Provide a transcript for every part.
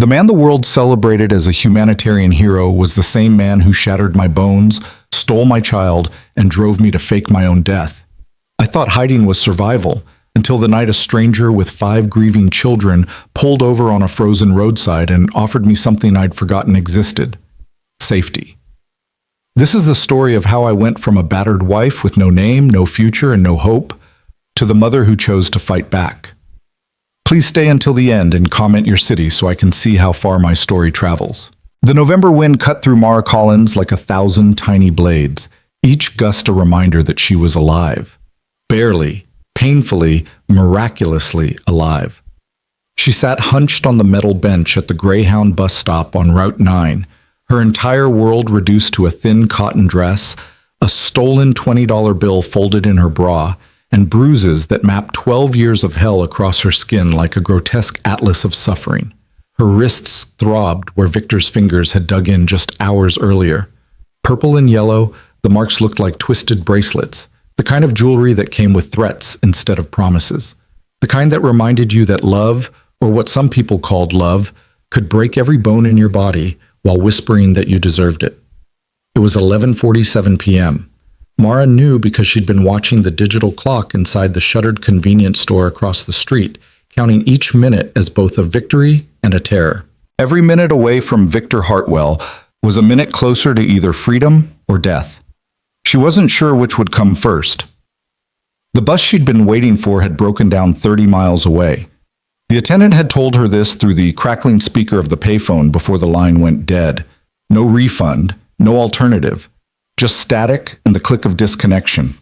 The man the world celebrated as a humanitarian hero was the same man who shattered my bones, stole my child, and drove me to fake my own death. I thought hiding was survival, until the night a stranger with 5 grieving children pulled over on a frozen roadside and offered me something I'd forgotten existed: safety. This is the story of how I went from a battered wife with no name, no future, and no hope, to the mother who chose to fight back. Please stay until the end and comment your city so I can see how far my story travels. The November wind cut through Mara Collins like 1,000 tiny blades, each gust a reminder that she was alive. Barely, painfully, miraculously alive. She sat hunched on the metal bench at the Greyhound bus stop on Route 9, her entire world reduced to a thin cotton dress, a stolen $20 bill folded in her bra, and bruises that mapped 12 years of hell across her skin like a grotesque atlas of suffering. Her wrists throbbed where Victor's fingers had dug in just hours earlier. Purple and yellow, the marks looked like twisted bracelets, the kind of jewelry that came with threats instead of promises, the kind that reminded you that love, or what some people called love, could break every bone in your body while whispering that you deserved it. It was 11:47 p.m. Mara knew because she'd been watching the digital clock inside the shuttered convenience store across the street, counting each minute as both a victory and a terror. Every minute away from Victor Hartwell was a minute closer to either freedom or death. She wasn't sure which would come first. The bus she'd been waiting for had broken down 30 miles away. The attendant had told her this through the crackling speaker of the payphone before the line went dead. No refund, no alternative. Just static and the click of disconnection.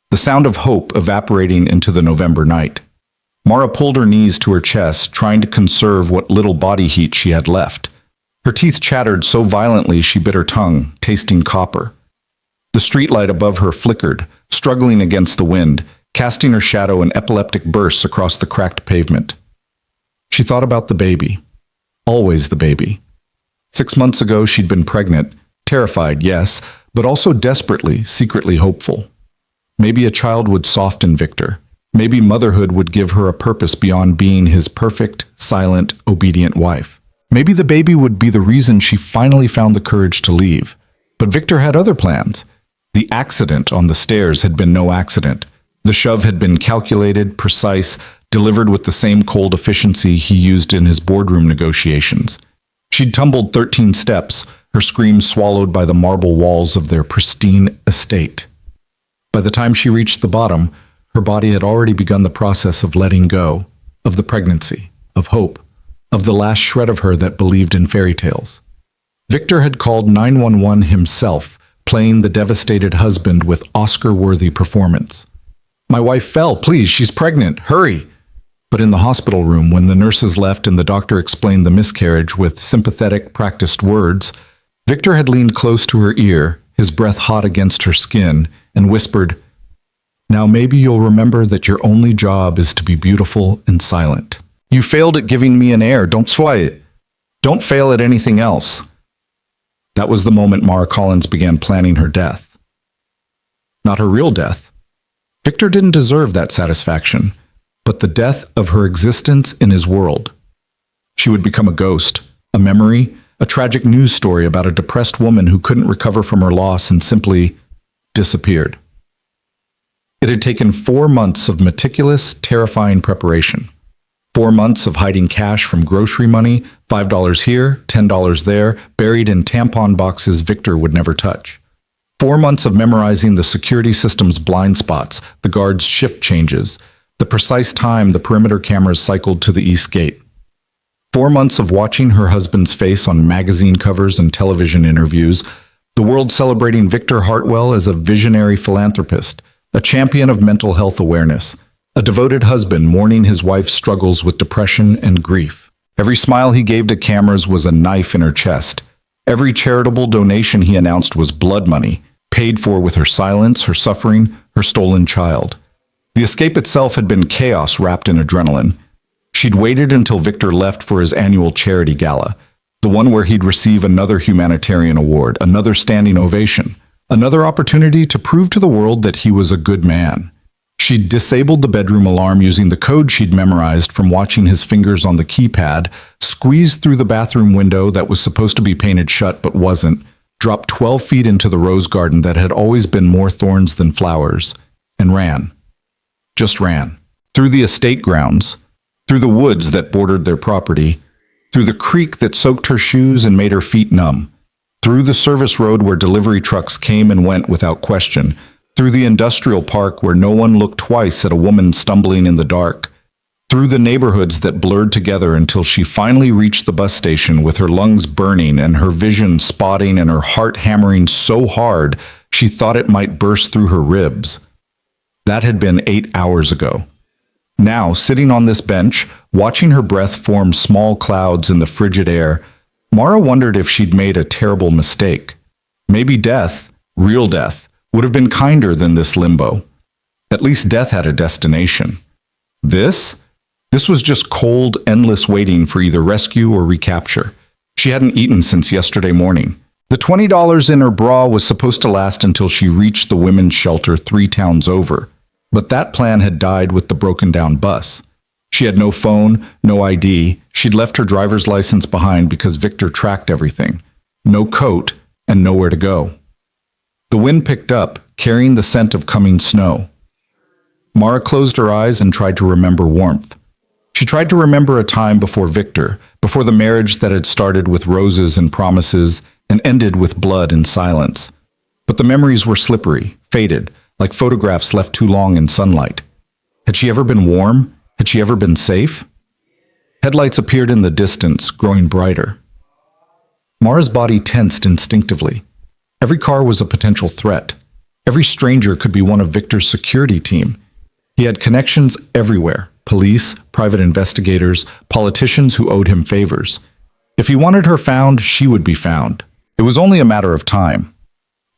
The sound of hope evaporating into the November night. Mara pulled her knees to her chest, trying to conserve what little body heat she had left. Her teeth chattered so violently she bit her tongue, tasting copper. The streetlight above her flickered, struggling against the wind, casting her shadow in epileptic bursts across the cracked pavement. She thought about the baby. Always the baby. 6 months ago she'd been pregnant. Terrified, yes, but also desperately, secretly hopeful. Maybe a child would soften Victor. Maybe motherhood would give her a purpose beyond being his perfect, silent, obedient wife. Maybe the baby would be the reason she finally found the courage to leave. But Victor had other plans. The accident on the stairs had been no accident. The shove had been calculated, precise, delivered with the same cold efficiency he used in his boardroom negotiations. She'd tumbled 13 steps, her screams swallowed by the marble walls of their pristine estate. By the time she reached the bottom, her body had already begun the process of letting go, of the pregnancy, of hope, of the last shred of her that believed in fairy tales. Victor had called 911 himself, playing the devastated husband with Oscar-worthy performance. "My wife fell, please, she's pregnant, hurry!" But in the hospital room, when the nurses left and the doctor explained the miscarriage with sympathetic, practiced words, Victor had leaned close to her ear, his breath hot against her skin, and whispered, "Now maybe you'll remember that your only job is to be beautiful and silent. You failed at giving me an heir, don't sway it. Don't fail at anything else." That was the moment Mara Collins began planning her death. Not her real death. Victor didn't deserve that satisfaction, but the death of her existence in his world. She would become a ghost, a memory, a tragic news story about a depressed woman who couldn't recover from her loss and simply disappeared. It had taken 4 months of meticulous, terrifying preparation. 4 months of hiding cash from grocery money, $5 here, $10 there, buried in tampon boxes Victor would never touch. 4 months of memorizing the security system's blind spots, the guards' shift changes, the precise time the perimeter cameras cycled to the east gate. 4 months of watching her husband's face on magazine covers and television interviews, the world celebrating Victor Hartwell as a visionary philanthropist, a champion of mental health awareness, a devoted husband mourning his wife's struggles with depression and grief. Every smile he gave to cameras was a knife in her chest. Every charitable donation he announced was blood money, paid for with her silence, her suffering, her stolen child. The escape itself had been chaos wrapped in adrenaline. She'd waited until Victor left for his annual charity gala, the one where he'd receive another humanitarian award, another standing ovation, another opportunity to prove to the world that he was a good man. She'd disabled the bedroom alarm using the code she'd memorized from watching his fingers on the keypad, squeezed through the bathroom window that was supposed to be painted shut but wasn't, dropped 12 feet into the rose garden that had always been more thorns than flowers, and ran. Just ran. Through the estate grounds, through the woods that bordered their property, through the creek that soaked her shoes and made her feet numb, through the service road where delivery trucks came and went without question, through the industrial park where no one looked twice at a woman stumbling in the dark, through the neighborhoods that blurred together until she finally reached the bus station with her lungs burning and her vision spotting and her heart hammering so hard she thought it might burst through her ribs. That had been 8 hours ago. Now, sitting on this bench, watching her breath form small clouds in the frigid air, Mara wondered if she'd made a terrible mistake. Maybe death, real death, would have been kinder than this limbo. At least death had a destination. This was just cold, endless waiting for either rescue or recapture. She hadn't eaten since yesterday morning. The $20 in her bra was supposed to last until she reached the women's shelter 3 towns over. But that plan had died with the broken-down bus. She had no phone, no ID. She'd left her driver's license behind because Victor tracked everything. No coat, and nowhere to go. The wind picked up, carrying the scent of coming snow. Mara closed her eyes and tried to remember warmth. She tried to remember a time before Victor, before the marriage that had started with roses and promises and ended with blood and silence. But the memories were slippery, faded, like photographs left too long in sunlight. Had she ever been warm? Had she ever been safe? Headlights appeared in the distance, growing brighter. Mara's body tensed instinctively. Every car was a potential threat. Every stranger could be one of Victor's security team. He had connections everywhere. Police, private investigators, politicians who owed him favors. If he wanted her found, she would be found. It was only a matter of time.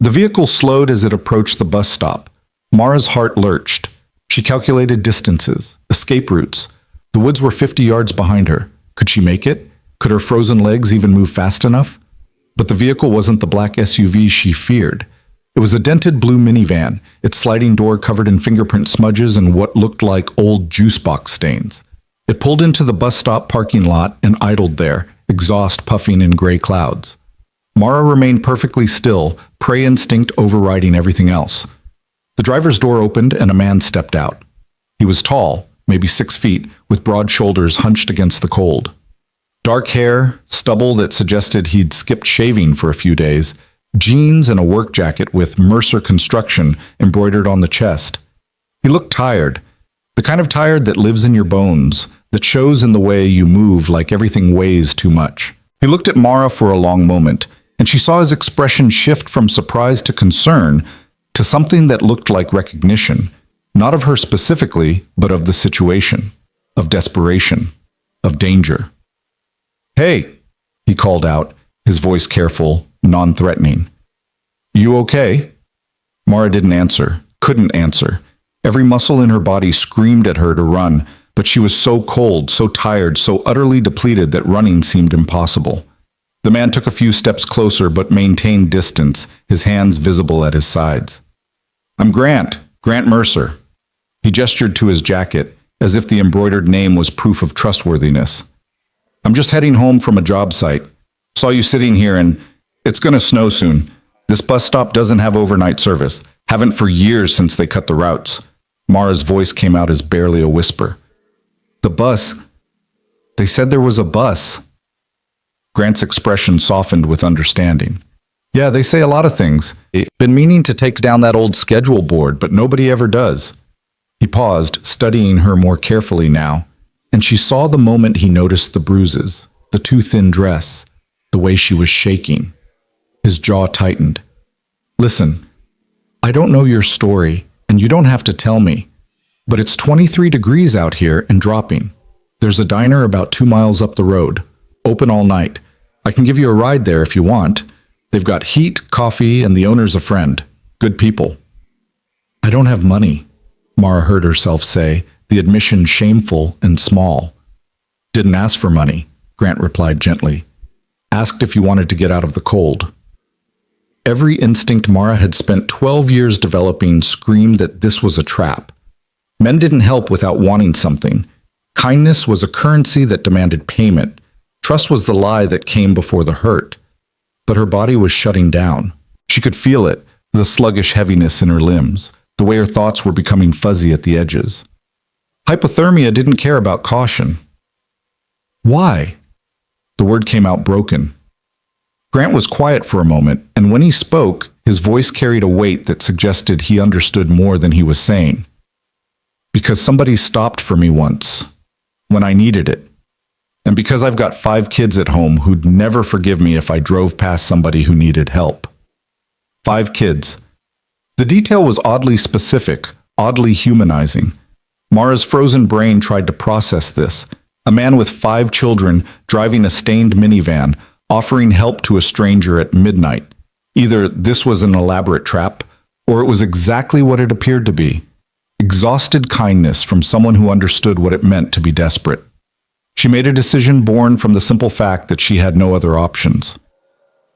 The vehicle slowed as it approached the bus stop. Mara's heart lurched. She calculated distances, escape routes. The woods were 50 yards behind her. Could she make it? Could her frozen legs even move fast enough? But the vehicle wasn't the black SUV she feared. It was a dented blue minivan, its sliding door covered in fingerprint smudges and what looked like old juice box stains. It pulled into the bus stop parking lot and idled there, exhaust puffing in gray clouds. Mara remained perfectly still, prey instinct overriding everything else. The driver's door opened and a man stepped out. He was tall, maybe 6 feet, with broad shoulders hunched against the cold. Dark hair, stubble that suggested he'd skipped shaving for a few days, jeans and a work jacket with Mercer Construction embroidered on the chest. He looked tired, the kind of tired that lives in your bones, that shows in the way you move like everything weighs too much. He looked at Mara for a long moment, and she saw his expression shift from surprise to concern to something that looked like recognition, not of her specifically, but of the situation, of desperation, of danger. "Hey," he called out, his voice careful, non-threatening. "You okay?" Mara didn't answer, couldn't answer. Every muscle in her body screamed at her to run, but she was so cold, so tired, so utterly depleted that running seemed impossible. The man took a few steps closer but maintained distance, his hands visible at his sides. "I'm Grant Mercer." He gestured to his jacket, as if the embroidered name was proof of trustworthiness. "I'm just heading home from a job site. Saw you sitting here and it's gonna snow soon. This bus stop doesn't have overnight service. Haven't for years since they cut the routes." Mara's voice came out as barely a whisper. "The bus? They said there was a bus." Grant's expression softened with understanding. "Yeah, they say a lot of things. Been meaning to take down that old schedule board, but nobody ever does." He paused, studying her more carefully now, and she saw the moment he noticed the bruises, the too thin dress, the way she was shaking. His jaw tightened. "Listen, I don't know your story, and you don't have to tell me, but it's 23 degrees out here and dropping. There's a diner about 2 miles up the road, open all night. I can give you a ride there if you want. They've got heat, coffee, and the owner's a friend. Good people." "I don't have money," Mara heard herself say, the admission shameful and small. "Didn't ask for money," Grant replied gently. "Asked if you wanted to get out of the cold." Every instinct Mara had spent 12 years developing screamed that this was a trap. Men didn't help without wanting something. Kindness was a currency that demanded payment. Trust was the lie that came before the hurt. But her body was shutting down. She could feel it, the sluggish heaviness in her limbs, the way her thoughts were becoming fuzzy at the edges. Hypothermia didn't care about caution. Why? The word came out broken. Grant was quiet for a moment, and when he spoke, his voice carried a weight that suggested he understood more than he was saying. Because somebody stopped for me once, when I needed it. And because I've got 5 kids at home who'd never forgive me if I drove past somebody who needed help. 5 kids. The detail was oddly specific, oddly humanizing. Mara's frozen brain tried to process this. A man with 5 children driving a stained minivan, offering help to a stranger at midnight. Either this was an elaborate trap, or it was exactly what it appeared to be. Exhausted kindness from someone who understood what it meant to be desperate. She made a decision born from the simple fact that she had no other options.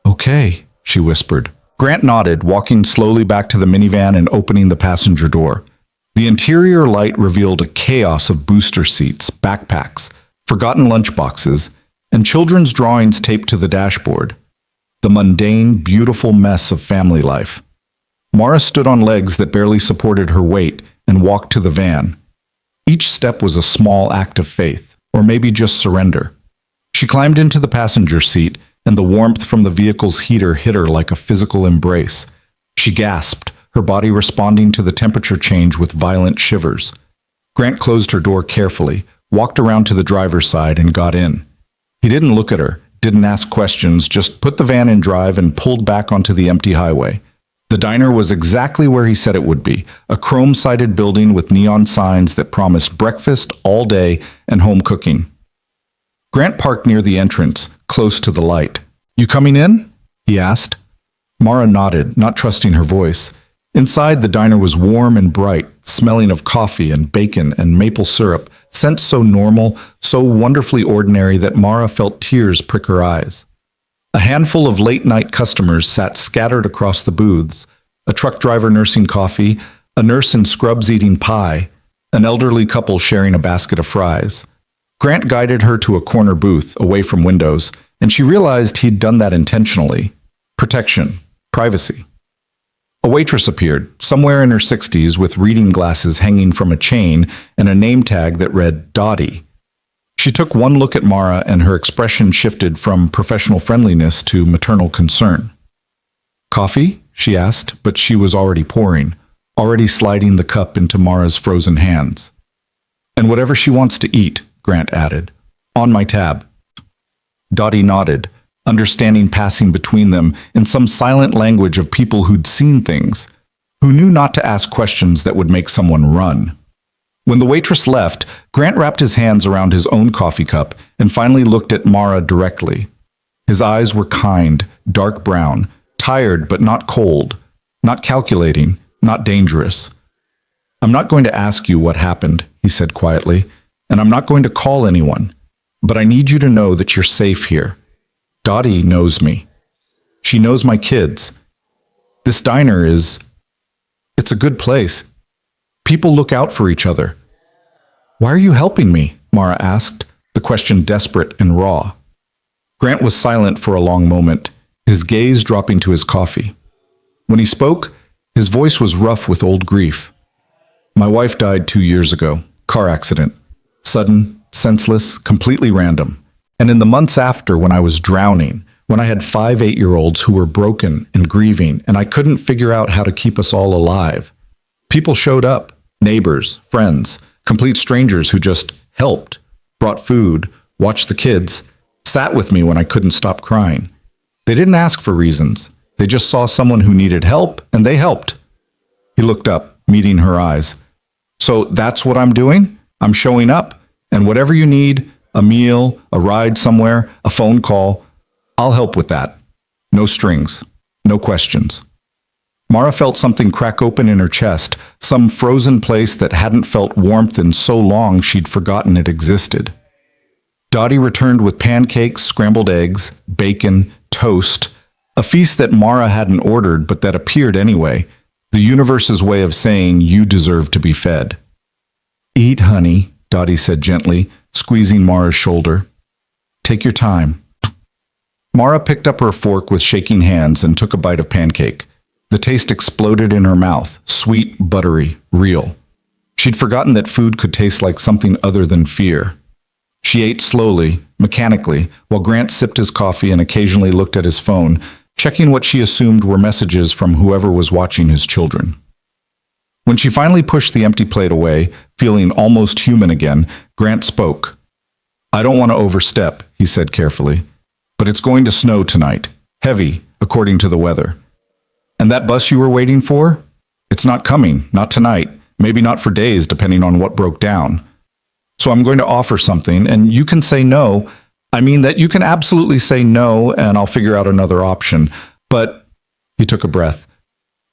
"Okay," she whispered. Grant nodded, walking slowly back to the minivan and opening the passenger door. The interior light revealed a chaos of booster seats, backpacks, forgotten lunchboxes, and children's drawings taped to the dashboard. The mundane, beautiful mess of family life. Mara stood on legs that barely supported her weight and walked to the van. Each step was a small act of faith, or maybe just surrender. She climbed into the passenger seat, and the warmth from the vehicle's heater hit her like a physical embrace. She gasped, her body responding to the temperature change with violent shivers. Grant closed her door carefully, walked around to the driver's side, and got in. He didn't look at her, didn't ask questions, just put the van in drive and pulled back onto the empty highway. The diner was exactly where he said it would be, a chrome-sided building with neon signs that promised breakfast all day and home cooking. Grant parked near the entrance, close to the light. "You coming in?" he asked. Mara nodded, not trusting her voice. Inside, the diner was warm and bright, smelling of coffee and bacon and maple syrup, scents so normal, so wonderfully ordinary that Mara felt tears prick her eyes. A handful of late-night customers sat scattered across the booths, a truck driver nursing coffee, a nurse in scrubs eating pie, an elderly couple sharing a basket of fries. Grant guided her to a corner booth, away from windows, and she realized he'd done that intentionally. Protection, privacy. A waitress appeared, somewhere in her 60s, with reading glasses hanging from a chain and a name tag that read Dottie. She took one look at Mara and her expression shifted from professional friendliness to maternal concern. "Coffee?" she asked, but she was already pouring, already sliding the cup into Mara's frozen hands. "And whatever she wants to eat," Grant added. "On my tab." Dottie nodded, understanding passing between them in some silent language of people who'd seen things, who knew not to ask questions that would make someone run. When the waitress left, Grant wrapped his hands around his own coffee cup and finally looked at Mara directly. His eyes were kind, dark brown, tired but not cold, not calculating, not dangerous. "I'm not going to ask you what happened," he said quietly, "and I'm not going to call anyone, but I need you to know that you're safe here. Dottie knows me. She knows my kids. This diner it's a good place. People look out for each other." "Why are you helping me?" Mara asked, the question desperate and raw. Grant was silent for a long moment, his gaze dropping to his coffee. When he spoke, his voice was rough with old grief. "My wife died 2 years ago. Car accident. Sudden, senseless, completely random. And in the months after, when I was drowning, when I had 5 8-year-olds who were broken and grieving, and I couldn't figure out how to keep us all alive, people showed up. Neighbors, friends, complete strangers who just helped, brought food, watched the kids, sat with me when I couldn't stop crying. They didn't ask for reasons. They just saw someone who needed help, and they helped." He looked up, meeting her eyes. "So that's what I'm doing? I'm showing up, and whatever you need, a meal, a ride somewhere, a phone call, I'll help with that. No strings, no questions." Mara felt something crack open in her chest, some frozen place that hadn't felt warmth in so long she'd forgotten it existed. Dottie returned with pancakes, scrambled eggs, bacon, toast, a feast that Mara hadn't ordered but that appeared anyway, the universe's way of saying you deserve to be fed. "Eat, honey," Dottie said gently, squeezing Mara's shoulder. Take your time. Mara picked up her fork with shaking hands and took a bite of pancake. The taste exploded in her mouth, sweet, buttery, real. She'd forgotten that food could taste like something other than fear. She ate slowly, mechanically, while Grant sipped his coffee and occasionally looked at his phone, checking what she assumed were messages from whoever was watching his children. When she finally pushed the empty plate away, feeling almost human again, Grant spoke. "I don't want to overstep," he said carefully, "but it's going to snow tonight. Heavy, according to the weather. And that bus you were waiting for? It's not coming, not tonight, maybe not for days, depending on what broke down. So I'm going to offer something, and you can say no. I mean that you can absolutely say no, and I'll figure out another option. But," he took a breath,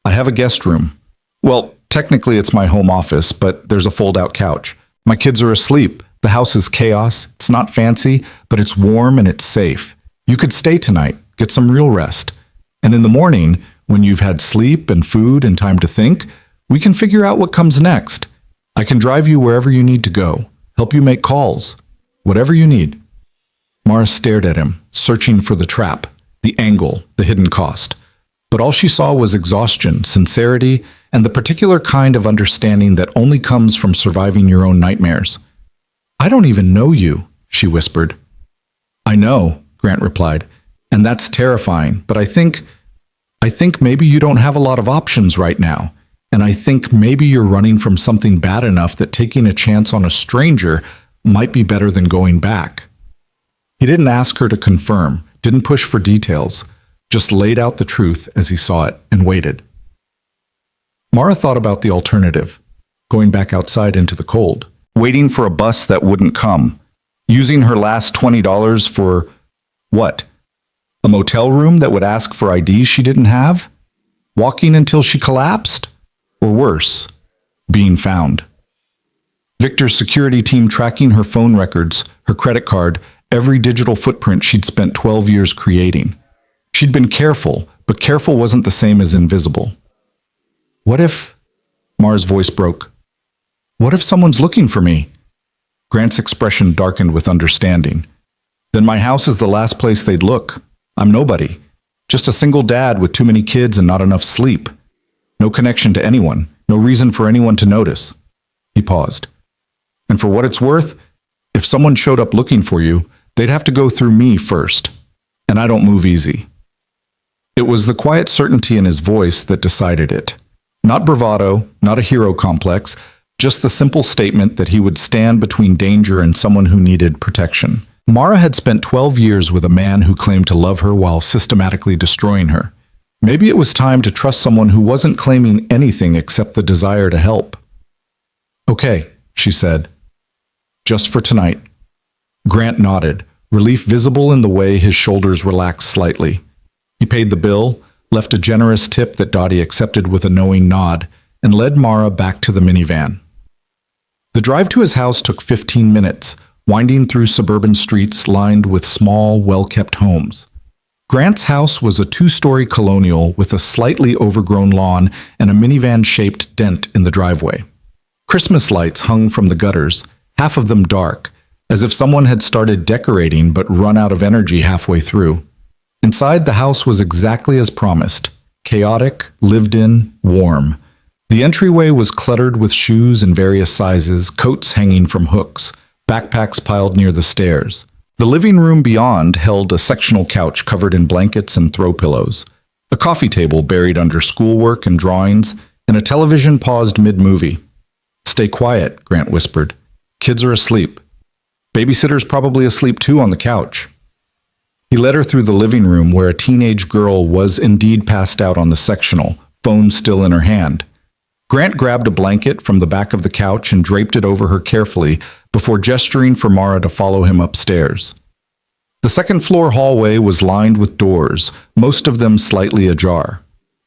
"I have a guest room. Well, technically it's my home office, but there's a fold-out couch. My kids are asleep. The house is chaos. It's not fancy, but it's warm and it's safe. You could stay tonight, get some real rest. And in the morning, when you've had sleep and food and time to think, we can figure out what comes next. I can drive you wherever you need to go, help you make calls, whatever you need." Mara stared at him, searching for the trap, the angle, the hidden cost. But all she saw was exhaustion, sincerity, and the particular kind of understanding that only comes from surviving your own nightmares. "I don't even know you," she whispered. "I know," Grant replied, "and that's terrifying, but I think maybe you don't have a lot of options right now, and I think maybe you're running from something bad enough that taking a chance on a stranger might be better than going back." He didn't ask her to confirm, didn't push for details, just laid out the truth as he saw it and waited. Mara thought about the alternative, going back outside into the cold, waiting for a bus that wouldn't come, using her last $20 for, what? A motel room that would ask for ID she didn't have? Walking until she collapsed? Or worse, being found. Victor's security team tracking her phone records, her credit card, every digital footprint she'd spent 12 years creating. She'd been careful, but careful wasn't the same as invisible. What if... Mara's voice broke. "What if someone's looking for me?" Grant's expression darkened with understanding. "Then my house is the last place they'd look. I'm nobody. Just a single dad with too many kids and not enough sleep. No connection to anyone. No reason for anyone to notice." He paused. "And for what it's worth, if someone showed up looking for you, they'd have to go through me first. And I don't move easy." It was the quiet certainty in his voice that decided it. Not bravado, not a hero complex, just the simple statement that he would stand between danger and someone who needed protection. Mara had spent 12 years with a man who claimed to love her while systematically destroying her. Maybe it was time to trust someone who wasn't claiming anything except the desire to help. "Okay," she said. "Just for tonight." Grant nodded, relief visible in the way his shoulders relaxed slightly. He paid the bill, left a generous tip that Dottie accepted with a knowing nod, and led Mara back to the minivan. The drive to his house took 15 minutes, winding through suburban streets lined with small, well-kept homes. Grant's house was a 2-story colonial with a slightly overgrown lawn and a minivan-shaped dent in the driveway. Christmas lights hung from the gutters, half of them dark, as if someone had started decorating but run out of energy halfway through. Inside, the house was exactly as promised, chaotic, lived in, warm. The entryway was cluttered with shoes in various sizes, coats hanging from hooks, backpacks piled near the stairs. The living room beyond held a sectional couch covered in blankets and throw pillows, a coffee table buried under schoolwork and drawings, and a television paused mid-movie. "Stay quiet," Grant whispered. "Kids are asleep. Babysitter's probably asleep too on the couch." He led her through the living room where a teenage girl was indeed passed out on the sectional, phone still in her hand. Grant grabbed a blanket from the back of the couch and draped it over her carefully before gesturing for Mara to follow him upstairs. The second-floor hallway was lined with doors, most of them slightly ajar.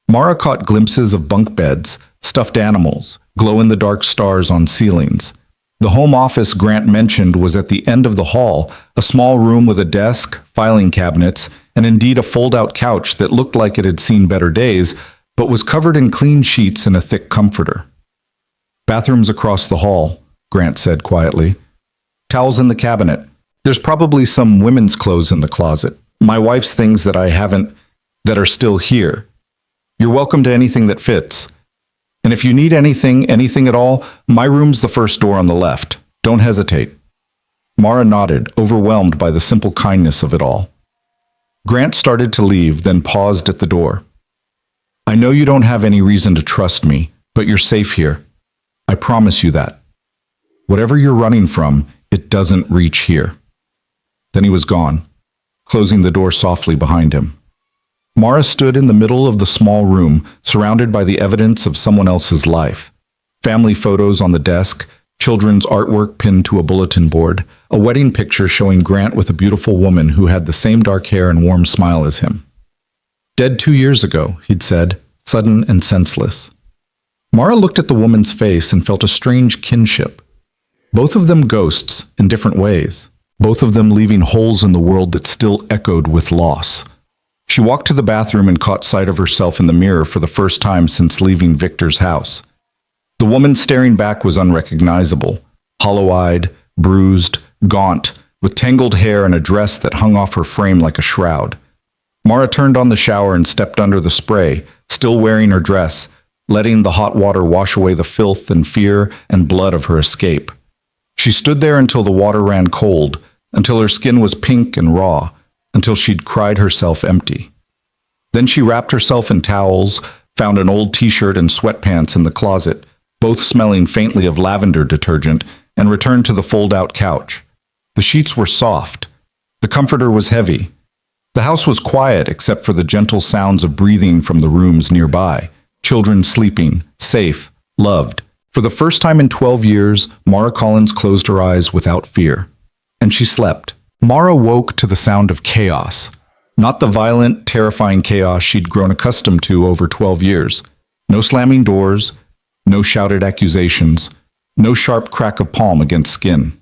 Mara caught glimpses of bunk beds, stuffed animals, glow-in-the-dark stars on ceilings. The home office Grant mentioned was at the end of the hall, a small room with a desk, filing cabinets, and indeed a fold-out couch that looked like it had seen better days, but was covered in clean sheets and a thick comforter. "Bathrooms across the hall," Grant said quietly. "Towels in the cabinet. There's probably some women's clothes in the closet. My wife's things that I haven't, that are still here. You're welcome to anything that fits. And if you need anything at all, my room's the first door on the left. Don't hesitate." Mara nodded, overwhelmed by the simple kindness of it all. Grant started to leave, then paused at the door. "I know you don't have any reason to trust me, but you're safe here. I promise you that. Whatever you're running from, it doesn't reach here." Then he was gone, closing the door softly behind him. Mara stood in the middle of the small room, surrounded by the evidence of someone else's life. Family photos on the desk, children's artwork pinned to a bulletin board, a wedding picture showing Grant with a beautiful woman who had the same dark hair and warm smile as him. "Dead 2 years ago," he'd said, sudden and senseless. Mara looked at the woman's face and felt a strange kinship. Both of them ghosts, in different ways. Both of them leaving holes in the world that still echoed with loss. She walked to the bathroom and caught sight of herself in the mirror for the first time since leaving Victor's house. The woman staring back was unrecognizable, hollow-eyed, bruised, gaunt, with tangled hair and a dress that hung off her frame like a shroud. Mara turned on the shower and stepped under the spray, still wearing her dress, letting the hot water wash away the filth and fear and blood of her escape. She stood there until the water ran cold, until her skin was pink and raw, until she'd cried herself empty. Then she wrapped herself in towels, found an old t-shirt and sweatpants in the closet, both smelling faintly of lavender detergent, and returned to the fold-out couch. The sheets were soft. The comforter was heavy. The house was quiet except for the gentle sounds of breathing from the rooms nearby, children sleeping, safe, loved. For the first time in 12 years, Mara Collins closed her eyes without fear. And she slept. Mara woke to the sound of chaos. Not the violent, terrifying chaos she'd grown accustomed to over 12 years. No slamming doors, no shouted accusations, no sharp crack of palm against skin.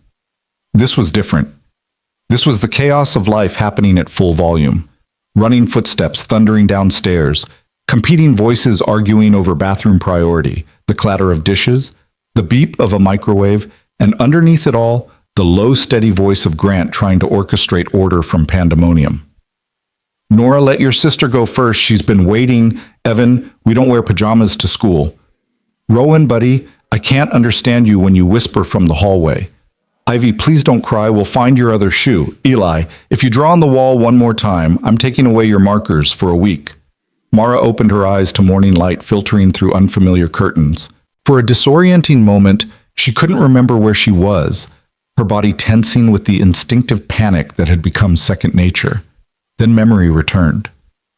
This was different. This was the chaos of life happening at full volume. Running footsteps thundering downstairs, competing voices arguing over bathroom priority, the clatter of dishes, the beep of a microwave, and underneath it all, the low, steady voice of Grant trying to orchestrate order from pandemonium. "Nora, let your sister go first. She's been waiting. Evan, we don't wear pajamas to school. Rowan, buddy, I can't understand you when you whisper from the hallway. Ivy, please don't cry. We'll find your other shoe. Eli, if you draw on the wall one more time, I'm taking away your markers for a week." Mara opened her eyes to morning light filtering through unfamiliar curtains. For a disorienting moment, she couldn't remember where she was, her body tensing with the instinctive panic that had become second nature. Then memory returned.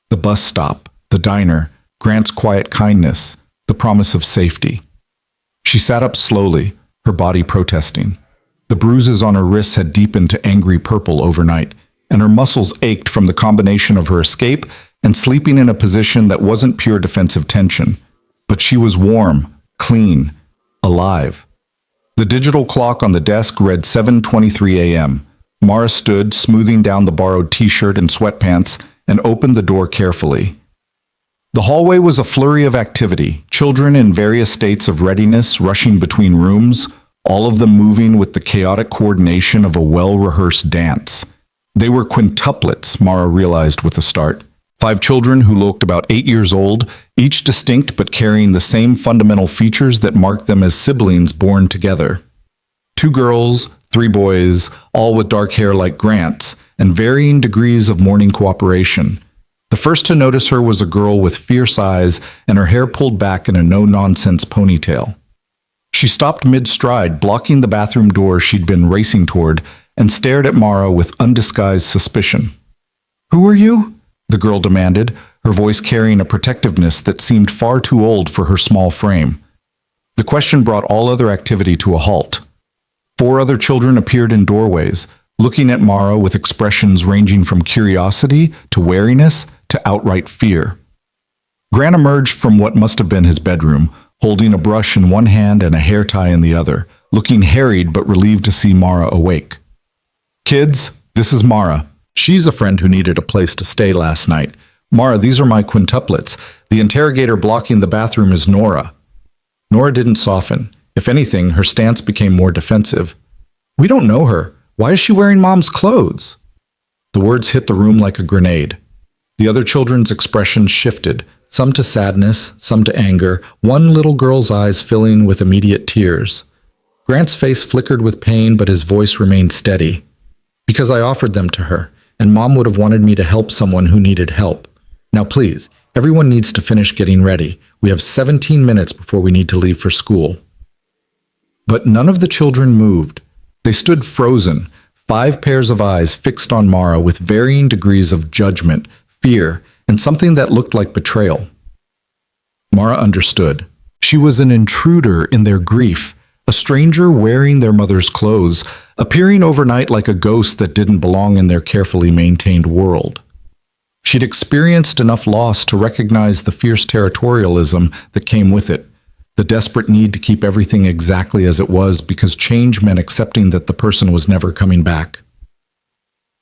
The bus stop, the diner, Grant's quiet kindness, the promise of safety. She sat up slowly, her body protesting. The bruises on her wrists had deepened to angry purple overnight, and her muscles ached from the combination of her escape and sleeping in a position that wasn't pure defensive tension. But she was warm, clean, alive. The digital clock on the desk read 7:23 a.m. Mara stood, smoothing down the borrowed t-shirt and sweatpants, and opened the door carefully. The hallway was a flurry of activity, children in various states of readiness rushing between rooms, all of them moving with the chaotic coordination of a well-rehearsed dance. They were quintuplets, Mara realized with a start. 5 children who looked about 8 years old, each distinct but carrying the same fundamental features that marked them as siblings born together. 2 girls, 3 boys, all with dark hair like Grant's, and varying degrees of morning cooperation. The first to notice her was a girl with fierce eyes and her hair pulled back in a no-nonsense ponytail. She stopped mid-stride, blocking the bathroom door she'd been racing toward, and stared at Mara with undisguised suspicion. "Who are you?" the girl demanded, her voice carrying a protectiveness that seemed far too old for her small frame. The question brought all other activity to a halt. 4 other children appeared in doorways, looking at Mara with expressions ranging from curiosity to wariness to outright fear. Grant emerged from what must have been his bedroom, holding a brush in one hand and a hair tie in the other, looking harried but relieved to see Mara awake. "Kids, this is Mara. She's a friend who needed a place to stay last night. Mara, these are my quintuplets. The interrogator blocking the bathroom is Nora." Nora didn't soften. If anything, her stance became more defensive. "We don't know her. Why is she wearing Mom's clothes? The words hit the room like a grenade. The other children's expressions shifted, some to sadness, some to anger, one little girl's eyes filling with immediate tears. Grant's face flickered with pain, but his voice remained steady. Because I offered them to her, and Mom would have wanted me to help someone who needed help. Now please, everyone needs to finish getting ready. We have 17 minutes before we need to leave for school. But none of the children moved. They stood frozen, 5 pairs of eyes fixed on Mara with varying degrees of judgment, fear, and something that looked like betrayal. Mara understood. She was an intruder in their grief, a stranger wearing their mother's clothes, appearing overnight like a ghost that didn't belong in their carefully maintained world. She'd experienced enough loss to recognize the fierce territorialism that came with it, the desperate need to keep everything exactly as it was because change meant accepting that the person was never coming back.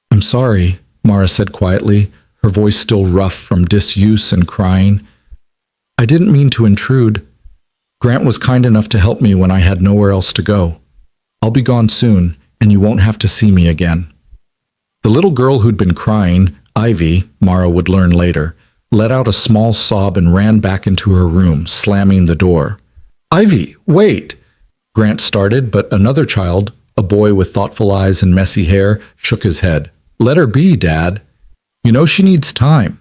"I'm sorry," Mara said quietly, her voice still rough from disuse and crying. "I didn't mean to intrude. Grant was kind enough to help me when I had nowhere else to go. I'll be gone soon, and you won't have to see me again." The little girl who'd been crying, Ivy, Mara would learn later, let out a small sob and ran back into her room, slamming the door. "Ivy, wait!" Grant started, but another child, a boy with thoughtful eyes and messy hair, shook his head. "Let her be, Dad. You know she needs time."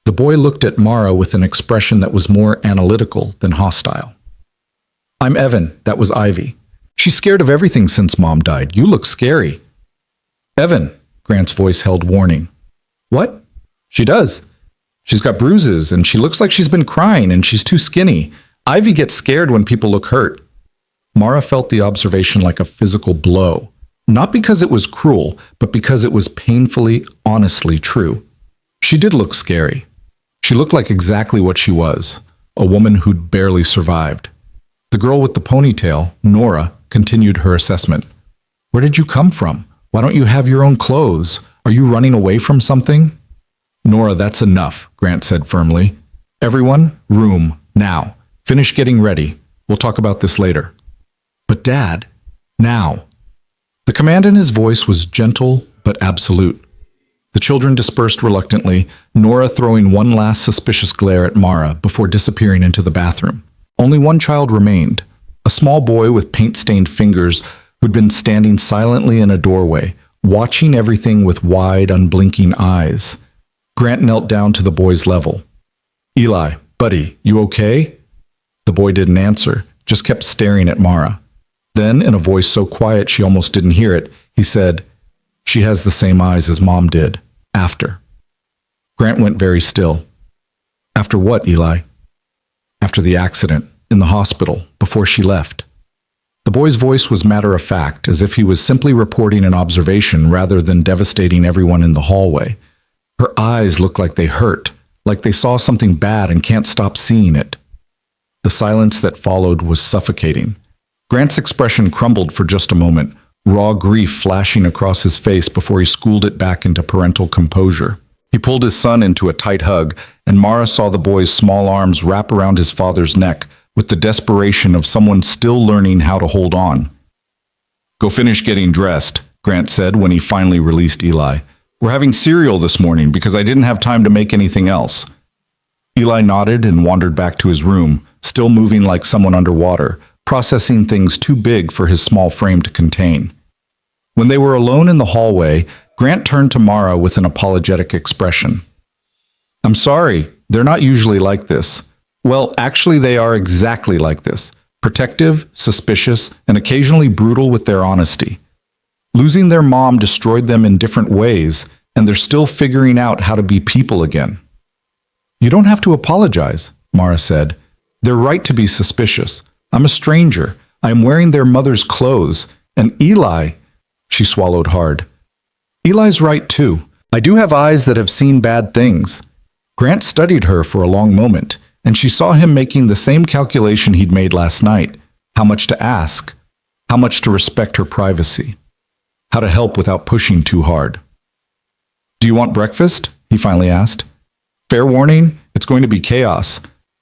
The boy looked at Mara with an expression that was more analytical than hostile. "I'm Evan," that was Ivy. "She's scared of everything since Mom died. You look scary." "Evan," Grant's voice held warning. "What?" "She does. She's got bruises, and she looks like she's been crying, and she's too skinny. Ivy gets scared when people look hurt." Mara felt the observation like a physical blow, not because it was cruel, but because it was painfully, honestly true. She did look scary. She looked like exactly what she was, a woman who'd barely survived. The girl with the ponytail, Nora, continued her assessment. "Where did you come from? Why don't you have your own clothes? Are you running away from something?" "Nora, that's enough," Grant said firmly. "Everyone, room, now. Finish getting ready. We'll talk about this later." "But Dad, now." The command in his voice was gentle but absolute. The children dispersed reluctantly, Nora throwing one last suspicious glare at Mara before disappearing into the bathroom. Only one child remained, a small boy with paint-stained fingers who'd been standing silently in a doorway, watching everything with wide, unblinking eyes. Grant knelt down to the boy's level. "Eli, buddy, you okay?" The boy didn't answer, just kept staring at Mara. Then, in a voice so quiet she almost didn't hear it, he said, "She has the same eyes as Mom did, after." Grant went very still. "After what, Eli?" "After the accident, in the hospital, before she left." The boy's voice was matter-of-fact, as if he was simply reporting an observation rather than devastating everyone in the hallway. Her eyes looked like they hurt, like they saw something bad and can't stop seeing it. The silence that followed was suffocating. Grant's expression crumbled for just a moment, raw grief flashing across his face before he schooled it back into parental composure. He pulled his son into a tight hug, and Mara saw the boy's small arms wrap around his father's neck with the desperation of someone still learning how to hold on. "Go finish getting dressed," Grant said when he finally released Eli. "We're having cereal this morning because I didn't have time to make anything else." Eli nodded and wandered back to his room, still moving like someone underwater, processing things too big for his small frame to contain. When they were alone in the hallway, Grant turned to Mara with an apologetic expression. "I'm sorry, they're not usually like this. Well, actually they are exactly like this. Protective, suspicious, and occasionally brutal with their honesty. Losing their mom destroyed them in different ways, and they're still figuring out how to be people again." "You don't have to apologize," Mara said. "They're right to be suspicious. I'm a stranger. I am wearing their mother's clothes. And Eli," she swallowed hard. "Eli's right too. I do have eyes that have seen bad things." Grant studied her for a long moment, and she saw him making the same calculation he'd made last night. How much to ask, how much to respect her privacy, how to help without pushing too hard. "Do you want breakfast?" he finally asked. "Fair warning, it's going to be chaos.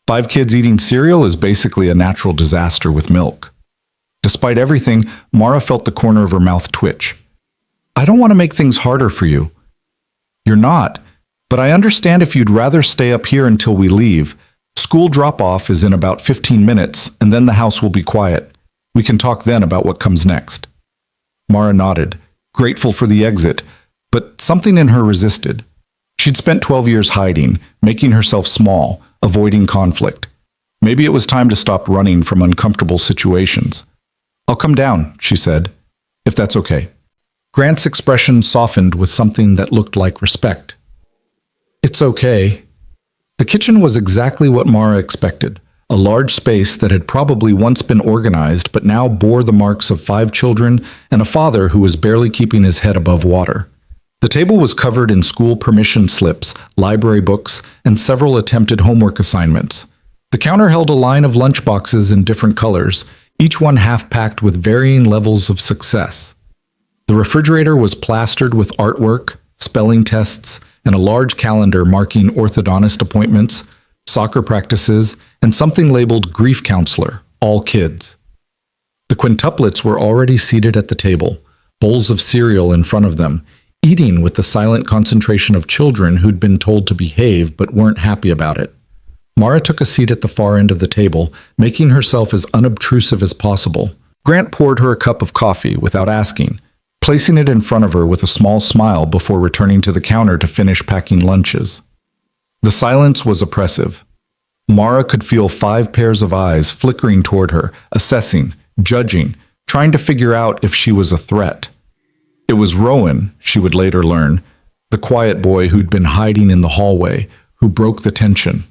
5 kids eating cereal is basically a natural disaster with milk." Despite everything, Mara felt the corner of her mouth twitch. I don't want to make things harder for you. You're not, but I understand if you'd rather stay up here until we leave. School drop-off is in about 15 minutes, and then the house will be quiet. We can talk then about what comes next. Mara nodded, grateful for the exit, but something in her resisted. She'd spent 12 years hiding, making herself small, avoiding conflict. Maybe it was time to stop running from uncomfortable situations. I'll come down, she said, if that's okay. Grant's expression softened with something that looked like respect. It's okay. The kitchen was exactly what Mara expected, a large space that had probably once been organized but now bore the marks of 5 children and a father who was barely keeping his head above water. The table was covered in school permission slips, library books, and several attempted homework assignments. The counter held a line of lunchboxes in different colors, each one half-packed with varying levels of success. The refrigerator was plastered with artwork, spelling tests, and a large calendar marking orthodontist appointments, soccer practices, and something labeled grief counselor, all kids. The quintuplets were already seated at the table, bowls of cereal in front of them, eating with the silent concentration of children who'd been told to behave but weren't happy about it. Mara took a seat at the far end of the table, making herself as unobtrusive as possible. Grant poured her a cup of coffee without asking, placing it in front of her with a small smile before returning to the counter to finish packing lunches. The silence was oppressive. Mara could feel 5 pairs of eyes flickering toward her, assessing, judging, trying to figure out if she was a threat. It was Rowan, she would later learn, the quiet boy who'd been hiding in the hallway, who broke the tension.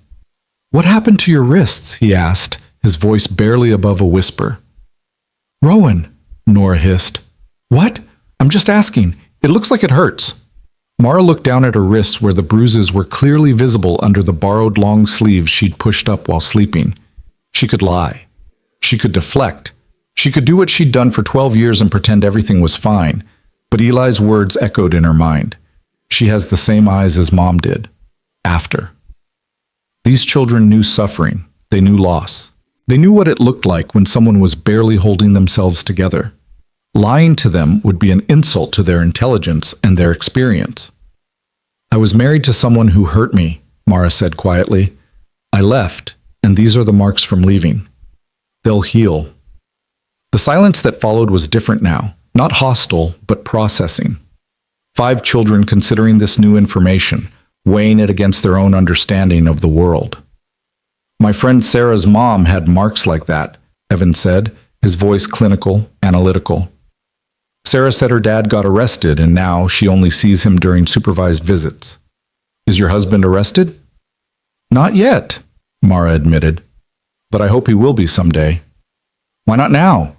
"What happened to your wrists?" he asked, his voice barely above a whisper. "Rowan," Nora hissed. "What? I'm just asking. It looks like it hurts." Mara looked down at her wrists where the bruises were clearly visible under the borrowed long sleeves she'd pushed up while sleeping. She could lie. She could deflect. She could do what she'd done for 12 years and pretend everything was fine. But Eli's words echoed in her mind. She has the same eyes as Mom did. After. These children knew suffering. They knew loss. They knew what it looked like when someone was barely holding themselves together. Lying to them would be an insult to their intelligence and their experience. "I was married to someone who hurt me," Mara said quietly. "I left, and these are the marks from leaving. They'll heal." The silence that followed was different now, not hostile, but processing. 5 children considering this new information, weighing it against their own understanding of the world. "My friend Sarah's mom had marks like that," Evan said, his voice clinical, analytical. "Sarah said her dad got arrested and now she only sees him during supervised visits." "Is your husband arrested?" "Not yet," Mara admitted. "But I hope he will be someday." "Why not now?"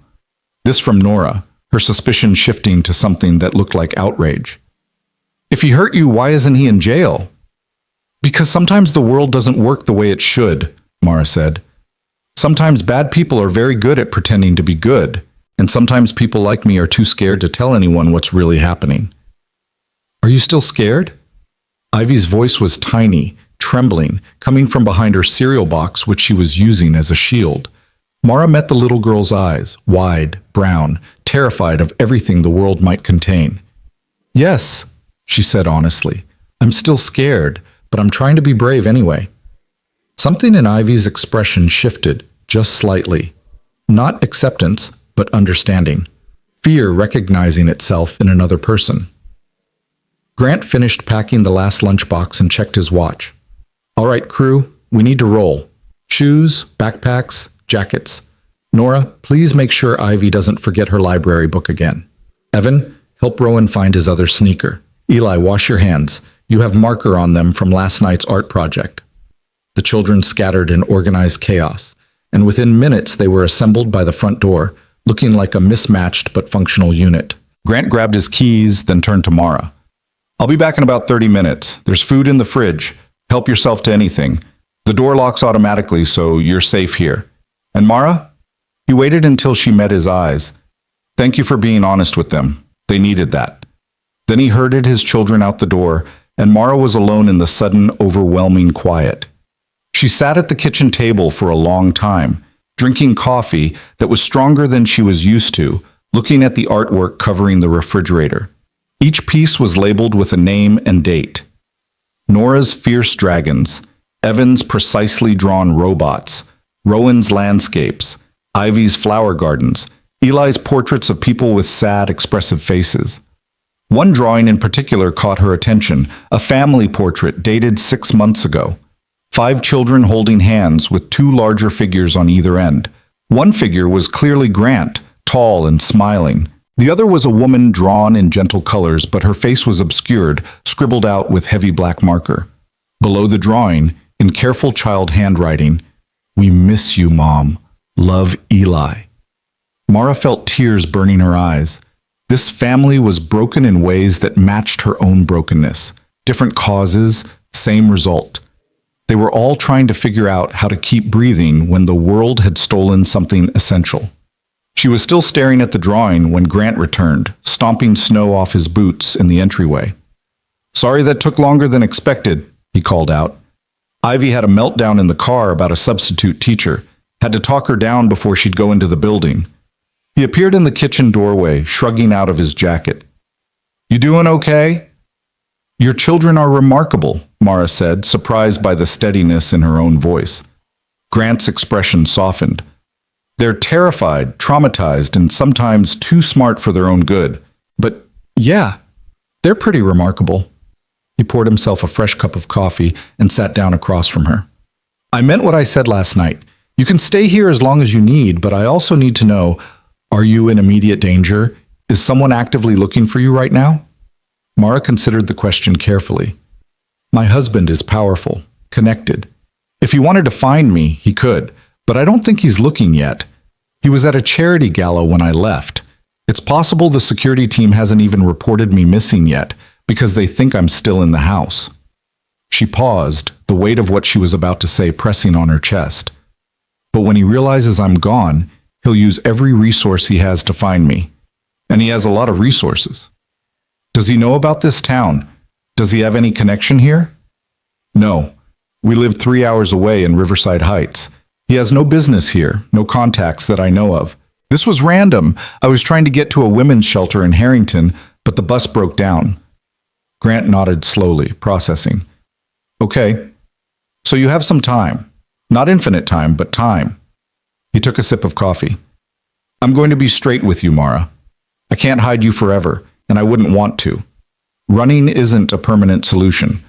This from Nora, her suspicion shifting to something that looked like outrage. "If he hurt you, why isn't he in jail?" "Because sometimes the world doesn't work the way it should," Mara said. "Sometimes bad people are very good at pretending to be good, and sometimes people like me are too scared to tell anyone what's really happening." "Are you still scared?" Ivy's voice was tiny, trembling, coming from behind her cereal box, which she was using as a shield. Mara met the little girl's eyes, wide, brown, terrified of everything the world might contain. "Yes," she said honestly. "I'm still scared, but I'm trying to be brave anyway." Something in Ivy's expression shifted, just slightly. Not acceptance, but understanding. Fear recognizing itself in another person. Grant finished packing the last lunchbox and checked his watch. "All right, crew, we need to roll. Shoes, backpacks, jackets. Nora, please make sure Ivy doesn't forget her library book again. Evan, help Rowan find his other sneaker. Eli, wash your hands. You have marker on them from last night's art project." The children scattered in organized chaos, and within minutes they were assembled by the front door, looking like a mismatched but functional unit. Grant grabbed his keys, then turned to Mara. "I'll be back in about 30 minutes. There's food in the fridge. Help yourself to anything. The door locks automatically, so you're safe here. And Mara?" He waited until she met his eyes. "Thank you for being honest with them. They needed that." Then he herded his children out the door, and Mara was alone in the sudden, overwhelming quiet. She sat at the kitchen table for a long time, drinking coffee that was stronger than she was used to, looking at the artwork covering the refrigerator. Each piece was labeled with a name and date. Nora's fierce dragons, Evan's precisely drawn robots, Rowan's landscapes, Ivy's flower gardens, Eli's portraits of people with sad, expressive faces. One drawing in particular caught her attention, a family portrait dated 6 months ago. 5 children holding hands with 2 larger figures on either end. One figure was clearly Grant, tall and smiling. The other was a woman drawn in gentle colors, but her face was obscured, scribbled out with heavy black marker. Below the drawing, in careful child handwriting, "We miss you, Mom. Love, Eli." Mara felt tears burning her eyes. This family was broken in ways that matched her own brokenness. Different causes, same result. They were all trying to figure out how to keep breathing when the world had stolen something essential. She was still staring at the drawing when Grant returned, stomping snow off his boots in the entryway. "Sorry that took longer than expected," he called out. Ivy had a meltdown in the car about a substitute teacher, had to talk her down before she'd go into the building. He appeared in the kitchen doorway, shrugging out of his jacket. "You doing okay?" "Your children are remarkable," Mara said, surprised by the steadiness in her own voice. Grant's expression softened. "They're terrified, traumatized, and sometimes too smart for their own good. But yeah, they're pretty remarkable." He poured himself a fresh cup of coffee and sat down across from her. "I meant what I said last night. You can stay here as long as you need, but I also need to know, are you in immediate danger? Is someone actively looking for you right now?" Mara considered the question carefully. "My husband is powerful, connected. If he wanted to find me, he could, but I don't think he's looking yet. He was at a charity gala when I left. It's possible the security team hasn't even reported me missing yet, because they think I'm still in the house." She paused, the weight of what she was about to say pressing on her chest. "But when he realizes I'm gone, he'll use every resource he has to find me. And he has a lot of resources." "Does he know about this town? Does he have any connection here?" "No. We live 3 hours away in Riverside Heights. He has no business here, no contacts that I know of. This was random. I was trying to get to a women's shelter in Harrington, but the bus broke down." Grant nodded slowly, processing. "Okay. So you have some time. Not infinite time, but time." He took a sip of coffee. "I'm going to be straight with you, Mara. I can't hide you forever, and I wouldn't want to. Running isn't a permanent solution.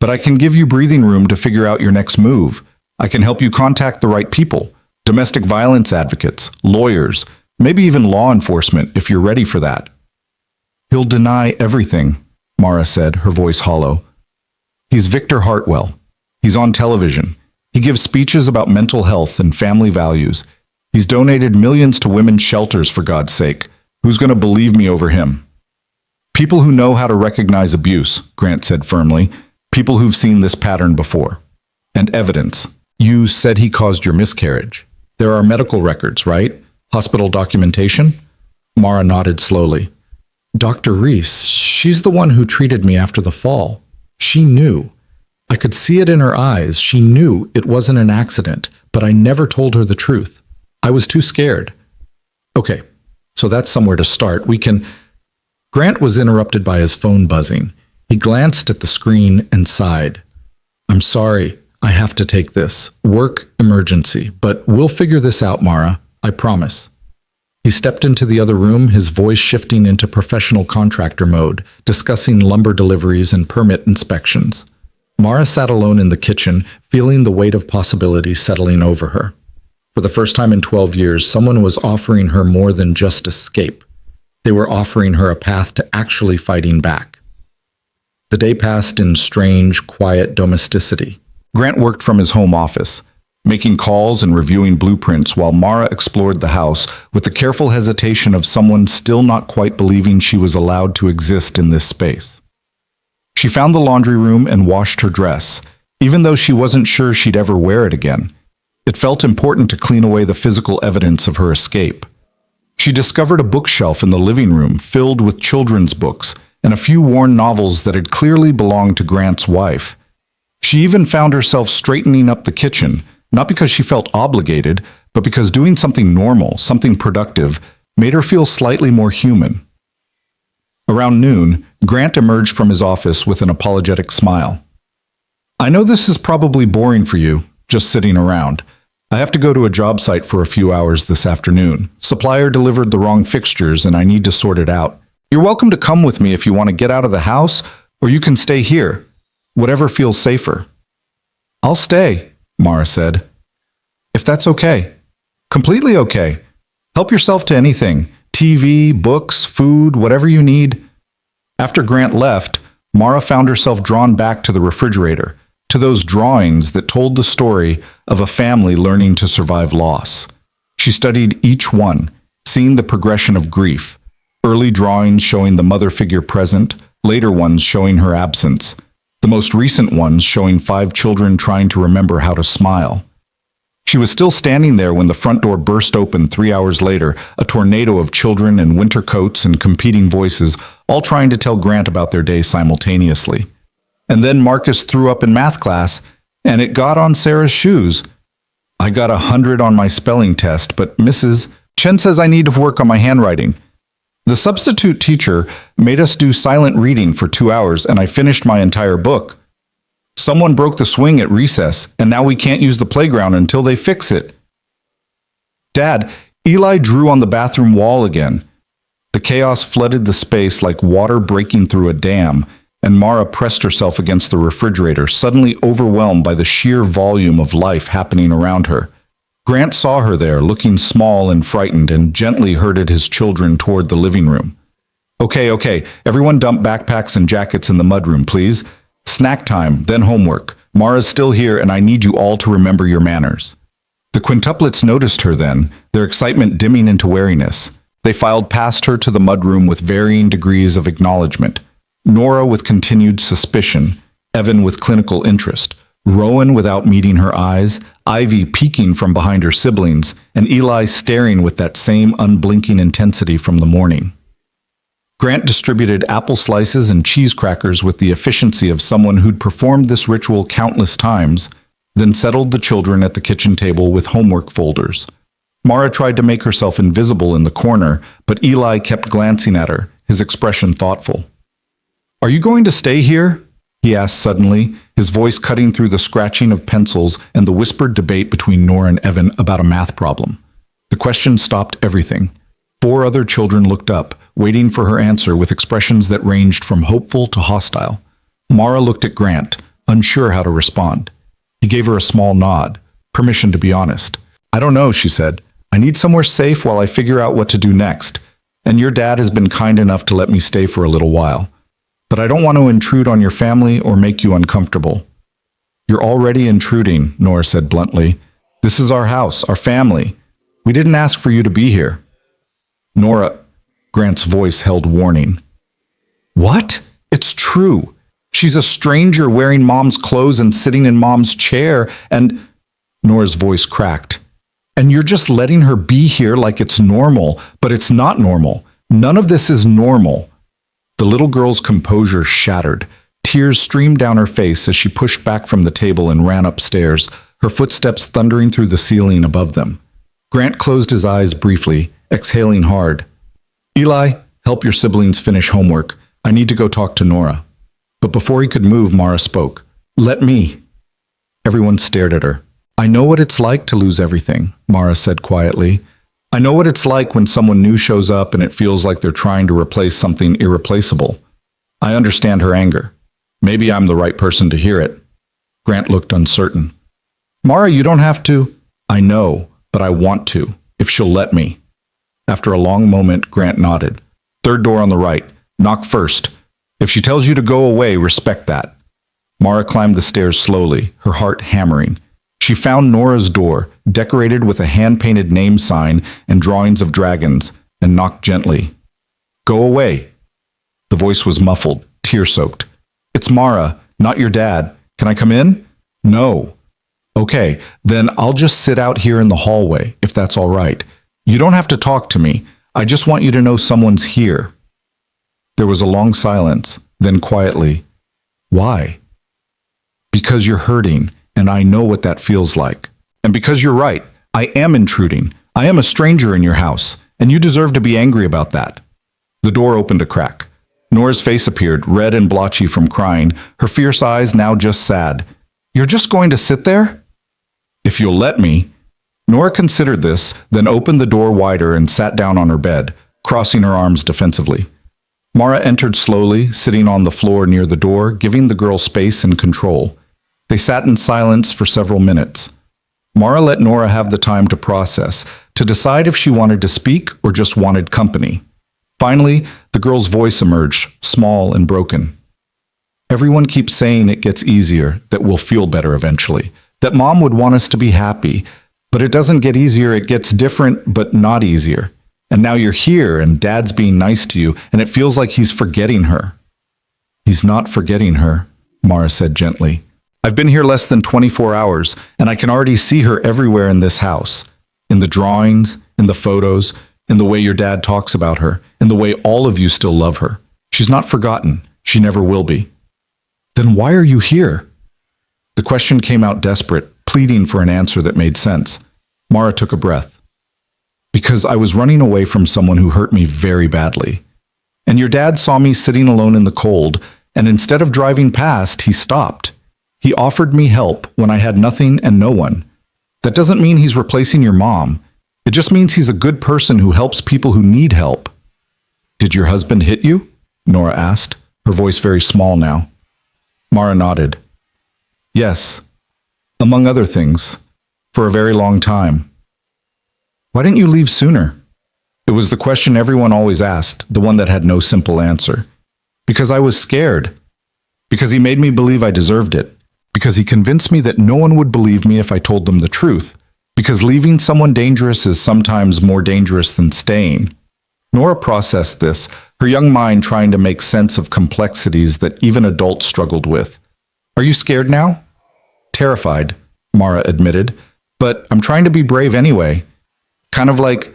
But I can give you breathing room to figure out your next move. I can help you contact the right people, domestic violence advocates, lawyers, maybe even law enforcement if you're ready for that." "He'll deny everything," Mara said, her voice hollow. "He's Victor Hartwell. He's on television. He gives speeches about mental health and family values. He's donated millions to women's shelters, for God's sake. Who's going to believe me over him?" "People who know how to recognize abuse," Grant said firmly. "People who've seen this pattern before. And evidence. You said he caused your miscarriage. There are medical records, right? Hospital documentation?" Mara nodded slowly. "Dr. Reese, she's the one who treated me after the fall. She knew. I could see it in her eyes. She knew it wasn't an accident, but I never told her the truth. I was too scared." "Okay, so that's somewhere to start. We can—" Grant was interrupted by his phone buzzing. He glanced at the screen and sighed. "I'm sorry, I have to take this. Work emergency, but we'll figure this out, Mara. I promise." He stepped into the other room, his voice shifting into professional contractor mode, discussing lumber deliveries and permit inspections. Mara sat alone in the kitchen, feeling the weight of possibility settling over her. For the first time in 12 years, someone was offering her more than just escape. They were offering her a path to actually fighting back. The day passed in strange, quiet domesticity. Grant worked from his home office, making calls and reviewing blueprints while Mara explored the house with the careful hesitation of someone still not quite believing she was allowed to exist in this space. She found the laundry room and washed her dress, even though she wasn't sure she'd ever wear it again. It felt important to clean away the physical evidence of her escape. She discovered a bookshelf in the living room filled with children's books and a few worn novels that had clearly belonged to Grant's wife. She even found herself straightening up the kitchen, not because she felt obligated, but because doing something normal, something productive, made her feel slightly more human. Around noon, Grant emerged from his office with an apologetic smile. I know this is probably boring for you, just sitting around. I have to go to a job site for a few hours this afternoon. Supplier delivered the wrong fixtures and I need to sort it out. You're welcome to come with me if you want to get out of the house, or you can stay here. Whatever feels safer. I'll stay, Mara said. If that's okay. Completely okay. Help yourself to anything. TV, books, food, whatever you need. After Grant left, Mara found herself drawn back to the refrigerator, to those drawings that told the story of a family learning to survive loss. She studied each one, seeing the progression of grief. Early drawings showing the mother figure present, later ones showing her absence. The most recent ones showing 5 children trying to remember how to smile. She was still standing there when the front door burst open 3 hours later, a tornado of children in winter coats and competing voices, all trying to tell Grant about their day simultaneously. And then Marcus threw up in math class, and it got on Sarah's shoes. I got 100 on my spelling test, but Mrs. Chen says I need to work on my handwriting. The substitute teacher made us do silent reading for 2 hours, and I finished my entire book. Someone broke the swing at recess, and now we can't use the playground until they fix it. Dad, Eli drew on the bathroom wall again. The chaos flooded the space like water breaking through a dam, and Mara pressed herself against the refrigerator, suddenly overwhelmed by the sheer volume of life happening around her. Grant saw her there, looking small and frightened, and gently herded his children toward the living room. Okay, everyone dump backpacks and jackets in the mudroom, please. Snack time, then homework. Mara's still here, and I need you all to remember your manners. The quintuplets noticed her then, their excitement dimming into wariness. They filed past her to the mudroom with varying degrees of acknowledgement. Nora with continued suspicion, Evan with clinical interest, Rowan without meeting her eyes, Ivy peeking from behind her siblings, and Eli staring with that same unblinking intensity from the morning. Grant distributed apple slices and cheese crackers with the efficiency of someone who'd performed this ritual countless times, then settled the children at the kitchen table with homework folders. Mara tried to make herself invisible in the corner, but Eli kept glancing at her, his expression thoughtful. Are you going to stay here? He asked suddenly, his voice cutting through the scratching of pencils and the whispered debate between Nora and Evan about a math problem. The question stopped everything. 4 other children looked up, waiting for her answer with expressions that ranged from hopeful to hostile. Mara looked at Grant, unsure how to respond. He gave her a small nod, permission to be honest. I don't know, she said. I need somewhere safe while I figure out what to do next, and your dad has been kind enough to let me stay for a little while. But I don't want to intrude on your family or make you uncomfortable. You're already intruding, Nora said bluntly. This is our house, our family. We didn't ask for you to be here. Nora, Grant's voice held warning. What? It's true. She's a stranger wearing Mom's clothes and sitting in Mom's chair, and Nora's voice cracked. And you're just letting her be here like it's normal, but it's not normal. None of this is normal. The little girl's composure shattered. Tears streamed down her face as she pushed back from the table and ran upstairs, her footsteps thundering through the ceiling above them. Grant closed his eyes briefly, exhaling hard. Eli, help your siblings finish homework. I need to go talk to Nora. But before he could move, Mara spoke. Let me. Everyone stared at her. I know what it's like to lose everything, Mara said quietly. I know what it's like when someone new shows up and it feels like they're trying to replace something irreplaceable. I understand her anger. Maybe I'm the right person to hear it. Grant looked uncertain. Mara, you don't have to. I know, but I want to, if she'll let me. After a long moment, Grant nodded. 3rd door on the right. Knock first. If she tells you to go away, respect that. Mara climbed the stairs slowly, her heart hammering. She found Nora's door, decorated with a hand-painted name sign and drawings of dragons, and knocked gently. Go away. The voice was muffled, tear-soaked. It's Mara, not your dad. Can I come in? No. Okay, then I'll just sit out here in the hallway, if that's all right. You don't have to talk to me. I just want you to know someone's here. There was a long silence, then quietly, why? Because you're hurting, and I know what that feels like. And because you're right, I am intruding. I am a stranger in your house, and you deserve to be angry about that. The door opened a crack. Nora's face appeared, red and blotchy from crying, her fierce eyes now just sad. You're just going to sit there? If you'll let me. Nora considered this, then opened the door wider and sat down on her bed, crossing her arms defensively. Mara entered slowly, sitting on the floor near the door, giving the girl space and control. They sat in silence for several minutes. Mara let Nora have the time to process, to decide if she wanted to speak or just wanted company. Finally, the girl's voice emerged, small and broken. Everyone keeps saying it gets easier, that we'll feel better eventually, that Mom would want us to be happy, but it doesn't get easier, it gets different, but not easier. And now you're here, and Dad's being nice to you, and it feels like he's forgetting her. He's not forgetting her, Mara said gently. I've been here less than 24 hours, and I can already see her everywhere in this house. In the drawings, in the photos, in the way your dad talks about her, in the way all of you still love her. She's not forgotten. She never will be. Then why are you here? The question came out desperate, pleading for an answer that made sense. Mara took a breath. Because I was running away from someone who hurt me very badly. And your dad saw me sitting alone in the cold, and instead of driving past, he stopped. He offered me help when I had nothing and no one. That doesn't mean he's replacing your mom. It just means he's a good person who helps people who need help. Did your husband hit you? Nora asked, her voice very small now. Mara nodded. Yes, among other things, for a very long time. Why didn't you leave sooner? It was the question everyone always asked, the one that had no simple answer. Because I was scared. Because he made me believe I deserved it. Because he convinced me that no one would believe me if I told them the truth. Because leaving someone dangerous is sometimes more dangerous than staying. Nora processed this, her young mind trying to make sense of complexities that even adults struggled with. Are you scared now? Terrified, Mara admitted, but I'm trying to be brave anyway. Kind of like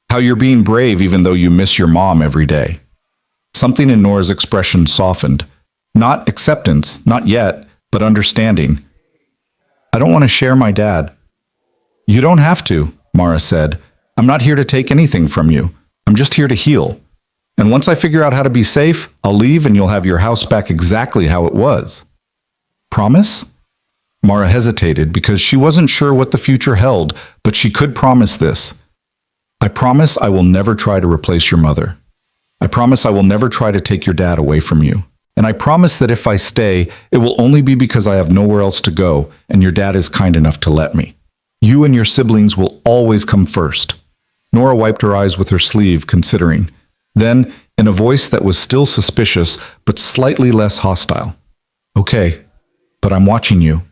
how you're being brave even though you miss your mom every day. Something in Nora's expression softened. Not acceptance, not yet, but understanding. I don't want to share my dad. You don't have to, Mara said. I'm not here to take anything from you. I'm just here to heal. And once I figure out how to be safe, I'll leave and you'll have your house back exactly how it was. Promise? Mara hesitated because she wasn't sure what the future held, but she could promise this. I promise I will never try to replace your mother. I promise I will never try to take your dad away from you. And I promise that if I stay, it will only be because I have nowhere else to go, and your dad is kind enough to let me. You and your siblings will always come first. Nora wiped her eyes with her sleeve, considering. Then, in a voice that was still suspicious, but slightly less hostile. Okay, but I'm watching you.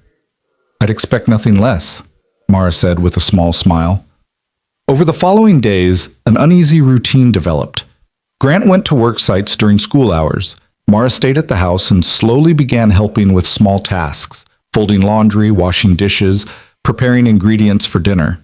I'd expect nothing less, Mara said with a small smile. Over the following days, an uneasy routine developed. Grant went to work sites during school hours. Mara stayed at the house and slowly began helping with small tasks, folding laundry, washing dishes, preparing ingredients for dinner.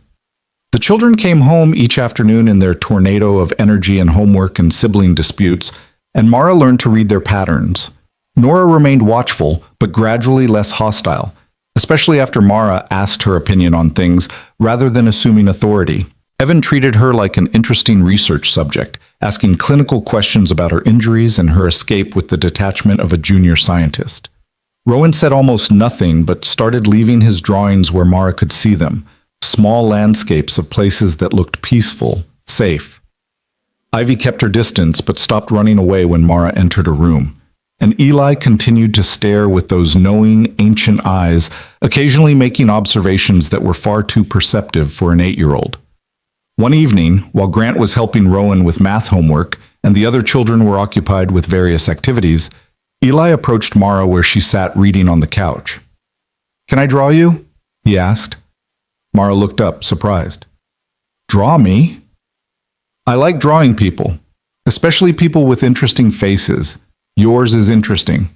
The children came home each afternoon in their tornado of energy and homework and sibling disputes, and Mara learned to read their patterns. Nora remained watchful, but gradually less hostile, especially after Mara asked her opinion on things rather than assuming authority. Evan treated her like an interesting research subject, asking clinical questions about her injuries and her escape with the detachment of a junior scientist. Rowan said almost nothing, but started leaving his drawings where Mara could see them, small landscapes of places that looked peaceful, safe. Ivy kept her distance, but stopped running away when Mara entered a room. And Eli continued to stare with those knowing, ancient eyes, occasionally making observations that were far too perceptive for an 8-year-old. One evening, while Grant was helping Rowan with math homework and the other children were occupied with various activities, Eli approached Mara where she sat reading on the couch. "Can I draw you?" he asked. Mara looked up, surprised. "Draw me?" "I like drawing people, especially people with interesting faces. Yours is interesting."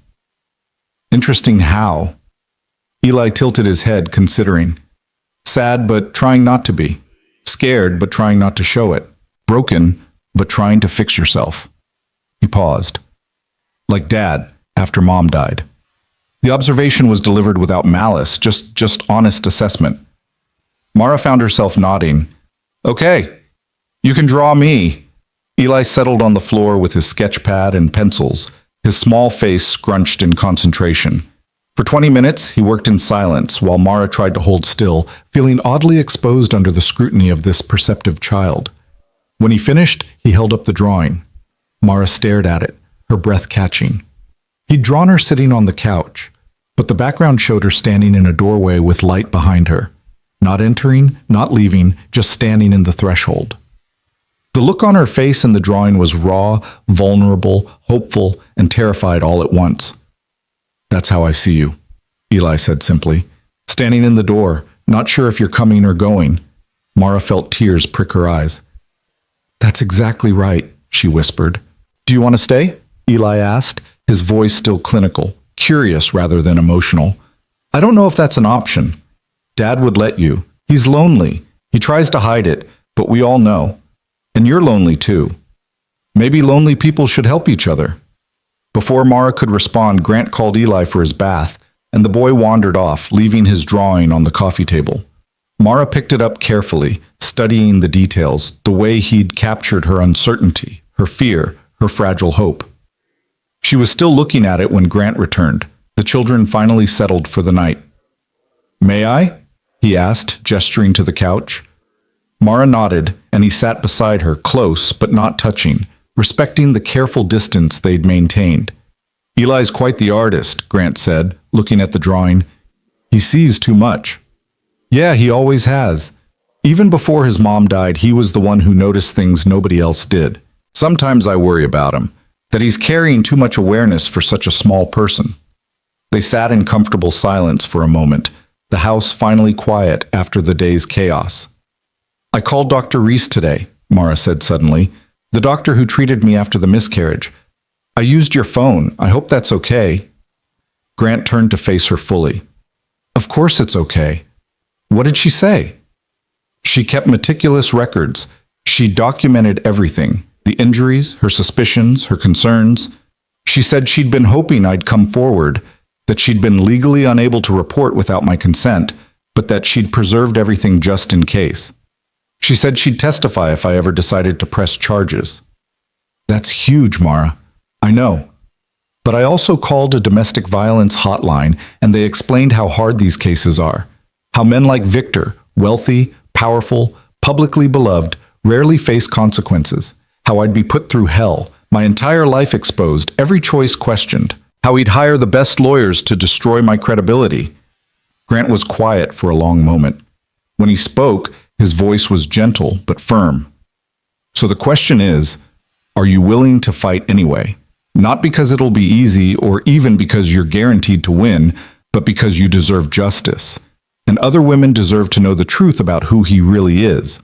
"Interesting how?" Eli tilted his head, considering. "Sad, but trying not to be. Scared, but trying not to show it. Broken, but trying to fix yourself." He paused. "Like Dad, after Mom died." The observation was delivered without malice, just honest assessment. Mara found herself nodding. "Okay, you can draw me." Eli settled on the floor with his sketch pad and pencils, his small face scrunched in concentration. For 20 minutes, he worked in silence while Mara tried to hold still, feeling oddly exposed under the scrutiny of this perceptive child. When he finished, he held up the drawing. Mara stared at it, her breath catching. He'd drawn her sitting on the couch, but the background showed her standing in a doorway with light behind her. Not entering, not leaving, just standing in the threshold. The look on her face in the drawing was raw, vulnerable, hopeful, and terrified all at once. "That's how I see you," Eli said simply. Standing in the door, not sure if you're coming or going. Mara felt tears prick her eyes. "That's exactly right," she whispered. "Do you want to stay?" Eli asked, his voice still clinical, curious rather than emotional. "I don't know if that's an option. Dad would let you. He's lonely. He tries to hide it, but we all know. And you're lonely too. Maybe lonely people should help each other." Before Mara could respond, Grant called Eli for his bath, and the boy wandered off, leaving his drawing on the coffee table. Mara picked it up carefully, studying the details, the way he'd captured her uncertainty, her fear, her fragile hope. She was still looking at it when Grant returned. The children finally settled for the night. "May I?" he asked, gesturing to the couch. Mara nodded, and he sat beside her, close but not touching, respecting the careful distance they'd maintained. "Eli's quite the artist," Grant said, looking at the drawing. "He sees too much." "Yeah, he always has. Even before his mom died, he was the one who noticed things nobody else did. Sometimes I worry about him, that he's carrying too much awareness for such a small person." They sat in comfortable silence for a moment, the house finally quiet after the day's chaos. "I called Dr. Reese today," Mara said suddenly. "The doctor who treated me after the miscarriage. I used your phone. I hope that's okay." Grant turned to face her fully. "Of course it's okay. What did she say?" "She kept meticulous records. She documented everything, the injuries, her suspicions, her concerns. She said she'd been hoping I'd come forward, that she'd been legally unable to report without my consent, but that she'd preserved everything just in case. She said she'd testify if I ever decided to press charges." "That's huge, Mara." "I know. But I also called a domestic violence hotline, and they explained how hard these cases are. How men like Victor, wealthy, powerful, publicly beloved, rarely face consequences. How I'd be put through hell, my entire life exposed, every choice questioned. How he'd hire the best lawyers to destroy my credibility." Grant was quiet for a long moment. When he spoke, his voice was gentle but firm. "So the question is, are you willing to fight anyway? Not because it'll be easy or even because you're guaranteed to win, but because you deserve justice. And other women deserve to know the truth about who he really is."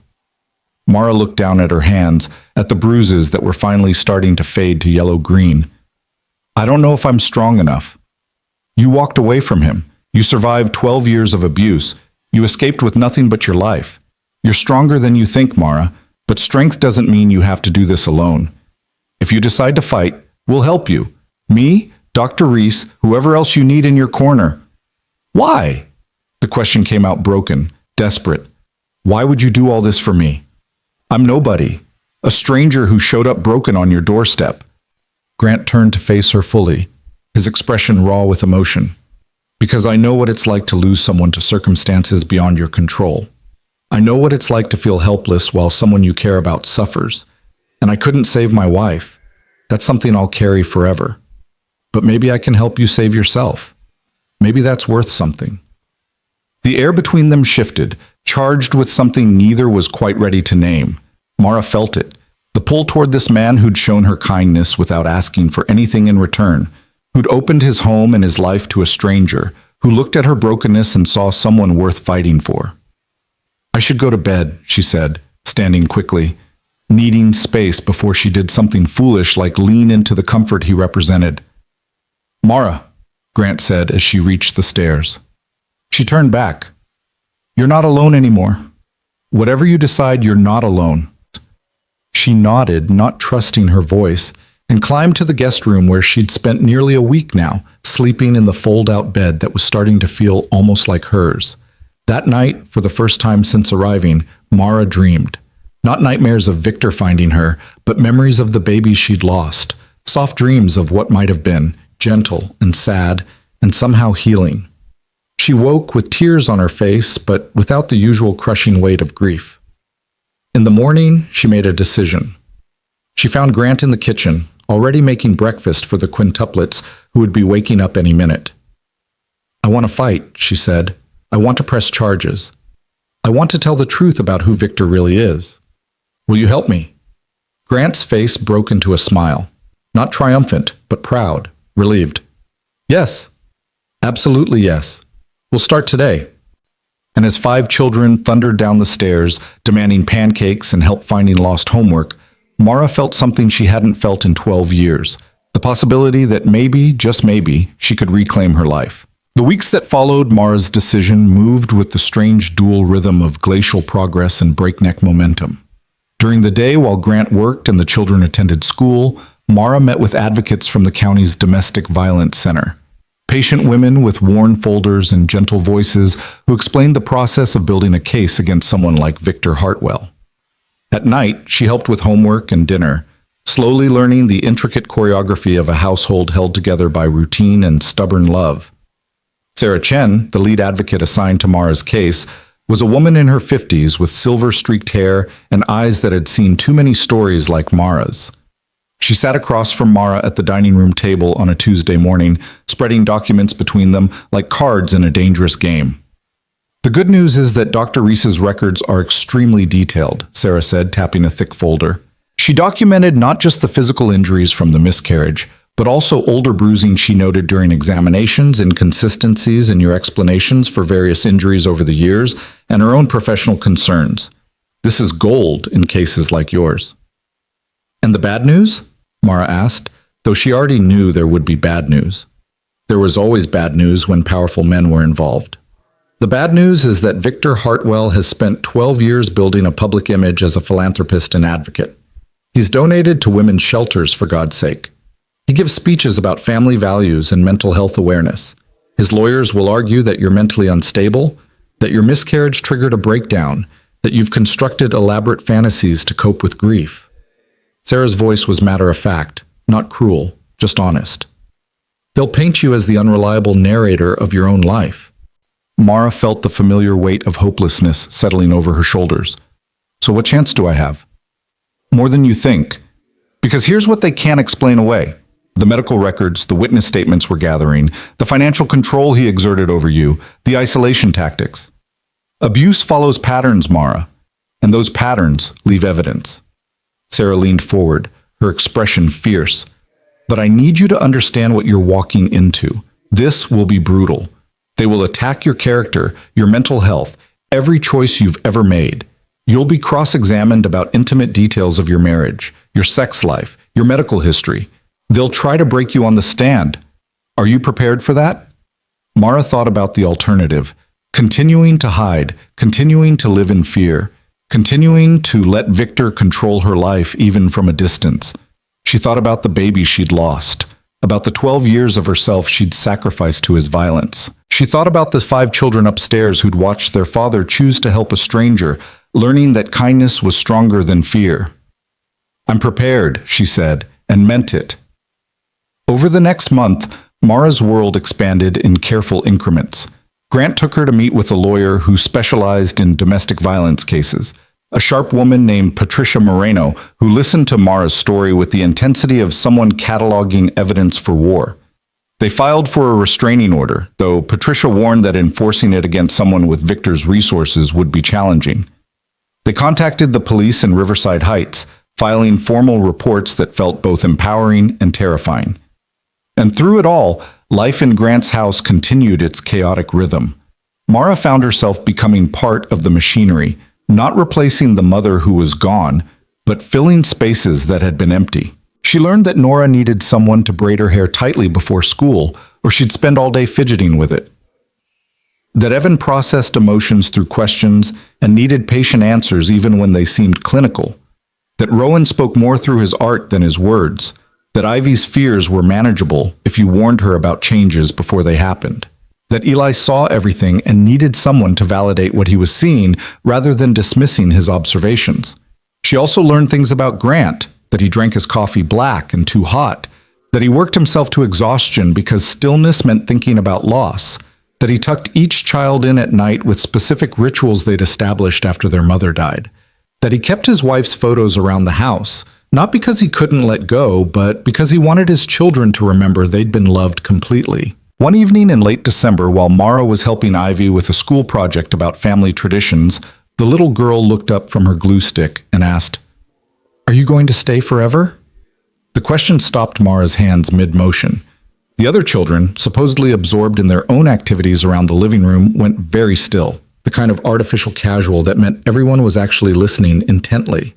Mara looked down at her hands, at the bruises that were finally starting to fade to yellow-green. "I don't know if I'm strong enough. You walked away from him. You survived 12 years of abuse. You escaped with nothing but your life. You're stronger than you think, Mara, but strength doesn't mean you have to do this alone. If you decide to fight, we'll help you. Me, Dr. Reese, whoever else you need in your corner." "Why?" The question came out broken, desperate. "Why would you do all this for me? I'm nobody, a stranger who showed up broken on your doorstep." Grant turned to face her fully, his expression raw with emotion. "Because I know what it's like to lose someone to circumstances beyond your control. I know what it's like to feel helpless while someone you care about suffers. And I couldn't save my wife. That's something I'll carry forever. But maybe I can help you save yourself. Maybe that's worth something." The air between them shifted, charged with something neither was quite ready to name. Mara felt it, the pull toward this man who'd shown her kindness without asking for anything in return, who'd opened his home and his life to a stranger, who looked at her brokenness and saw someone worth fighting for. "I should go to bed," she said, standing quickly, needing space before she did something foolish like lean into the comfort he represented. "Mara," Grant said as she reached the stairs. She turned back. "You're not alone anymore. Whatever you decide, you're not alone." She nodded, not trusting her voice, and climbed to the guest room where she'd spent nearly a week now, sleeping in the fold-out bed that was starting to feel almost like hers. That night, for the first time since arriving, Mara dreamed. Not nightmares of Victor finding her, but memories of the baby she'd lost, soft dreams of what might have been, gentle and sad, and somehow healing. She woke with tears on her face, but without the usual crushing weight of grief. In the morning, she made a decision. She found Grant in the kitchen, already making breakfast for the quintuplets who would be waking up any minute. "I want to fight," she said. "I want to press charges. I want to tell the truth about who Victor really is. Will you help me?" Grant's face broke into a smile, not triumphant, but proud, relieved. "Yes, absolutely yes. We'll start today." And as 5 children thundered down the stairs, demanding pancakes and help finding lost homework, Mara felt something she hadn't felt in 12 years, the possibility that maybe, just maybe, she could reclaim her life. The weeks that followed Mara's decision moved with the strange dual rhythm of glacial progress and breakneck momentum. During the day, while Grant worked and the children attended school, Mara met with advocates from the county's domestic violence center. Patient women with worn folders and gentle voices who explained the process of building a case against someone like Victor Hartwell. At night, she helped with homework and dinner, slowly learning the intricate choreography of a household held together by routine and stubborn love. Sarah Chen, the lead advocate assigned to Mara's case, was a woman in her 50s with silver-streaked hair and eyes that had seen too many stories like Mara's. She sat across from Mara at the dining room table on a Tuesday morning, spreading documents between them like cards in a dangerous game. "The good news is that Dr. Reese's records are extremely detailed," Sarah said, tapping a thick folder. She documented not just the physical injuries from the miscarriage, but also older bruising she noted during examinations, inconsistencies in your explanations for various injuries over the years, and her own professional concerns. This is gold in cases like yours. "And the bad news?" Mara asked, though she already knew there would be bad news. There was always bad news when powerful men were involved. "The bad news is that Victor Hartwell has spent 12 years building a public image as a philanthropist and advocate. He's donated to women's shelters, for God's sake. He gives speeches about family values and mental health awareness. His lawyers will argue that you're mentally unstable, that your miscarriage triggered a breakdown, that you've constructed elaborate fantasies to cope with grief." Sarah's voice was matter-of-fact, not cruel, just honest. "They'll paint you as the unreliable narrator of your own life." Mara felt the familiar weight of hopelessness settling over her shoulders. "So what chance do I have?" "More than you think. Because here's what they can't explain away. The medical records, the witness statements we're gathering, the financial control he exerted over you, the isolation tactics. Abuse follows patterns, Mara, and those patterns leave evidence." Sarah leaned forward, her expression fierce. "But I need you to understand what you're walking into. This will be brutal. They will attack your character, your mental health, every choice you've ever made. You'll be cross-examined about intimate details of your marriage, your sex life, your medical history. They'll try to break you on the stand. Are you prepared for that?" Mara thought about the alternative, continuing to hide, continuing to live in fear, continuing to let Victor control her life even from a distance. She thought about the baby she'd lost, about the 12 years of herself she'd sacrificed to his violence. She thought about the 5 children upstairs who'd watched their father choose to help a stranger, learning that kindness was stronger than fear. "I'm prepared," she said, and meant it. Over the next month, Mara's world expanded in careful increments. Grant took her to meet with a lawyer who specialized in domestic violence cases, a sharp woman named Patricia Moreno who listened to Mara's story with the intensity of someone cataloging evidence for war. They filed for a restraining order, though Patricia warned that enforcing it against someone with Victor's resources would be challenging. They contacted the police in Riverside Heights, filing formal reports that felt both empowering and terrifying. And through it all, life in Grant's house continued its chaotic rhythm. Mara found herself becoming part of the machinery, not replacing the mother who was gone, but filling spaces that had been empty. She learned that Nora needed someone to braid her hair tightly before school, or she'd spend all day fidgeting with it. That Evan processed emotions through questions and needed patient answers even when they seemed clinical. That Rowan spoke more through his art than his words. That Ivy's fears were manageable if you warned her about changes before they happened. That Eli saw everything and needed someone to validate what he was seeing rather than dismissing his observations. She also learned things about Grant, that he drank his coffee black and too hot, that he worked himself to exhaustion because stillness meant thinking about loss, that he tucked each child in at night with specific rituals they'd established after their mother died, that he kept his wife's photos around the house, not because he couldn't let go, but because he wanted his children to remember they'd been loved completely. One evening in late December, while Mara was helping Ivy with a school project about family traditions, the little girl looked up from her glue stick and asked, "Are you going to stay forever?" The question stopped Mara's hands mid-motion. The other children, supposedly absorbed in their own activities around the living room, went very still, the kind of artificial casual that meant everyone was actually listening intently.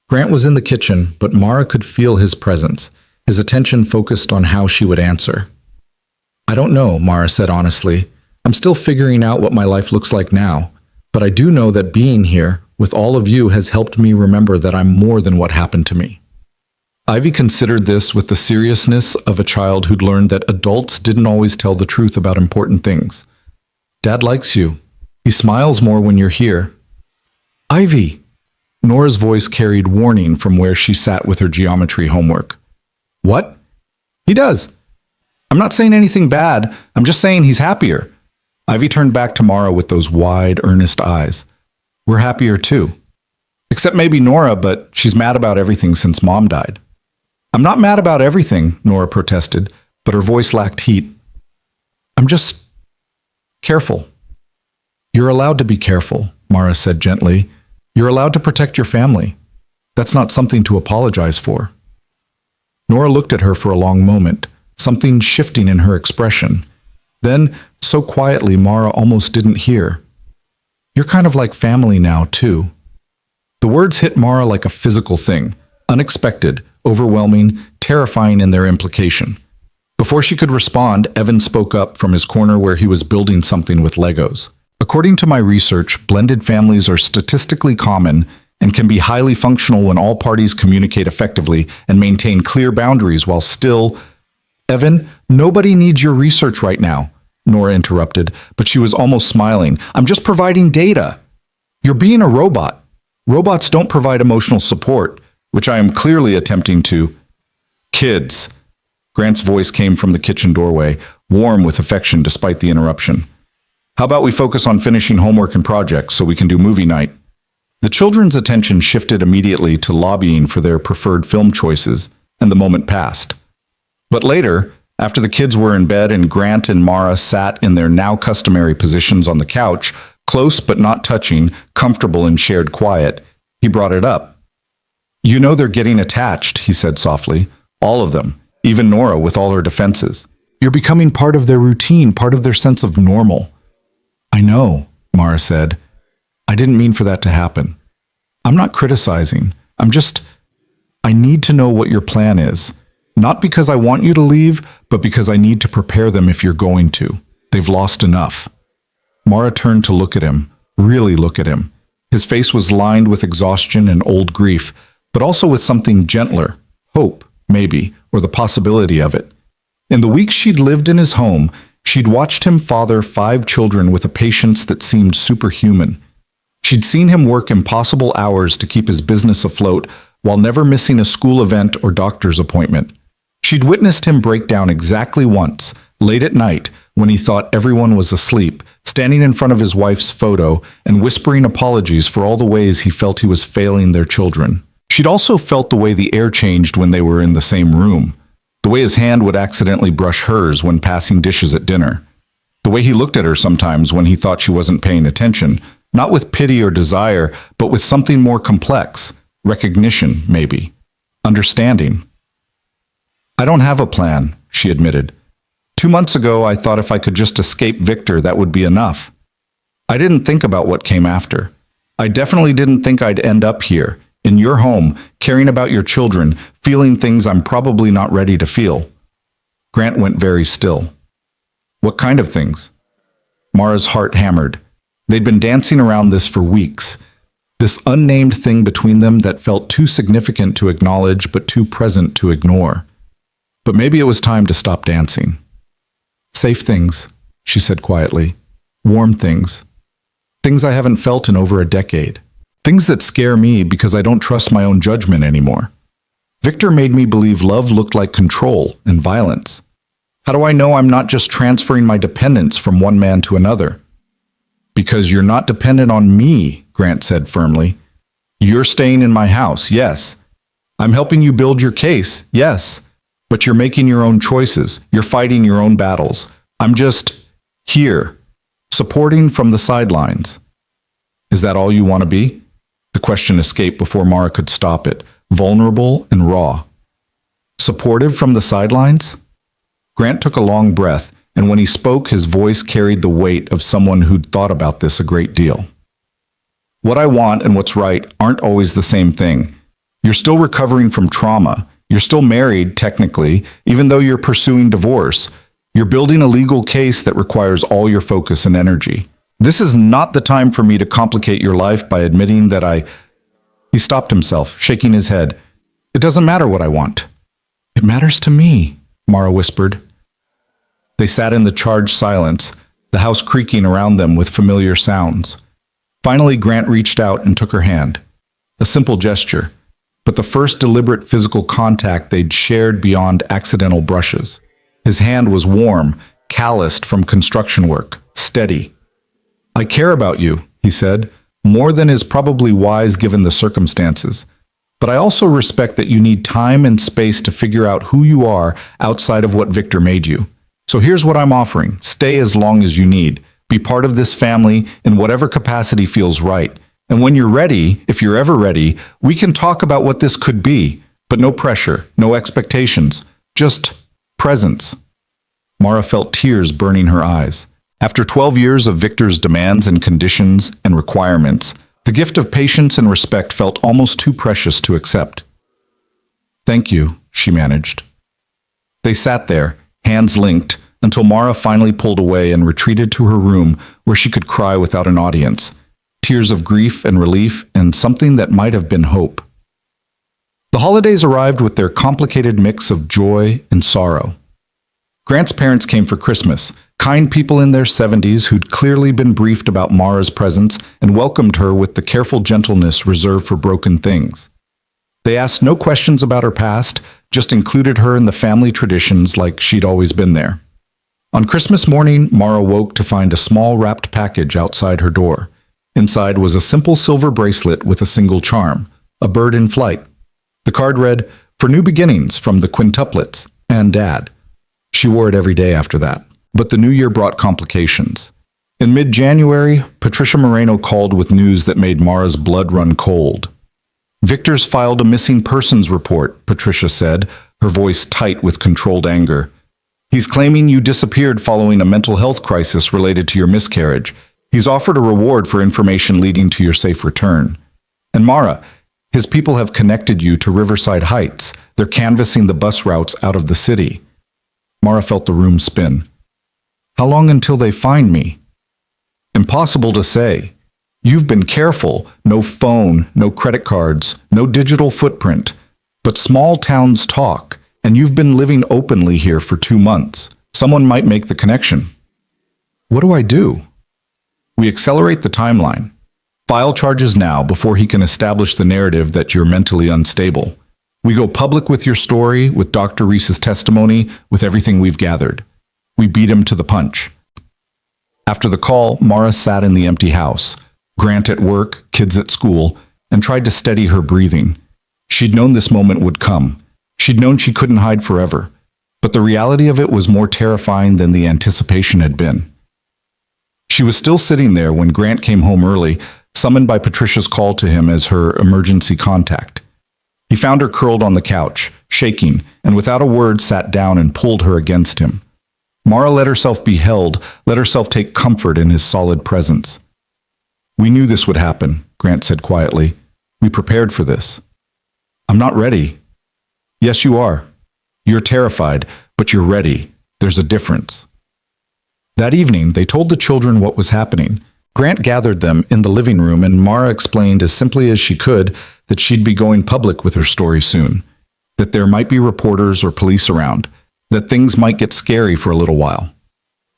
Grant was in the kitchen, but Mara could feel his presence, his attention focused on how she would answer. "I don't know," Mara said honestly. "I'm still figuring out what my life looks like now, but I do know that being here, with all of you, has helped me remember that I'm more than what happened to me." Ivy considered this with the seriousness of a child who'd learned that adults didn't always tell the truth about important things. "Dad likes you. He smiles more when you're here." "Ivy!" Nora's voice carried warning from where she sat with her geometry homework. "What?" "He does. I'm not saying anything bad. I'm just saying he's happier." Ivy turned back to Mara with those wide, earnest eyes. "We're happier too. Except maybe Nora, but she's mad about everything since Mom died." "I'm not mad about everything," Nora protested, but her voice lacked heat. "I'm just careful." "You're allowed to be careful," Mara said gently. "You're allowed to protect your family. That's not something to apologize for." Nora looked at her for a long moment, something shifting in her expression. Then, so quietly Mara almost didn't hear, "You're kind of like family now, too." The words hit Mara like a physical thing, unexpected, overwhelming, terrifying in their implication. Before she could respond, Evan spoke up from his corner where he was building something with Legos. "According to my research, blended families are statistically common and can be highly functional when all parties communicate effectively and maintain clear boundaries while still—" "Evan, nobody needs your research right now," Nora interrupted, but she was almost smiling. "I'm just providing data. You're being a robot. Robots don't provide emotional support, which I am clearly attempting to—" "Kids!" Grant's voice came from the kitchen doorway, warm with affection despite the interruption. "How about we focus on finishing homework and projects so we can do movie night?" The children's attention shifted immediately to lobbying for their preferred film choices, and the moment passed. But later, after the kids were in bed and Grant and Mara sat in their now customary positions on the couch, close but not touching, comfortable in shared quiet, he brought it up. "You know they're getting attached," he said softly. "All of them, even Nora with all her defenses. You're becoming part of their routine, part of their sense of normal." "I know," Mara said. "I didn't mean for that to happen. I'm not criticizing. I need to know what your plan is. Not because I want you to leave, but because I need to prepare them if you're going to. They've lost enough." Mara turned to look at him, really look at him. His face was lined with exhaustion and old grief, but also with something gentler, hope, maybe, or the possibility of it. In the weeks she'd lived in his home, she'd watched him father 5 children with a patience that seemed superhuman. She'd seen him work impossible hours to keep his business afloat while never missing a school event or doctor's appointment. She'd witnessed him break down exactly once, late at night, when he thought everyone was asleep, standing in front of his wife's photo and whispering apologies for all the ways he felt he was failing their children. She'd also felt the way the air changed when they were in the same room, the way his hand would accidentally brush hers when passing dishes at dinner, the way he looked at her sometimes when he thought she wasn't paying attention, not with pity or desire, but with something more complex, recognition, maybe, understanding. "I don't have a plan," she admitted. 2 months ago, I thought if I could just escape Victor, that would be enough. I didn't think about what came after. I definitely didn't think I'd end up here, in your home, caring about your children, feeling things I'm probably not ready to feel." Grant went very still. "What kind of things?" Mara's heart hammered. They'd been dancing around this for weeks. This unnamed thing between them that felt too significant to acknowledge but too present to ignore. But maybe it was time to stop dancing. "Safe things," she said quietly. "Warm things. Things I haven't felt in over a decade." Things that scare me because I don't trust my own judgment anymore. Victor made me believe love looked like control and violence. How do I know I'm not just transferring my dependence from one man to another? Because you're not dependent on me, Grant said firmly. You're staying in my house, yes. I'm helping you build your case, yes. But you're making your own choices. You're fighting your own battles. I'm just here, supporting from the sidelines. Is that all you want to be? The question escaped before Mara could stop it, vulnerable and raw. Supportive from the sidelines? Grant took a long breath, and when he spoke, his voice carried the weight of someone who'd thought about this a great deal. What I want and what's right aren't always the same thing. You're still recovering from trauma. You're still married, technically, even though you're pursuing divorce. You're building a legal case that requires all your focus and energy. This is not the time for me to complicate your life by admitting that He stopped himself, shaking his head. It doesn't matter what I want. It matters to me, Mara whispered. They sat in the charged silence, the house creaking around them with familiar sounds. Finally, Grant reached out and took her hand. A simple gesture, but the first deliberate physical contact they'd shared beyond accidental brushes. His hand was warm, calloused from construction work, steady. I care about you, he said, more than is probably wise given the circumstances. But I also respect that you need time and space to figure out who you are outside of what Victor made you. So here's what I'm offering. Stay as long as you need. Be part of this family in whatever capacity feels right. And when you're ready, if you're ever ready, we can talk about what this could be. But no pressure, no expectations, just presence. Mara felt tears burning her eyes. After 12 years of Victor's demands and conditions and requirements, the gift of patience and respect felt almost too precious to accept. Thank you, she managed. They sat there, hands linked, until Mara finally pulled away and retreated to her room where she could cry without an audience, tears of grief and relief and something that might have been hope. The holidays arrived with their complicated mix of joy and sorrow. Grant's parents came for Christmas, kind people in their 70s who'd clearly been briefed about Mara's presence and welcomed her with the careful gentleness reserved for broken things. They asked no questions about her past, just included her in the family traditions like she'd always been there. On Christmas morning, Mara woke to find a small wrapped package outside her door. Inside was a simple silver bracelet with a single charm, a bird in flight. The card read, "For new beginnings from the quintuplets and Dad." She wore it every day after that. But the new year brought complications. In mid-January, Patricia Moreno called with news that made Mara's blood run cold. Victor's filed a missing persons report, Patricia said, her voice tight with controlled anger. He's claiming you disappeared following a mental health crisis related to your miscarriage. He's offered a reward for information leading to your safe return. And Mara, his people have connected you to Riverside Heights. They're canvassing the bus routes out of the city. Mara felt the room spin. How long until they find me? Impossible to say. You've been careful. No phone, no credit cards, no digital footprint. But small towns talk, and you've been living openly here for 2 months. Someone might make the connection. What do I do? We accelerate the timeline. File charges now before he can establish the narrative that you're mentally unstable. We go public with your story, with Dr. Reese's testimony, with everything we've gathered. We beat him to the punch. After the call, Mara sat in the empty house, Grant at work, kids at school, and tried to steady her breathing. She'd known this moment would come. She'd known she couldn't hide forever. But the reality of it was more terrifying than the anticipation had been. She was still sitting there when Grant came home early, summoned by Patricia's call to him as her emergency contact. He found her curled on the couch, shaking, and without a word sat down and pulled her against him. Mara let herself be held, let herself take comfort in his solid presence. We knew this would happen, Grant said quietly. We prepared for this. I'm not ready. Yes, you are. You're terrified, but you're ready. There's a difference. That evening, they told the children what was happening. Grant gathered them in the living room, and Mara explained as simply as she could that she'd be going public with her story soon, that there might be reporters or police around, that things might get scary for a little while.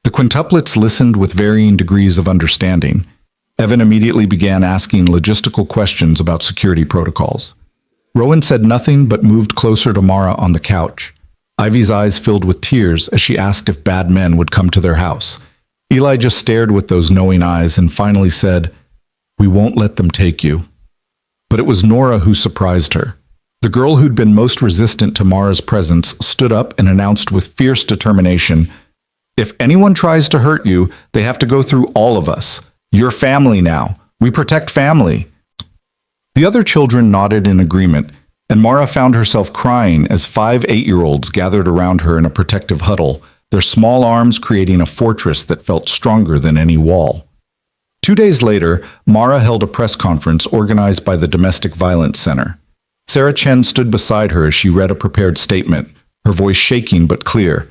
The quintuplets listened with varying degrees of understanding. Evan immediately began asking logistical questions about security protocols. Rowan said nothing but moved closer to Mara on the couch. Ivy's eyes filled with tears as she asked if bad men would come to their house. Eli just stared with those knowing eyes and finally said, "We won't let them take you." But it was Nora who surprised her. The girl who'd been most resistant to Mara's presence stood up and announced with fierce determination, "If anyone tries to hurt you, they have to go through all of us. You're family now. We protect family." The other children nodded in agreement, and Mara found herself crying as 5 8-year-olds gathered around her in a protective huddle, their small arms creating a fortress that felt stronger than any wall. 2 days later, Mara held a press conference organized by the Domestic Violence Center. Sarah Chen stood beside her as she read a prepared statement, her voice shaking but clear,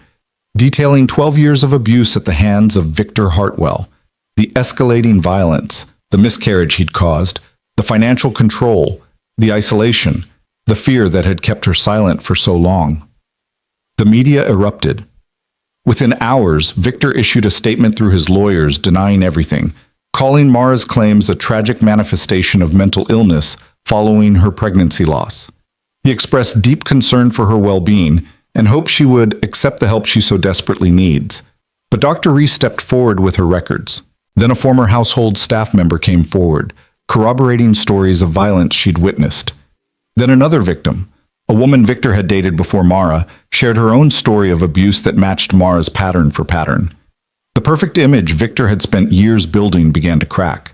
detailing 12 years of abuse at the hands of Victor Hartwell, the escalating violence, the miscarriage he'd caused, the financial control, the isolation, the fear that had kept her silent for so long. The media erupted. Within hours, Victor issued a statement through his lawyers denying everything, calling Mara's claims a tragic manifestation of mental illness following her pregnancy loss. He expressed deep concern for her well-being and hoped she would accept the help she so desperately needs. But Dr. Reese stepped forward with her records. Then a former household staff member came forward, corroborating stories of violence she'd witnessed. Then another victim, a woman Victor had dated before Mara, shared her own story of abuse that matched Mara's pattern for pattern. The perfect image Victor had spent years building began to crack.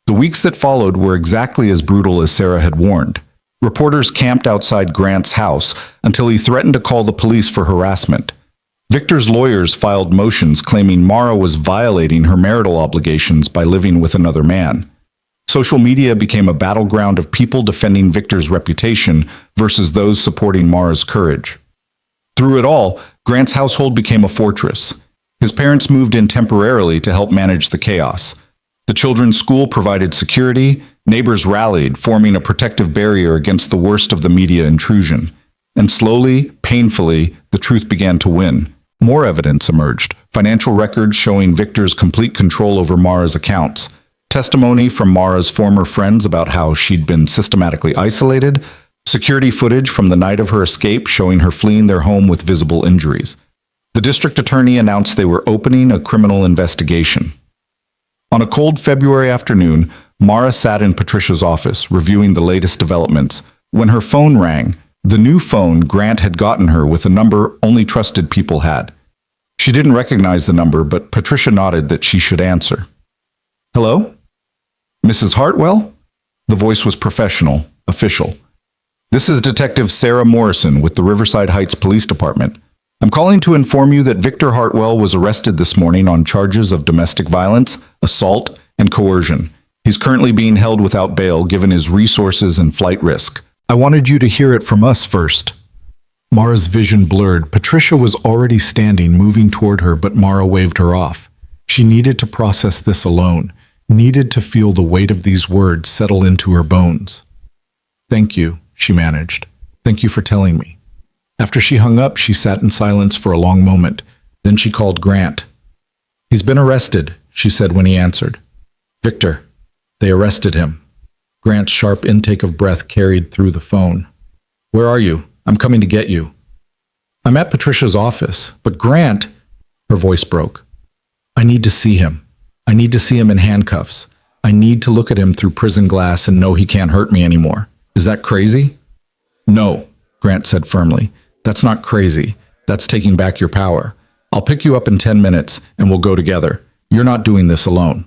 The weeks that followed were exactly as brutal as Sarah had warned. Reporters camped outside Grant's house until he threatened to call the police for harassment. Victor's lawyers filed motions claiming Mara was violating her marital obligations by living with another man. Social media became a battleground of people defending Victor's reputation versus those supporting Mara's courage. Through it all, Grant's household became a fortress. His parents moved in temporarily to help manage the chaos. The children's school provided security, neighbors rallied, forming a protective barrier against the worst of the media intrusion. And slowly, painfully, the truth began to win. More evidence emerged, financial records showing Victor's complete control over Mara's accounts, testimony from Mara's former friends about how she'd been systematically isolated, security footage from the night of her escape showing her fleeing their home with visible injuries. The district attorney announced they were opening a criminal investigation. On a cold February afternoon, Mara sat in Patricia's office, reviewing the latest developments, when her phone rang, the new phone Grant had gotten her with a number only trusted people had. She didn't recognize the number, but Patricia nodded that she should answer. "Hello? Mrs. Hartwell?" The voice was professional, official. "This is Detective Sarah Morrison with the Riverside Heights Police Department. I'm calling to inform you that Victor Hartwell was arrested this morning on charges of domestic violence, assault, and coercion. He's currently being held without bail given his resources and flight risk. I wanted you to hear it from us first." Mara's vision blurred. Patricia was already standing, moving toward her, but Mara waved her off. She needed to process this alone, needed to feel the weight of these words settle into her bones. "Thank you," she managed. "Thank you for telling me." After she hung up, she sat in silence for a long moment. Then she called Grant. "He's been arrested," she said when he answered. "Victor, they arrested him." Grant's sharp intake of breath carried through the phone. "Where are you? I'm coming to get you." "I'm at Patricia's office, but Grant—" Her voice broke. "I need to see him. I need to see him in handcuffs. I need to look at him through prison glass and know he can't hurt me anymore. Is that crazy?" "No," Grant said firmly. "That's not crazy. That's taking back your power. I'll pick you up in 10 minutes and we'll go together. You're not doing this alone."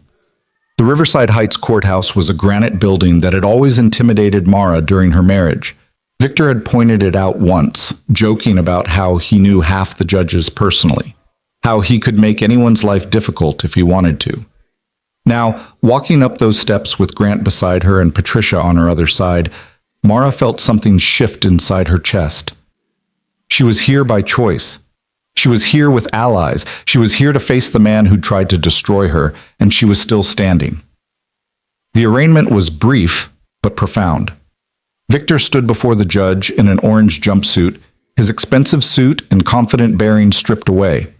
The Riverside Heights courthouse was a granite building that had always intimidated Mara during her marriage. Victor had pointed it out once, joking about how he knew half the judges personally, how he could make anyone's life difficult if he wanted to. Now, walking up those steps with Grant beside her and Patricia on her other side, Mara felt something shift inside her chest. She was here by choice. She was here with allies. She was here to face the man who'd tried to destroy her, and she was still standing. The arraignment was brief, but profound. Victor stood before the judge in an orange jumpsuit, his expensive suit and confident bearing stripped away.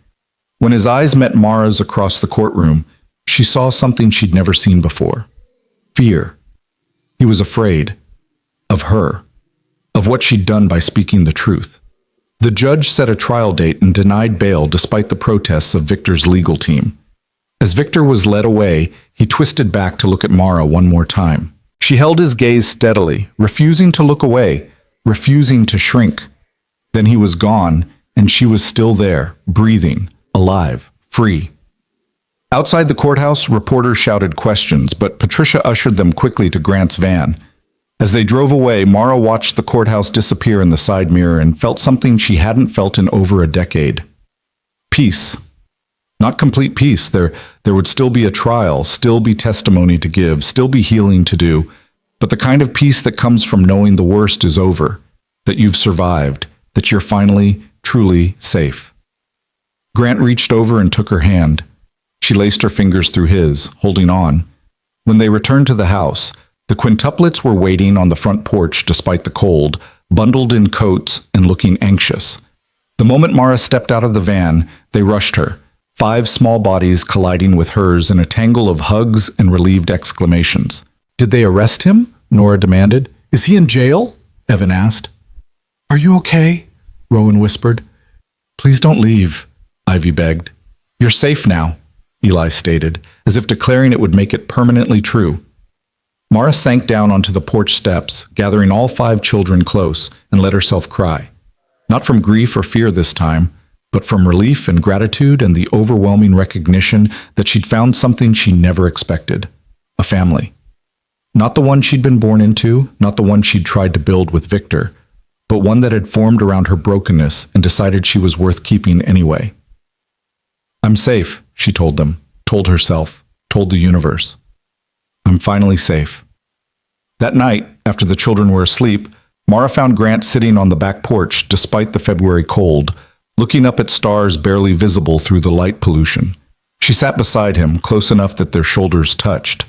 When his eyes met Mara's across the courtroom, she saw something she'd never seen before. Fear. He was afraid. Of her. Of what she'd done by speaking the truth. The judge set a trial date and denied bail despite the protests of Victor's legal team. As Victor was led away, he twisted back to look at Mara one more time. She held his gaze steadily, refusing to look away, refusing to shrink. Then he was gone, and she was still there, breathing, alive, free. Outside the courthouse, reporters shouted questions, but Patricia ushered them quickly to Grant's van. As they drove away, Mara watched the courthouse disappear in the side mirror and felt something she hadn't felt in over a decade. Peace. Not complete peace. There would still be a trial, still be testimony to give, still be healing to do, but the kind of peace that comes from knowing the worst is over, that you've survived, that you're finally, truly safe. Grant reached over and took her hand. She laced her fingers through his, holding on. When they returned to the house, the quintuplets were waiting on the front porch despite the cold, bundled in coats and looking anxious. The moment Mara stepped out of the van, they rushed her, 5 small bodies colliding with hers in a tangle of hugs and relieved exclamations. "Did they arrest him?" Nora demanded. "Is he in jail?" Evan asked. "Are you okay?" Rowan whispered. "Please don't leave," Ivy begged. "You're safe now," Eli stated, as if declaring it would make it permanently true. Mara sank down onto the porch steps, gathering all 5 children close, and let herself cry. Not from grief or fear this time, but from relief and gratitude and the overwhelming recognition that she'd found something she never expected. A family. Not the one she'd been born into, not the one she'd tried to build with Victor, but one that had formed around her brokenness and decided she was worth keeping anyway. "I'm safe," she told them, told herself, told the universe. "I'm finally safe." That night, after the children were asleep, Mara found Grant sitting on the back porch despite the February cold, looking up at stars barely visible through the light pollution. She sat beside him, close enough that their shoulders touched.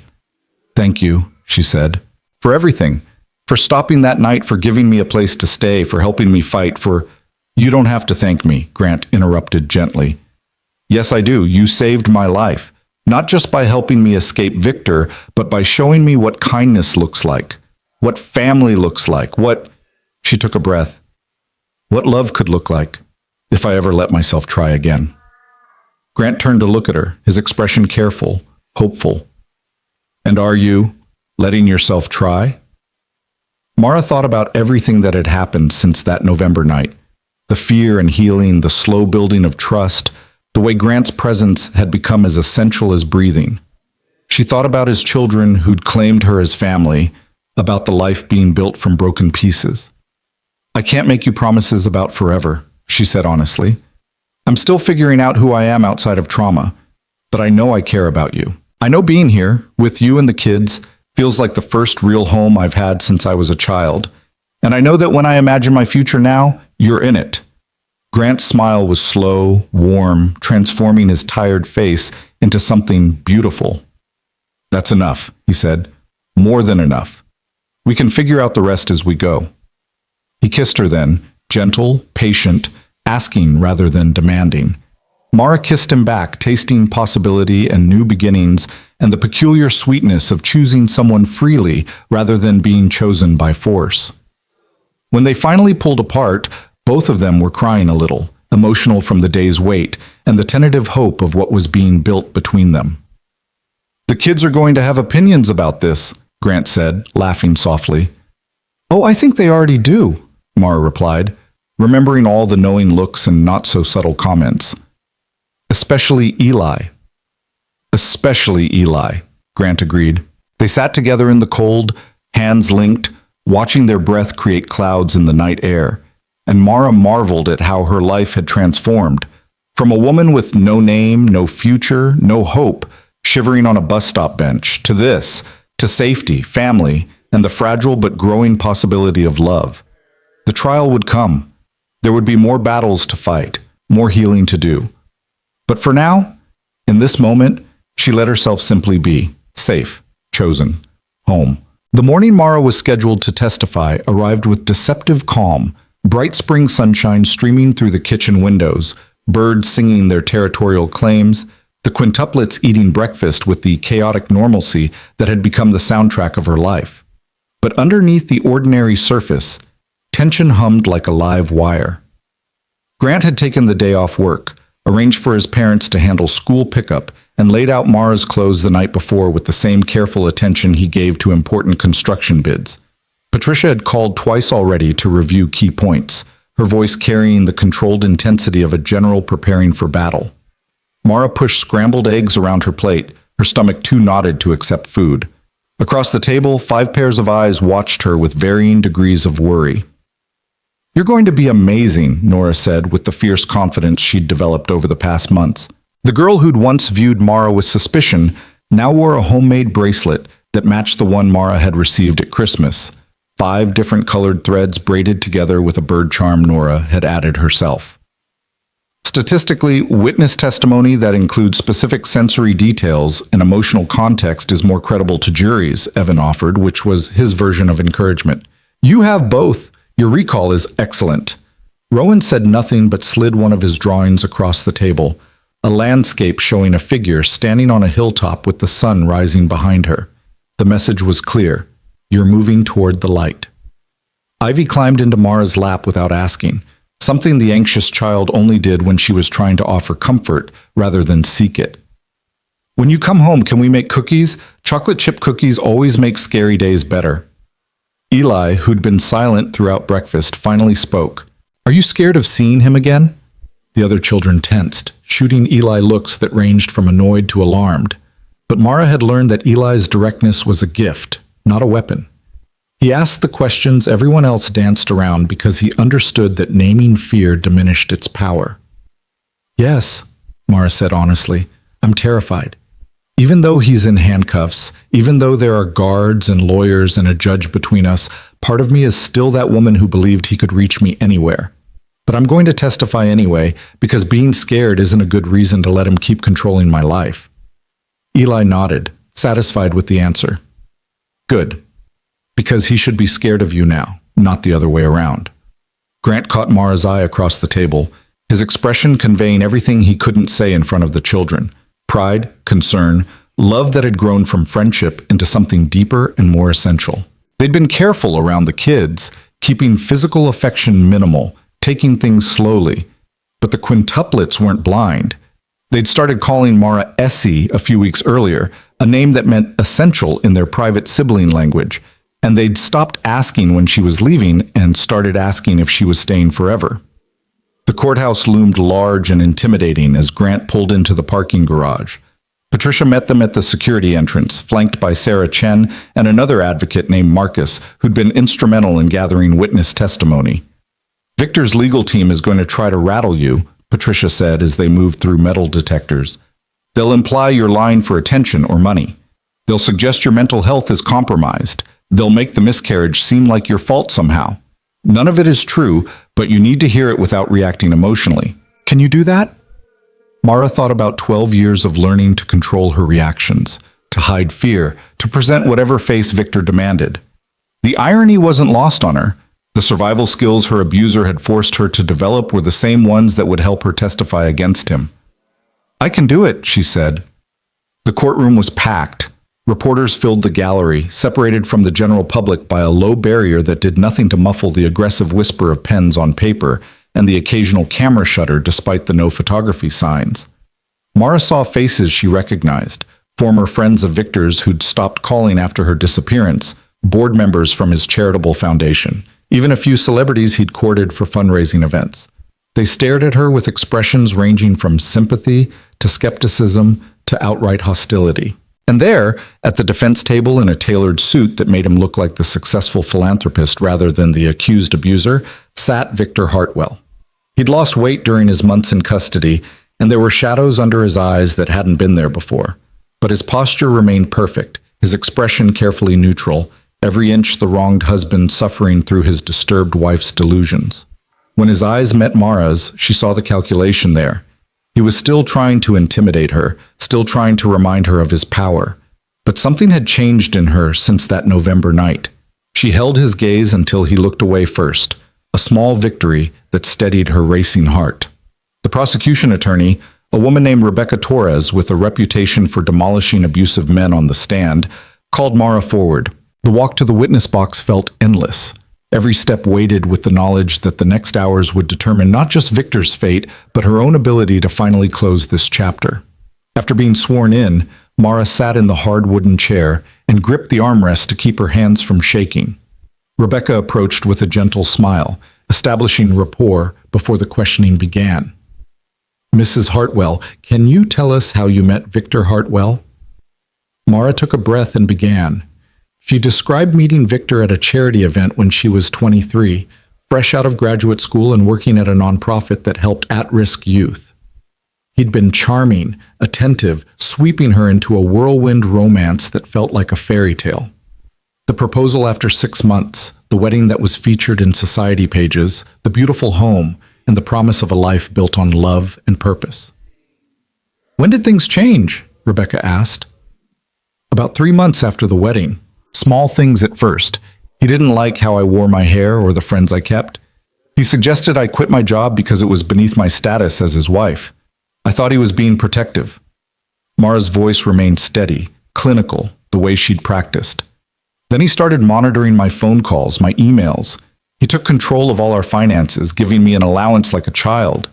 "Thank you," she said, "for everything. For stopping that night, for giving me a place to stay, for helping me fight, for—" "You don't have to thank me," Grant interrupted gently. "Yes, I do. You saved my life. Not just by helping me escape Victor, but by showing me what kindness looks like, what family looks like, what—" She took a breath. "What love could look like, if I ever let myself try again." Grant turned to look at her, his expression careful, hopeful. "And are you letting yourself try?" Mara thought about everything that had happened since that November night. The fear and healing, the slow building of trust, the way Grant's presence had become as essential as breathing. She thought about his children who'd claimed her as family, about the life being built from broken pieces. "I can't make you promises about forever," she said honestly. "I'm still figuring out who I am outside of trauma, but I know I care about you. I know being here, with you and the kids, feels like the first real home I've had since I was a child. And I know that when I imagine my future now, you're in it." Grant's smile was slow, warm, transforming his tired face into something beautiful. "That's enough," he said. "More than enough. We can figure out the rest as we go." He kissed her then, gentle, patient, asking rather than demanding. Mara kissed him back, tasting possibility and new beginnings and the peculiar sweetness of choosing someone freely rather than being chosen by force. When they finally pulled apart, both of them were crying a little, emotional from the day's wait and the tentative hope of what was being built between them. "The kids are going to have opinions about this," Grant said, laughing softly. "Oh, I think they already do," Mara replied, remembering all the knowing looks and not-so-subtle comments. "Especially Eli." "Especially Eli," Grant agreed. They sat together in the cold, hands linked, watching their breath create clouds in the night air, and Mara marveled at how her life had transformed. From a woman with no name, no future, no hope, shivering on a bus stop bench, to this, to safety, family, and the fragile but growing possibility of love. The trial would come. There would be more battles to fight, more healing to do. But for now, in this moment, she let herself simply be, safe, chosen, home. The morning Mara was scheduled to testify arrived with deceptive calm, bright spring sunshine streaming through the kitchen windows, birds singing their territorial claims, the quintuplets eating breakfast with the chaotic normalcy that had become the soundtrack of her life. But underneath the ordinary surface, tension hummed like a live wire. Grant had taken the day off work, arranged for his parents to handle school pickup, and laid out Mara's clothes the night before with the same careful attention he gave to important construction bids. Patricia had called twice already to review key points, her voice carrying the controlled intensity of a general preparing for battle. Mara pushed scrambled eggs around her plate, her stomach too knotted to accept food. Across the table, 5 pairs of eyes watched her with varying degrees of worry. "You're going to be amazing," Nora said with the fierce confidence she'd developed over the past months. The girl who'd once viewed Mara with suspicion now wore a homemade bracelet that matched the one Mara had received at Christmas. 5 different colored threads braided together with a bird charm Nora had added herself. Statistically, witness testimony that includes specific sensory details and emotional context is more credible to juries, Evan offered, which was his version of encouragement. "You have both. Your recall is excellent." Rowan said nothing but slid one of his drawings across the table, a landscape showing a figure standing on a hilltop with the sun rising behind her. The message was clear: you're moving toward the light. Ivy climbed into Mara's lap without asking, something the anxious child only did when she was trying to offer comfort rather than seek it. "When you come home, can we make cookies? Chocolate chip cookies always make scary days better." Eli, who'd been silent throughout breakfast, finally spoke. "Are you scared of seeing him again?" The other children tensed, shooting Eli looks that ranged from annoyed to alarmed. But Mara had learned that Eli's directness was a gift, not a weapon. He asked the questions everyone else danced around because he understood that naming fear diminished its power. "Yes," Mara said honestly, "I'm terrified. Even though he's in handcuffs, even though there are guards and lawyers and a judge between us, part of me is still that woman who believed he could reach me anywhere. But I'm going to testify anyway, because being scared isn't a good reason to let him keep controlling my life." Eli nodded, satisfied with the answer. "Good. Because he should be scared of you now, not the other way around." Grant caught Mara's eye across the table, his expression conveying everything he couldn't say in front of the children. Pride, concern, love that had grown from friendship into something deeper and more essential. They'd been careful around the kids, keeping physical affection minimal, taking things slowly. But the quintuplets weren't blind. They'd started calling Mara Essie a few weeks earlier, a name that meant essential in their private sibling language, and they'd stopped asking when she was leaving and started asking if she was staying forever. The courthouse loomed large and intimidating as Grant pulled into the parking garage. Patricia met them at the security entrance, flanked by Sarah Chen and another advocate named Marcus, who'd been instrumental in gathering witness testimony. "Victor's legal team is going to try to rattle you," Patricia said as they moved through metal detectors. "They'll imply you're lying for attention or money. They'll suggest your mental health is compromised. They'll make the miscarriage seem like your fault somehow. None of it is true, but you need to hear it without reacting emotionally. Can you do that?" Mara thought about 12 years of learning to control her reactions, to hide fear, to present whatever face Victor demanded. The irony wasn't lost on her. The survival skills her abuser had forced her to develop were the same ones that would help her testify against him. "I can do it," she said. The courtroom was packed. Reporters filled the gallery, separated from the general public by a low barrier that did nothing to muffle the aggressive whisper of pens on paper and the occasional camera shutter despite the no photography signs. Mara saw faces she recognized, former friends of Victor's who'd stopped calling after her disappearance, board members from his charitable foundation, even a few celebrities he'd courted for fundraising events. They stared at her with expressions ranging from sympathy to skepticism to outright hostility. And there, at the defense table in a tailored suit that made him look like the successful philanthropist rather than the accused abuser, sat Victor Hartwell. He'd lost weight during his months in custody, and there were shadows under his eyes that hadn't been there before. But his posture remained perfect, his expression carefully neutral, every inch the wronged husband suffering through his disturbed wife's delusions. When his eyes met Mara's, she saw the calculation there. He was still trying to intimidate her, still trying to remind her of his power. But something had changed in her since that November night. She held his gaze until he looked away first, a small victory that steadied her racing heart. The prosecution attorney, A woman named Rebecca Torres, with a reputation for demolishing abusive men on the stand, called Mara forward. The walk to the witness box felt endless. Every step weighted with the knowledge that the next hours would determine not just Victor's fate, but her own ability to finally close this chapter. After being sworn in, Mara sat in the hard wooden chair and gripped the armrest to keep her hands from shaking. Rebecca approached with a gentle smile, establishing rapport before the questioning began. "Mrs. Hartwell, can you tell us how you met Victor Hartwell?" Mara took a breath and began. She described meeting Victor at a charity event when she was 23, fresh out of graduate school and working at a nonprofit that helped at-risk youth. He'd been charming, attentive, sweeping her into a whirlwind romance that felt like a fairy tale. The proposal after 6 months, the wedding that was featured in society pages, the beautiful home, and the promise of a life built on love and purpose. "When did things change?" Rebecca asked. "About 3 months after the wedding. Small things at first. He didn't like how I wore my hair or the friends I kept. He suggested I quit my job because it was beneath my status as his wife. I thought he was being protective." Mara's voice remained steady, clinical, the way she'd practiced. "Then he started monitoring my phone calls, my emails. He took control of all our finances, giving me an allowance like a child.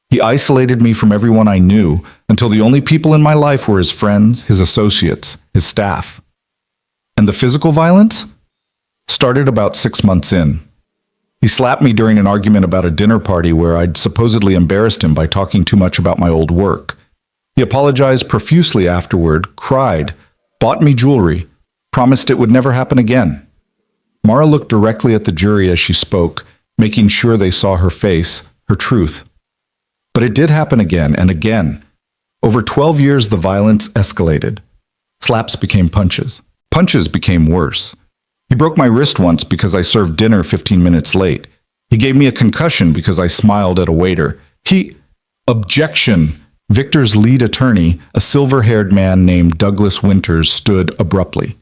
He isolated me from everyone I knew until the only people in my life were his friends, his associates, his staff." "And the physical violence?" "Started about 6 months in. He slapped me during an argument about a dinner party where I'd supposedly embarrassed him by talking too much about my old work. He apologized profusely afterward, cried, bought me jewelry, promised it would never happen again." Mara looked directly at the jury as she spoke, making sure they saw her face, her truth. "But it did happen again and again. Over 12 years, the violence escalated. Slaps became punches. Punches became worse. He broke my wrist once because I served dinner 15 minutes late. He gave me a concussion because I smiled at a waiter. Objection! Victor's lead attorney, a silver-haired man named Douglas Winters, stood abruptly.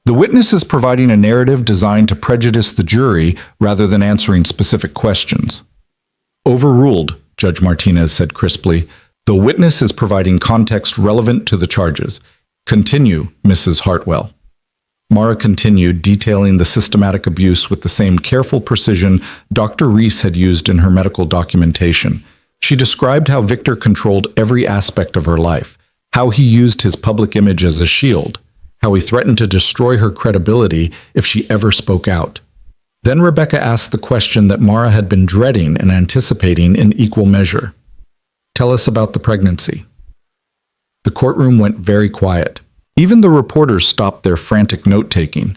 "The witness is providing a narrative designed to prejudice the jury rather than answering specific questions." "Overruled," Judge Martinez said crisply. "The witness is providing context relevant to the charges. Continue, Mrs. Hartwell." Mara continued, detailing the systematic abuse with the same careful precision Dr. Reese had used in her medical documentation. She described how Victor controlled every aspect of her life, how he used his public image as a shield, how he threatened to destroy her credibility if she ever spoke out. Then Rebecca asked the question that Mara had been dreading and anticipating in equal measure. "Tell us about the pregnancy." The courtroom went very quiet. Even the reporters stopped their frantic note-taking.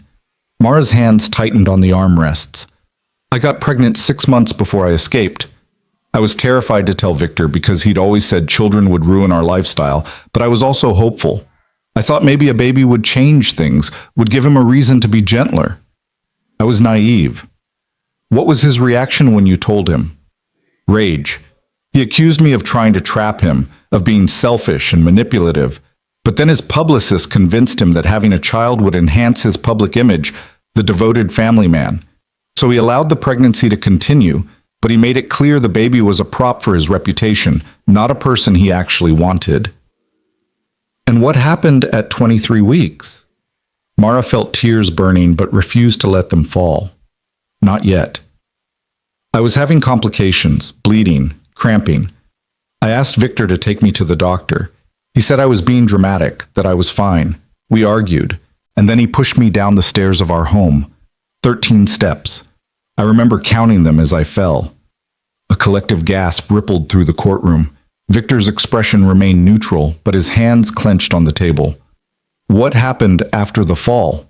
Mara's hands tightened on the armrests. "I got pregnant 6 months before I escaped. I was terrified to tell Victor because he'd always said children would ruin our lifestyle, but I was also hopeful. I thought maybe a baby would change things, would give him a reason to be gentler. I was naive." "What was his reaction when you told him?" "Rage. He accused me of trying to trap him, of being selfish and manipulative. But then his publicist convinced him that having a child would enhance his public image, the devoted family man. So he allowed the pregnancy to continue, but he made it clear the baby was a prop for his reputation, not a person he actually wanted." "And what happened at 23 weeks?" Mara felt tears burning but refused to let them fall. "Not yet. I was having complications, bleeding, cramping. I asked Victor to take me to the doctor. He said I was being dramatic, that I was fine. We argued, and then he pushed me down the stairs of our home. 13 steps. I remember counting them as I fell." A collective gasp rippled through the courtroom. Victor's expression remained neutral, but his hands clenched on the table. "What happened after the fall?"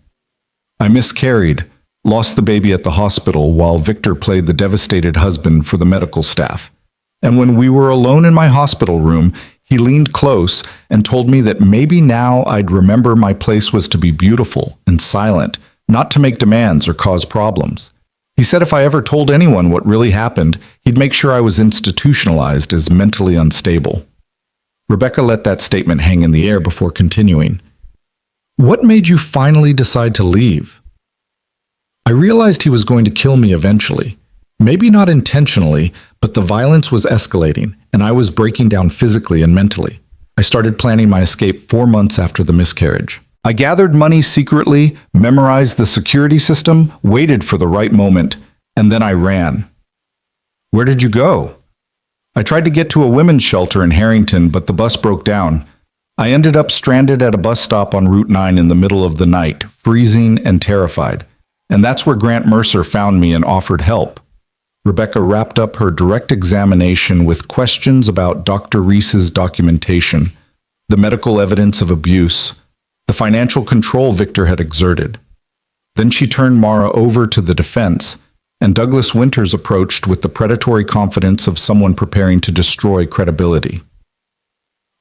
"I miscarried, lost the baby at the hospital while Victor played the devastated husband for the medical staff. And when we were alone in my hospital room, he leaned close and told me that maybe now I'd remember my place was to be beautiful and silent, not to make demands or cause problems. He said if I ever told anyone what really happened, he'd make sure I was institutionalized as mentally unstable." Rebecca let that statement hang in the air before continuing. "What made you finally decide to leave?" "I realized he was going to kill me eventually. Maybe not intentionally, but the violence was escalating, and I was breaking down physically and mentally. I started planning my escape 4 months after the miscarriage. I gathered money secretly, memorized the security system, waited for the right moment, and then I ran. Where did you go? I tried to get to a women's shelter in Harrington, but the bus broke down. I ended up stranded at a bus stop on Route 9 in the middle of the night, freezing and terrified. And that's where Grant Mercer found me and offered help. Rebecca wrapped up her direct examination with questions about Dr. Reese's documentation, the medical evidence of abuse, the financial control Victor had exerted. Then she turned Mara over to the defense, and Douglas Winters approached with the predatory confidence of someone preparing to destroy credibility.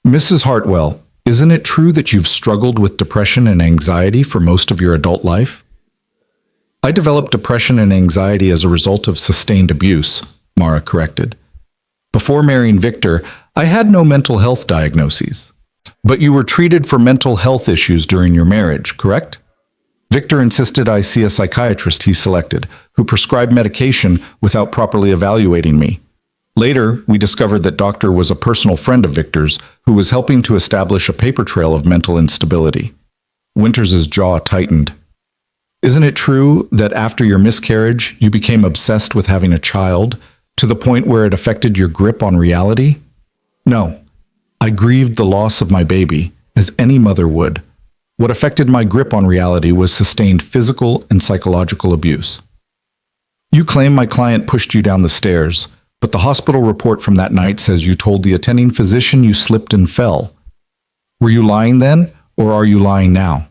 Mrs. Hartwell, isn't it true that you've struggled with depression and anxiety for most of your adult life? I developed depression and anxiety as a result of sustained abuse, Mara corrected. Before marrying Victor, I had no mental health diagnoses. But you were treated for mental health issues during your marriage, correct? Victor insisted I see a psychiatrist he selected, who prescribed medication without properly evaluating me. Later, we discovered that Doctor was a personal friend of Victor's who was helping to establish a paper trail of mental instability. Winters's jaw tightened. Isn't it true that after your miscarriage, you became obsessed with having a child, to the point where it affected your grip on reality? No. I grieved the loss of my baby, as any mother would. What affected my grip on reality was sustained physical and psychological abuse. You claim my client pushed you down the stairs, but the hospital report from that night says you told the attending physician you slipped and fell. Were you lying then, or are you lying now?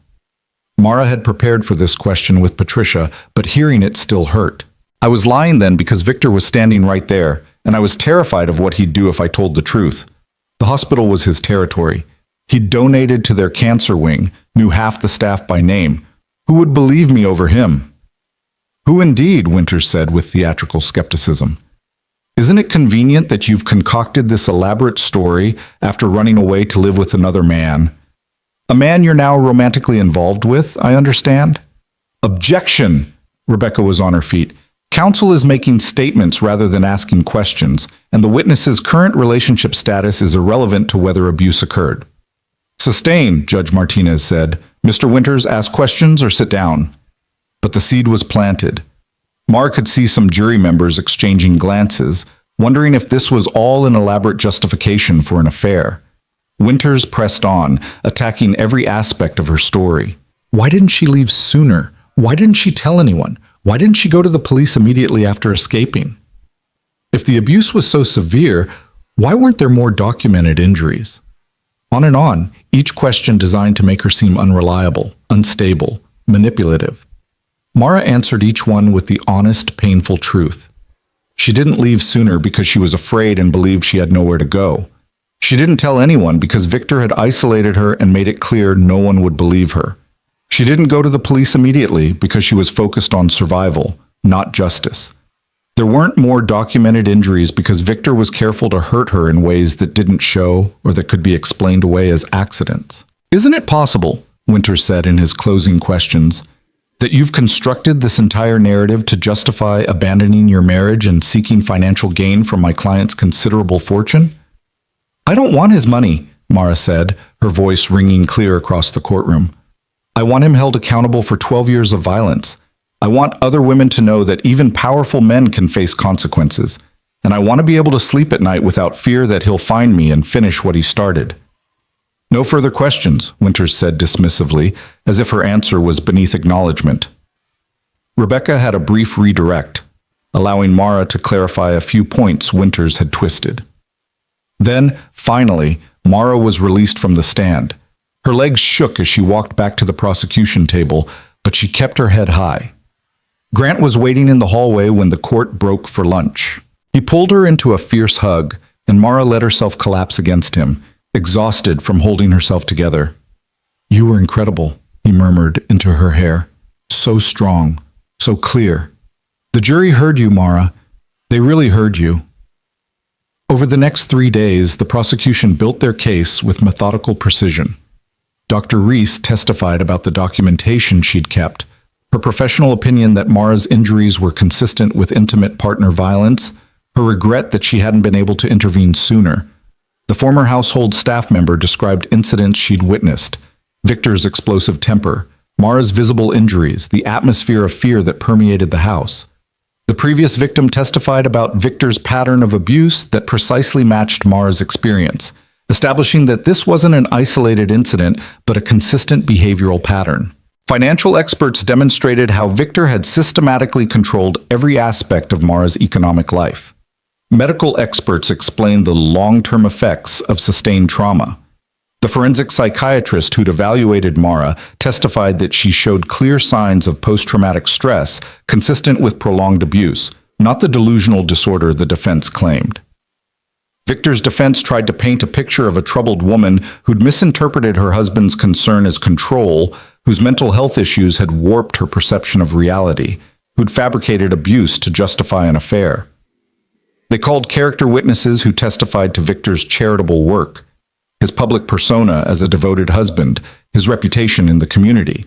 Mara had prepared for this question with Patricia, but hearing it still hurt. I was lying then because Victor was standing right there, and I was terrified of what he'd do if I told the truth. The hospital was his territory. He'd donated to their cancer wing, knew half the staff by name. Who would believe me over him? Who indeed, Winters said with theatrical skepticism. Isn't it convenient that you've concocted this elaborate story after running away to live with another man? A man you're now romantically involved with, I understand? Objection! Rebecca was on her feet. Counsel is making statements rather than asking questions, and the witness's current relationship status is irrelevant to whether abuse occurred. Sustained, Judge Martinez said. Mr. Winters, ask questions or sit down. But the seed was planted. Mara could see some jury members exchanging glances, wondering if this was all an elaborate justification for an affair. Winters pressed on, attacking every aspect of her story. Why didn't she leave sooner? Why didn't she tell anyone? Why didn't she go to the police immediately after escaping? If the abuse was so severe, why weren't there more documented injuries? On and on, each question designed to make her seem unreliable, unstable, manipulative. Mara answered each one with the honest, painful truth. She didn't leave sooner because she was afraid and believed she had nowhere to go. She didn't tell anyone because Victor had isolated her and made it clear no one would believe her. She didn't go to the police immediately because she was focused on survival, not justice. There weren't more documented injuries because Victor was careful to hurt her in ways that didn't show or that could be explained away as accidents. Isn't it possible, Winters said in his closing questions, that you've constructed this entire narrative to justify abandoning your marriage and seeking financial gain from my client's considerable fortune? I don't want his money, Mara said, her voice ringing clear across the courtroom. I want him held accountable for 12 years of violence. I want other women to know that even powerful men can face consequences, and I want to be able to sleep at night without fear that he'll find me and finish what he started. No further questions, Winters said dismissively, as if her answer was beneath acknowledgement. Rebecca had a brief redirect, allowing Mara to clarify a few points Winters had twisted. Then, finally, Mara was released from the stand. Her legs shook as she walked back to the prosecution table, but she kept her head high. Grant was waiting in the hallway when the court broke for lunch. He pulled her into a fierce hug, and Mara let herself collapse against him, exhausted from holding herself together. You were incredible, he murmured into her hair. So strong, so clear. The jury heard you, Mara. They really heard you. Over the next 3 days, the prosecution built their case with methodical precision. Dr. Reese testified about the documentation she'd kept, her professional opinion that Mara's injuries were consistent with intimate partner violence, her regret that she hadn't been able to intervene sooner. The former household staff member described incidents she'd witnessed: Victor's explosive temper, Mara's visible injuries, the atmosphere of fear that permeated the house. The previous victim testified about Victor's pattern of abuse that precisely matched Mara's experience, establishing that this wasn't an isolated incident, but a consistent behavioral pattern. Financial experts demonstrated how Victor had systematically controlled every aspect of Mara's economic life. Medical experts explained the long-term effects of sustained trauma. The forensic psychiatrist who'd evaluated Mara testified that she showed clear signs of post-traumatic stress consistent with prolonged abuse, not the delusional disorder the defense claimed. Victor's defense tried to paint a picture of a troubled woman who'd misinterpreted her husband's concern as control, whose mental health issues had warped her perception of reality, who'd fabricated abuse to justify an affair. They called character witnesses who testified to Victor's charitable work, his public persona as a devoted husband, his reputation in the community.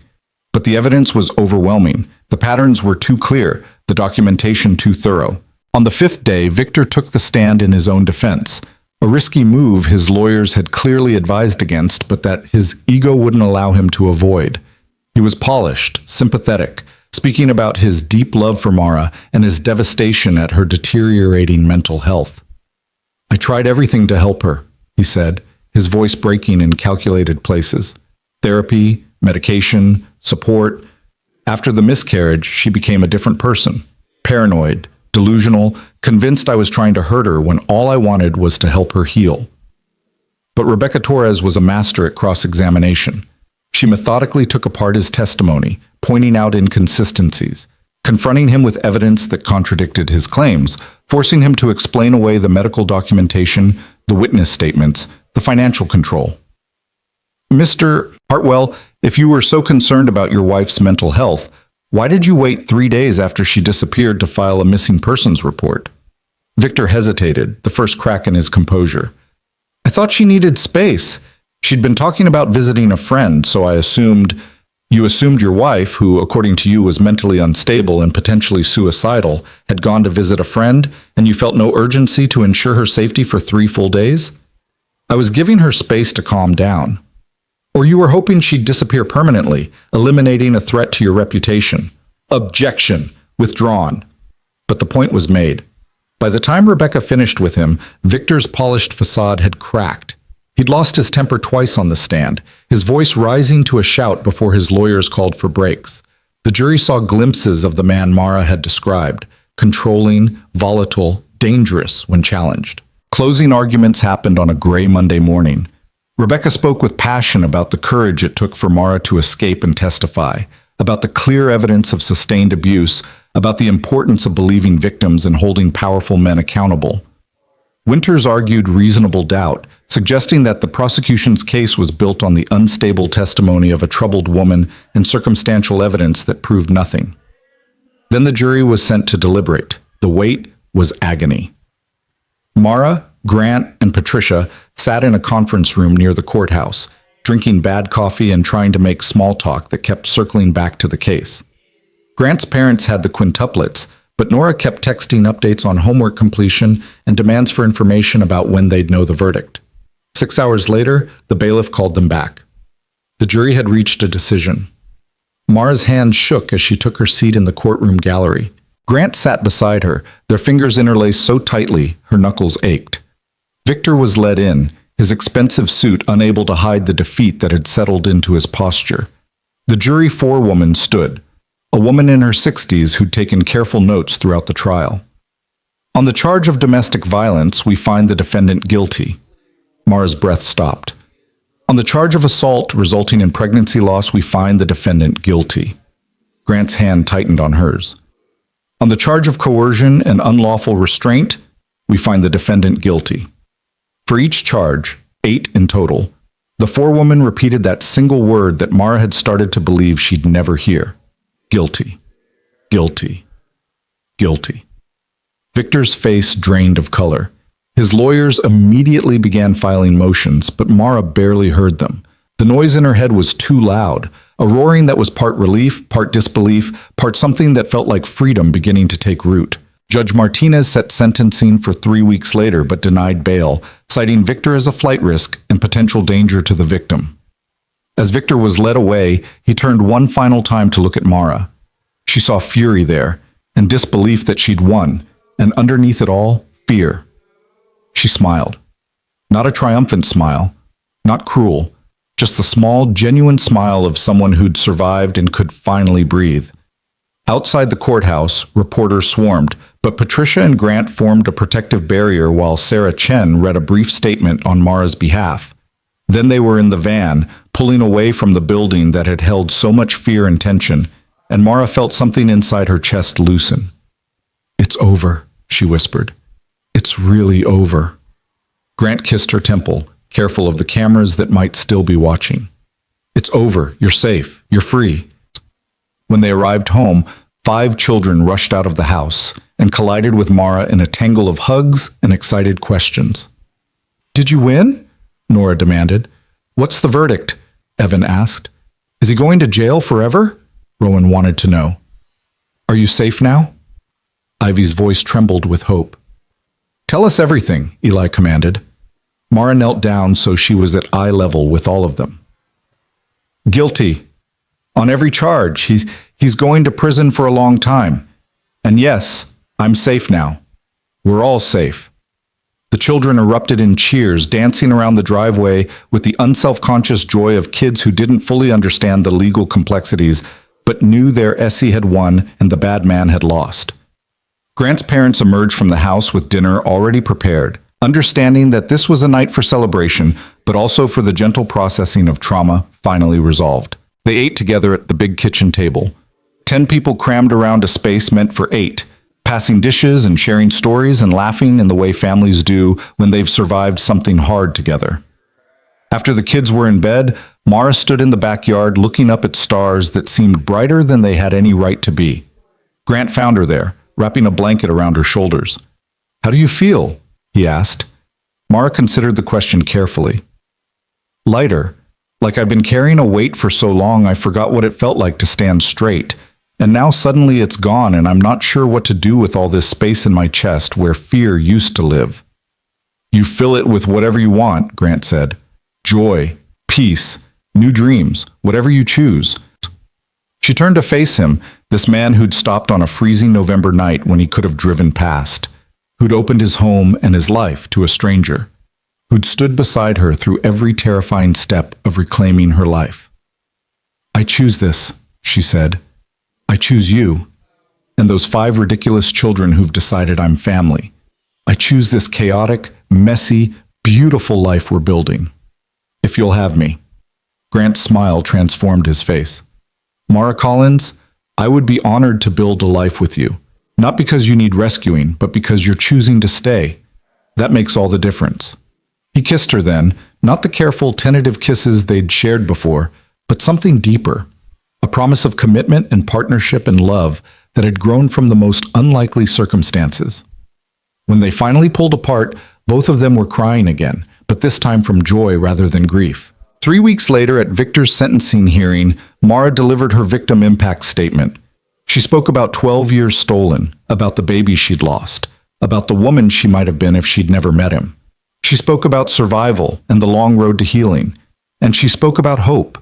But the evidence was overwhelming. The patterns were too clear, the documentation too thorough. On the fifth day, Victor took the stand in his own defense, a risky move his lawyers had clearly advised against, but that his ego wouldn't allow him to avoid. He was polished, sympathetic, speaking about his deep love for Mara and his devastation at her deteriorating mental health. "I tried everything to help her," he said, his voice breaking in calculated places. "Therapy, medication, support. After the miscarriage, she became a different person. Paranoid, delusional, convinced I was trying to hurt her when all I wanted was to help her heal." But Rebecca Torres was a master at cross-examination. She methodically took apart his testimony, pointing out inconsistencies, confronting him with evidence that contradicted his claims, forcing him to explain away the medical documentation, the witness statements, the financial control. "Mr. Hartwell, if you were so concerned about your wife's mental health, why did you wait 3 days after she disappeared to file a missing persons report?" Victor hesitated, the first crack in his composure. "I thought she needed space. She'd been talking about visiting a friend, so I assumed—" "You assumed your wife, who, according to you, was mentally unstable and potentially suicidal, had gone to visit a friend, and you felt no urgency to ensure her safety for 3 full days? I was giving her space to calm down. Or you were hoping she'd disappear permanently, eliminating a threat to your reputation." Objection. Withdrawn. But the point was made. By the time Rebecca finished with him, Victor's polished facade had cracked. He'd lost his temper twice on the stand, his voice rising to a shout before his lawyers called for breaks. The jury saw glimpses of the man Mara had described: controlling, volatile, dangerous when challenged. Closing arguments happened on a gray Monday morning. Rebecca spoke with passion about the courage it took for Mara to escape and testify, about the clear evidence of sustained abuse, about the importance of believing victims and holding powerful men accountable. Winters argued reasonable doubt, suggesting that the prosecution's case was built on the unstable testimony of a troubled woman and circumstantial evidence that proved nothing. Then the jury was sent to deliberate. The wait was agony. Mara, Grant, and Patricia sat in a conference room near the courthouse, drinking bad coffee and trying to make small talk that kept circling back to the case. Grant's parents had the quintuplets, but Nora kept texting updates on homework completion and demands for information about when they'd know the verdict. 6 hours later, the bailiff called them back. The jury had reached a decision. Mara's hand shook as she took her seat in the courtroom gallery. Grant sat beside her, their fingers interlaced so tightly her knuckles ached. Victor was led in, his expensive suit unable to hide the defeat that had settled into his posture. The jury forewoman stood, a woman in her 60s who'd taken careful notes throughout the trial. "On the charge of domestic violence, we find the defendant guilty." Mara's breath stopped. "On the charge of assault resulting in pregnancy loss, we find the defendant guilty." Grant's hand tightened on hers. "On the charge of coercion and unlawful restraint, we find the defendant guilty." For each charge, 8 in total, the forewoman repeated that single word that Mara had started to believe she'd never hear: guilty, guilty, guilty. Victor's face drained of color. His lawyers immediately began filing motions, but Mara barely heard them. The noise in her head was too loud, a roaring that was part relief, part disbelief, part something that felt like freedom beginning to take root. Judge Martinez set sentencing for 3 weeks later but denied bail, citing Victor as a flight risk and potential danger to the victim. As Victor was led away, he turned one final time to look at Mara. She saw fury there, and disbelief that she'd won, and underneath it all, fear. She smiled. Not a triumphant smile, not cruel, just the small, genuine smile of someone who'd survived and could finally breathe. Outside the courthouse, reporters swarmed, but Patricia and Grant formed a protective barrier while Sarah Chen read a brief statement on Mara's behalf. Then they were in the van, pulling away from the building that had held so much fear and tension, and Mara felt something inside her chest loosen. "It's over," she whispered. "It's really over." Grant kissed her temple, careful of the cameras that might still be watching. "It's over. You're safe. You're free." When they arrived home, 5 children rushed out of the house and collided with Mara in a tangle of hugs and excited questions. "Did you win?" Nora demanded. "What's the verdict?" Evan asked. "Is he going to jail forever?" Rowan wanted to know. "Are you safe now?" Ivy's voice trembled with hope. "Tell us everything," Eli commanded. Mara knelt down so she was at eye level with all of them. "Guilty. On every charge. He's going to prison for a long time. And yes, I'm safe now. We're all safe." The children erupted in cheers, dancing around the driveway with the unselfconscious joy of kids who didn't fully understand the legal complexities, but knew their Essie had won and the bad man had lost. Grant's parents emerged from the house with dinner already prepared, understanding that this was a night for celebration, but also for the gentle processing of trauma finally resolved. They ate together at the big kitchen table. 10 people crammed around a space meant for 8, passing dishes and sharing stories and laughing in the way families do when they've survived something hard together. After the kids were in bed, Mara stood in the backyard looking up at stars that seemed brighter than they had any right to be. Grant found her there, wrapping a blanket around her shoulders. "How do you feel?" he asked. Mara considered the question carefully. "Lighter. Like I've been carrying a weight for so long I forgot what it felt like to stand straight. And now suddenly it's gone and I'm not sure what to do with all this space in my chest where fear used to live." "You fill it with whatever you want," Grant said. "Joy, peace, new dreams, whatever you choose." She turned to face him, this man who'd stopped on a freezing November night when he could have driven past, who'd opened his home and his life to a stranger, who'd stood beside her through every terrifying step of reclaiming her life. "I choose this," she said. "I choose you, and those 5 ridiculous children who've decided I'm family. I choose this chaotic, messy, beautiful life we're building. If you'll have me." Grant's smile transformed his face. "Mara Collins, I would be honored to build a life with you, not because you need rescuing, but because you're choosing to stay. That makes all the difference." He kissed her then, not the careful, tentative kisses they'd shared before, but something deeper, a promise of commitment and partnership and love that had grown from the most unlikely circumstances. When they finally pulled apart, both of them were crying again, but this time from joy rather than grief. 3 weeks later, at Victor's sentencing hearing, Mara delivered her victim impact statement. She spoke about 12 years stolen, about the baby she'd lost, about the woman she might have been if she'd never met him. She spoke about survival and the long road to healing, and she spoke about hope,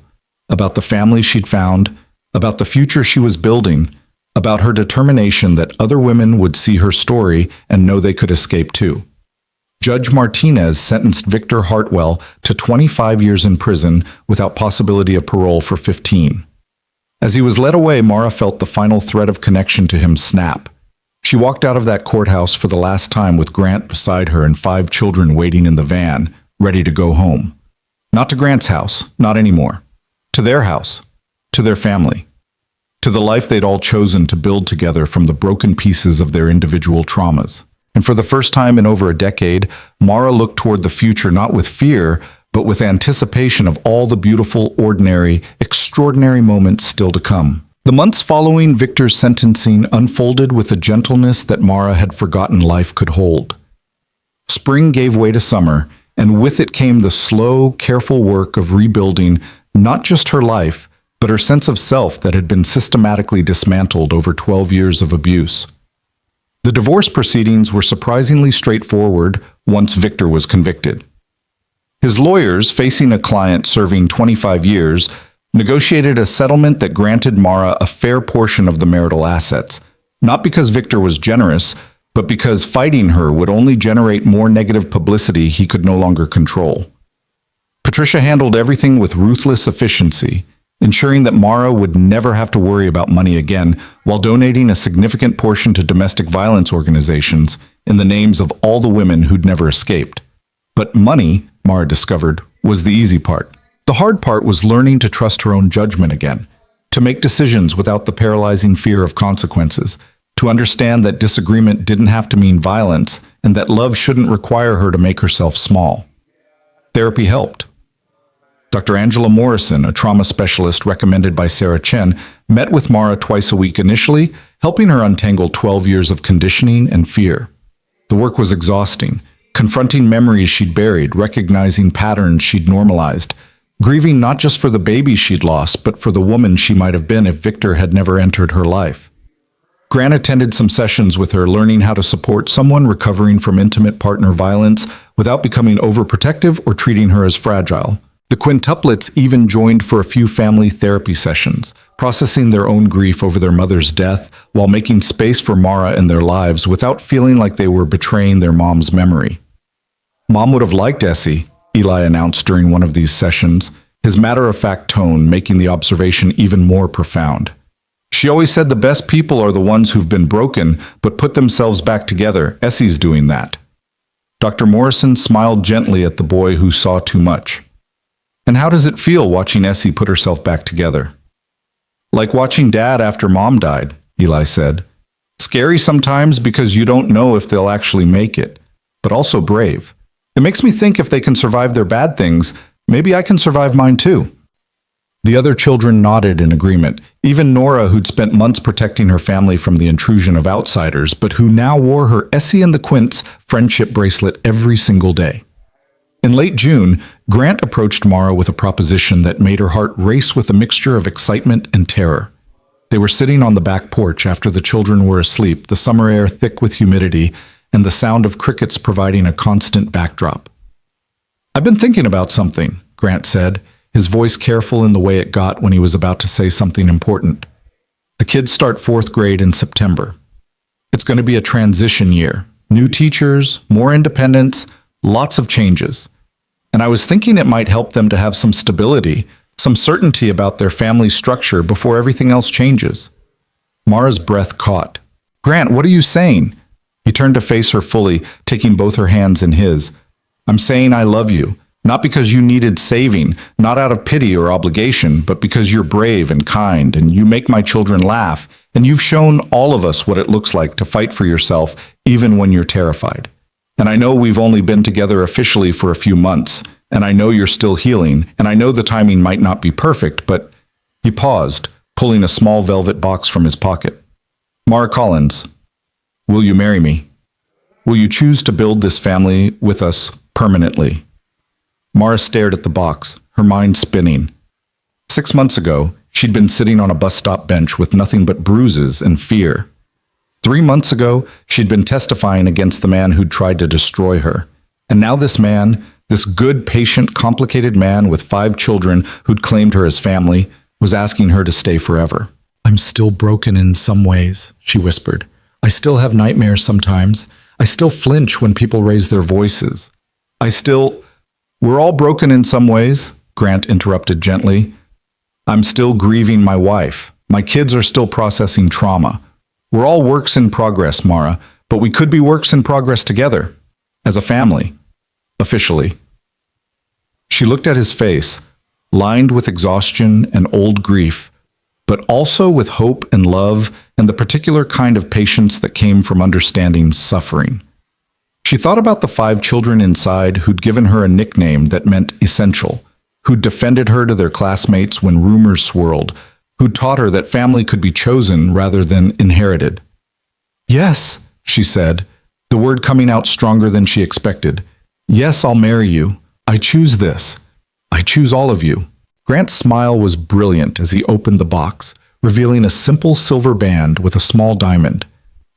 about the family she'd found, about the future she was building, about her determination that other women would see her story and know they could escape too. Judge Martinez sentenced Victor Hartwell to 25 years in prison without possibility of parole for 15. As he was led away, Mara felt the final thread of connection to him snap. She walked out of that courthouse for the last time with Grant beside her and 5 children waiting in the van, ready to go home. Not to Grant's house, not anymore. To their house, to their family, to the life they'd all chosen to build together from the broken pieces of their individual traumas. And for the first time in over a decade, Mara looked toward the future not with fear, but with anticipation of all the beautiful, ordinary, extraordinary moments still to come. The months following Victor's sentencing unfolded with a gentleness that Mara had forgotten life could hold. Spring gave way to summer, and with it came the slow, careful work of rebuilding not just her life, but her sense of self that had been systematically dismantled over 12 years of abuse. The divorce proceedings were surprisingly straightforward once Victor was convicted. His lawyers, facing a client serving 25 years, negotiated a settlement that granted Mara a fair portion of the marital assets, not because Victor was generous, but because fighting her would only generate more negative publicity he could no longer control. Patricia handled everything with ruthless efficiency, ensuring that Mara would never have to worry about money again, while donating a significant portion to domestic violence organizations in the names of all the women who'd never escaped. But money, Mara discovered, was the easy part. The hard part was learning to trust her own judgment again, to make decisions without the paralyzing fear of consequences, to understand that disagreement didn't have to mean violence, and that love shouldn't require her to make herself small. Therapy helped. Dr. Angela Morrison, a trauma specialist recommended by Sarah Chen, met with Mara twice a week initially, helping her untangle 12 years of conditioning and fear. The work was exhausting, confronting memories she'd buried, recognizing patterns she'd normalized, grieving not just for the baby she'd lost, but for the woman she might have been if Victor had never entered her life. Grant attended some sessions with her, learning how to support someone recovering from intimate partner violence without becoming overprotective or treating her as fragile. The quintuplets even joined for a few family therapy sessions, processing their own grief over their mother's death while making space for Mara in their lives without feeling like they were betraying their mom's memory. Mom would have liked Essie, Eli announced during one of these sessions, his matter-of-fact tone making the observation even more profound. She always said the best people are the ones who've been broken but put themselves back together. Essie's doing that. Dr. Morrison smiled gently at the boy who saw too much. And how does it feel watching Essie put herself back together? Like watching Dad after Mom died, Eli said. Scary sometimes because you don't know if they'll actually make it, but also brave. It makes me think if they can survive their bad things, maybe I can survive mine too. The other children nodded in agreement, even Nora, who'd spent months protecting her family from the intrusion of outsiders, but who now wore her Essie and the Quints friendship bracelet every single day. In late June, Grant approached Mara with a proposition that made her heart race with a mixture of excitement and terror. They were sitting on the back porch after the children were asleep, the summer air thick with humidity, and the sound of crickets providing a constant backdrop. I've been thinking about something, Grant said, his voice careful in the way it got when he was about to say something important. The kids start 4th grade in September. It's going to be a transition year. New teachers, more independence, lots of changes. And I was thinking it might help them to have some stability, some certainty about their family structure before everything else changes. Mara's breath caught. Grant, what are you saying? He turned to face her fully, taking both her hands in his. I'm saying I love you, not because you needed saving, not out of pity or obligation, but because you're brave and kind, and you make my children laugh, and you've shown all of us what it looks like to fight for yourself, even when you're terrified. And I know we've only been together officially for a few months, and I know you're still healing, and I know the timing might not be perfect, but... He paused, pulling a small velvet box from his pocket. Mara Collins, will you marry me? Will you choose to build this family with us permanently? Mara stared at the box, her mind spinning. 6 months ago, she'd been sitting on a bus stop bench with nothing but bruises and fear. 3 months ago, she'd been testifying against the man who'd tried to destroy her. And now this man, this good, patient, complicated man with 5 children who'd claimed her as family, was asking her to stay forever. I'm still broken in some ways, she whispered. I still have nightmares sometimes. I still flinch when people raise their voices. We're all broken in some ways, Grant interrupted gently. I'm still grieving my wife. My kids are still processing trauma. We're all works in progress, Mara, but we could be works in progress together, as a family, officially. She looked at his face, lined with exhaustion and old grief, but also with hope and love and the particular kind of patience that came from understanding suffering. She thought about the 5 children inside who'd given her a nickname that meant essential, who'd defended her to their classmates when rumors swirled, who taught her that family could be chosen rather than inherited. Yes, she said, the word coming out stronger than she expected. Yes, I'll marry you. I choose this. I choose all of you. Grant's smile was brilliant as he opened the box, revealing a simple silver band with a small diamond.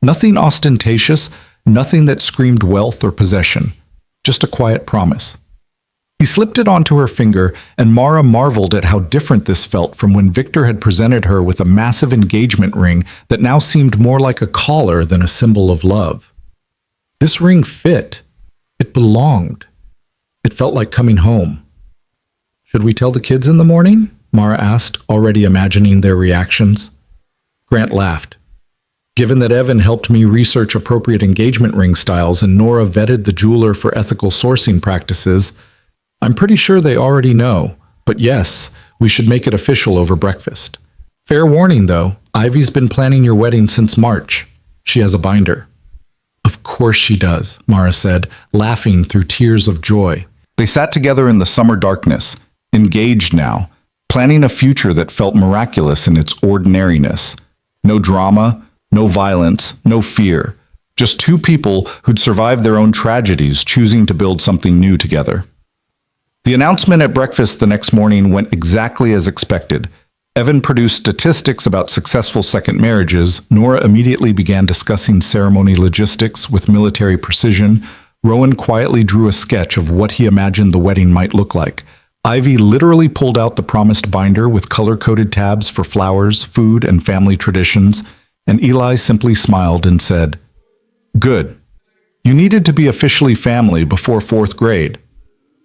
Nothing ostentatious, nothing that screamed wealth or possession, just a quiet promise. He slipped it onto her finger, and Mara marveled at how different this felt from when Victor had presented her with a massive engagement ring that now seemed more like a collar than a symbol of love. This ring fit. It belonged. It felt like coming home. "Should we tell the kids in the morning?" Mara asked, already imagining their reactions. Grant laughed. "Given that Evan helped me research appropriate engagement ring styles and Nora vetted the jeweler for ethical sourcing practices, I'm pretty sure they already know. But yes, we should make it official over breakfast. Fair warning, though, Ivy's been planning your wedding since March. She has a binder." "Of course she does," Mara said, laughing through tears of joy. They sat together in the summer darkness, engaged now, planning a future that felt miraculous in its ordinariness. No drama, no violence, no fear. Just two people who'd survived their own tragedies, choosing to build something new together. The announcement at breakfast the next morning went exactly as expected. Evan produced statistics about successful second marriages. Nora immediately began discussing ceremony logistics with military precision. Rowan quietly drew a sketch of what he imagined the wedding might look like. Ivy literally pulled out the promised binder with color-coded tabs for flowers, food, and family traditions, and Eli simply smiled and said, "Good. You needed to be officially family before 4th grade."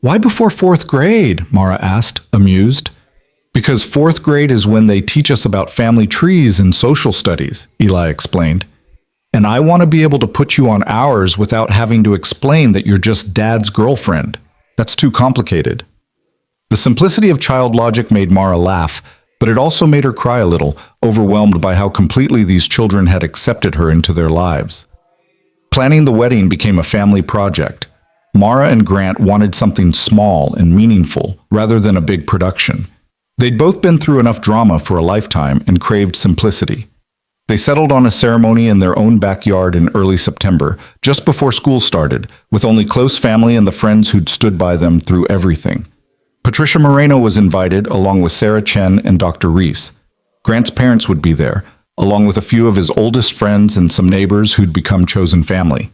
"Why before 4th grade?" Mara asked, amused. "Because 4th grade is when they teach us about family trees and social studies," Eli explained. "And I want to be able to put you on ours without having to explain that you're just Dad's girlfriend. That's too complicated." The simplicity of child logic made Mara laugh, but it also made her cry a little, overwhelmed by how completely these children had accepted her into their lives. Planning the wedding became a family project. Mara and Grant wanted something small and meaningful, rather than a big production. They'd both been through enough drama for a lifetime and craved simplicity. They settled on a ceremony in their own backyard in early September, just before school started, with only close family and the friends who'd stood by them through everything. Patricia Moreno was invited, along with Sarah Chen and Dr. Reese. Grant's parents would be there, along with a few of his oldest friends and some neighbors who'd become chosen family.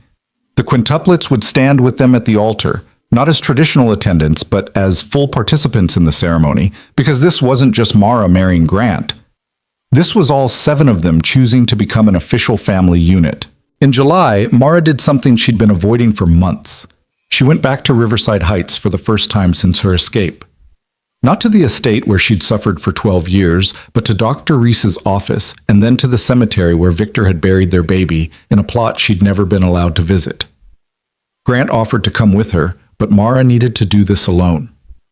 The quintuplets would stand with them at the altar, not as traditional attendants, but as full participants in the ceremony, because this wasn't just Mara marrying Grant. This was all 7 of them choosing to become an official family unit. In July, Mara did something she'd been avoiding for months. She went back to Riverside Heights for the first time since her escape. Not to the estate where she'd suffered for 12 years, but to Dr. Reese's office, and then to the cemetery where Victor had buried their baby in a plot she'd never been allowed to visit. Grant offered to come with her, but Mara needed to do this alone.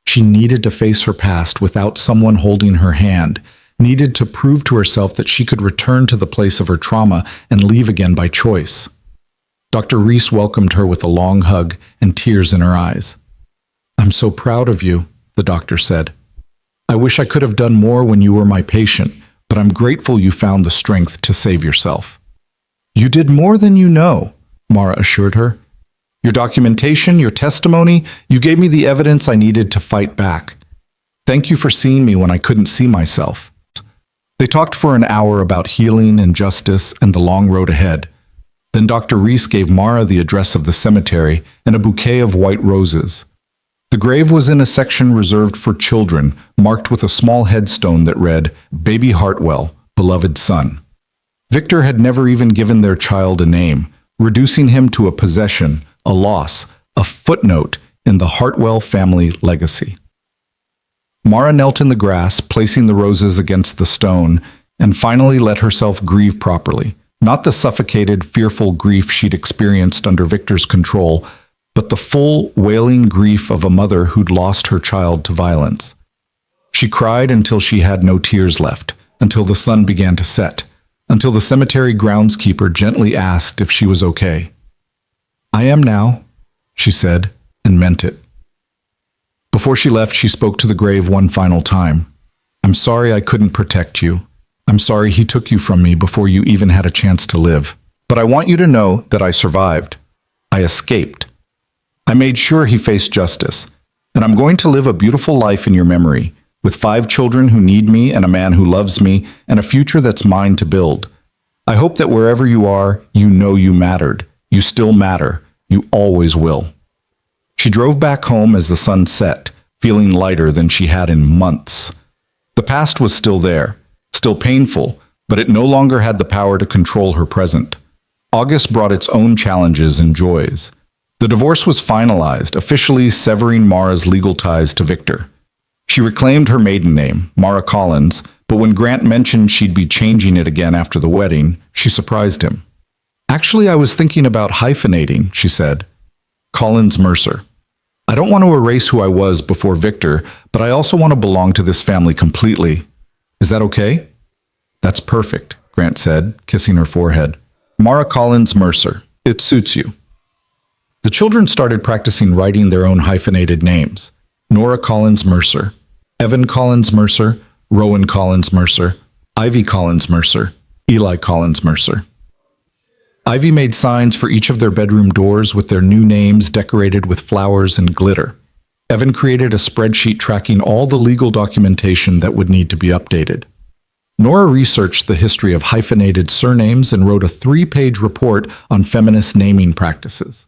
She needed to face her past without someone holding her hand, needed to prove to herself that she could return to the place of her trauma and leave again by choice. Dr. Reese welcomed her with a long hug and tears in her eyes. "I'm so proud of you," the doctor said. "I wish I could have done more when you were my patient, but I'm grateful you found the strength to save yourself." "You did more than you know," Mara assured her. "Your documentation, your testimony, you gave me the evidence I needed to fight back. Thank you for seeing me when I couldn't see myself." They talked for an hour about healing and justice and the long road ahead. Then Dr. Reese gave Mara the address of the cemetery and a bouquet of white roses. The grave was in a section reserved for children, marked with a small headstone that read, "Baby Hartwell, beloved son." Victor had never even given their child a name, reducing him to a possession, a loss, a footnote in the Hartwell family legacy. Mara knelt in the grass, placing the roses against the stone, and finally let herself grieve properly. Not the suffocated, fearful grief she'd experienced under Victor's control, but the full, wailing grief of a mother who'd lost her child to violence. She cried until she had no tears left, until the sun began to set, until the cemetery groundskeeper gently asked if she was okay. "I am now," she said, and meant it. Before she left, she spoke to the grave one final time. "I'm sorry I couldn't protect you. I'm sorry he took you from me before you even had a chance to live. But I want you to know that I survived. I escaped. I made sure he faced justice. And I'm going to live a beautiful life in your memory, with 5 children who need me and a man who loves me and a future that's mine to build. I hope that wherever you are, you know you mattered. You still matter. You always will." She drove back home as the sun set, feeling lighter than she had in months. The past was still there, still painful, but it no longer had the power to control her present. August brought its own challenges and joys. The divorce was finalized, officially severing Mara's legal ties to Victor. She reclaimed her maiden name, Mara Collins, but when Grant mentioned she'd be changing it again after the wedding, she surprised him. "Actually, I was thinking about hyphenating," she said. "Collins Mercer. I don't want to erase who I was before Victor, but I also want to belong to this family completely. Is that okay?" "That's perfect," Grant said, kissing her forehead. "Mara Collins Mercer. It suits you." The children started practicing writing their own hyphenated names. Nora Collins Mercer, Evan Collins Mercer, Rowan Collins Mercer, Ivy Collins Mercer, Eli Collins Mercer. Ivy made signs for each of their bedroom doors with their new names decorated with flowers and glitter. Evan created a spreadsheet tracking all the legal documentation that would need to be updated. Nora researched the history of hyphenated surnames and wrote a 3-page report on feminist naming practices.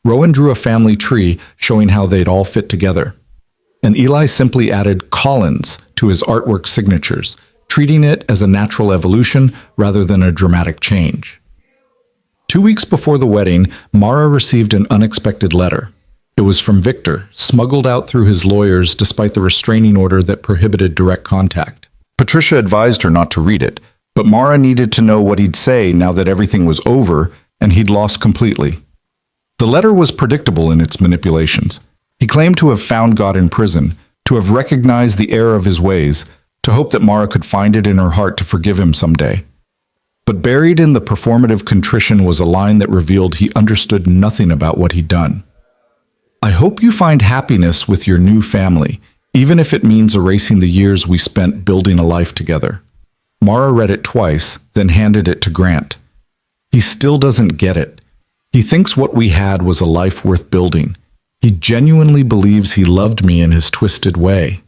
Rowan drew a family tree showing how they'd all fit together. And Eli simply added Collins to his artwork signatures, treating it as a natural evolution rather than a dramatic change. 2 weeks before the wedding, Mara received an unexpected letter. It was from Victor, smuggled out through his lawyers despite the restraining order that prohibited direct contact. Patricia advised her not to read it, but Mara needed to know what he'd say now that everything was over and he'd lost completely. The letter was predictable in its manipulations. He claimed to have found God in prison, to have recognized the error of his ways, to hope that Mara could find it in her heart to forgive him someday. But buried in the performative contrition was a line that revealed he understood nothing about what he'd done. "I hope you find happiness with your new family, even if it means erasing the years we spent building a life together." Mara read it twice, then handed it to Grant. He still doesn't get it. He thinks what we had was a life worth building. He genuinely believes he loved me in his twisted way.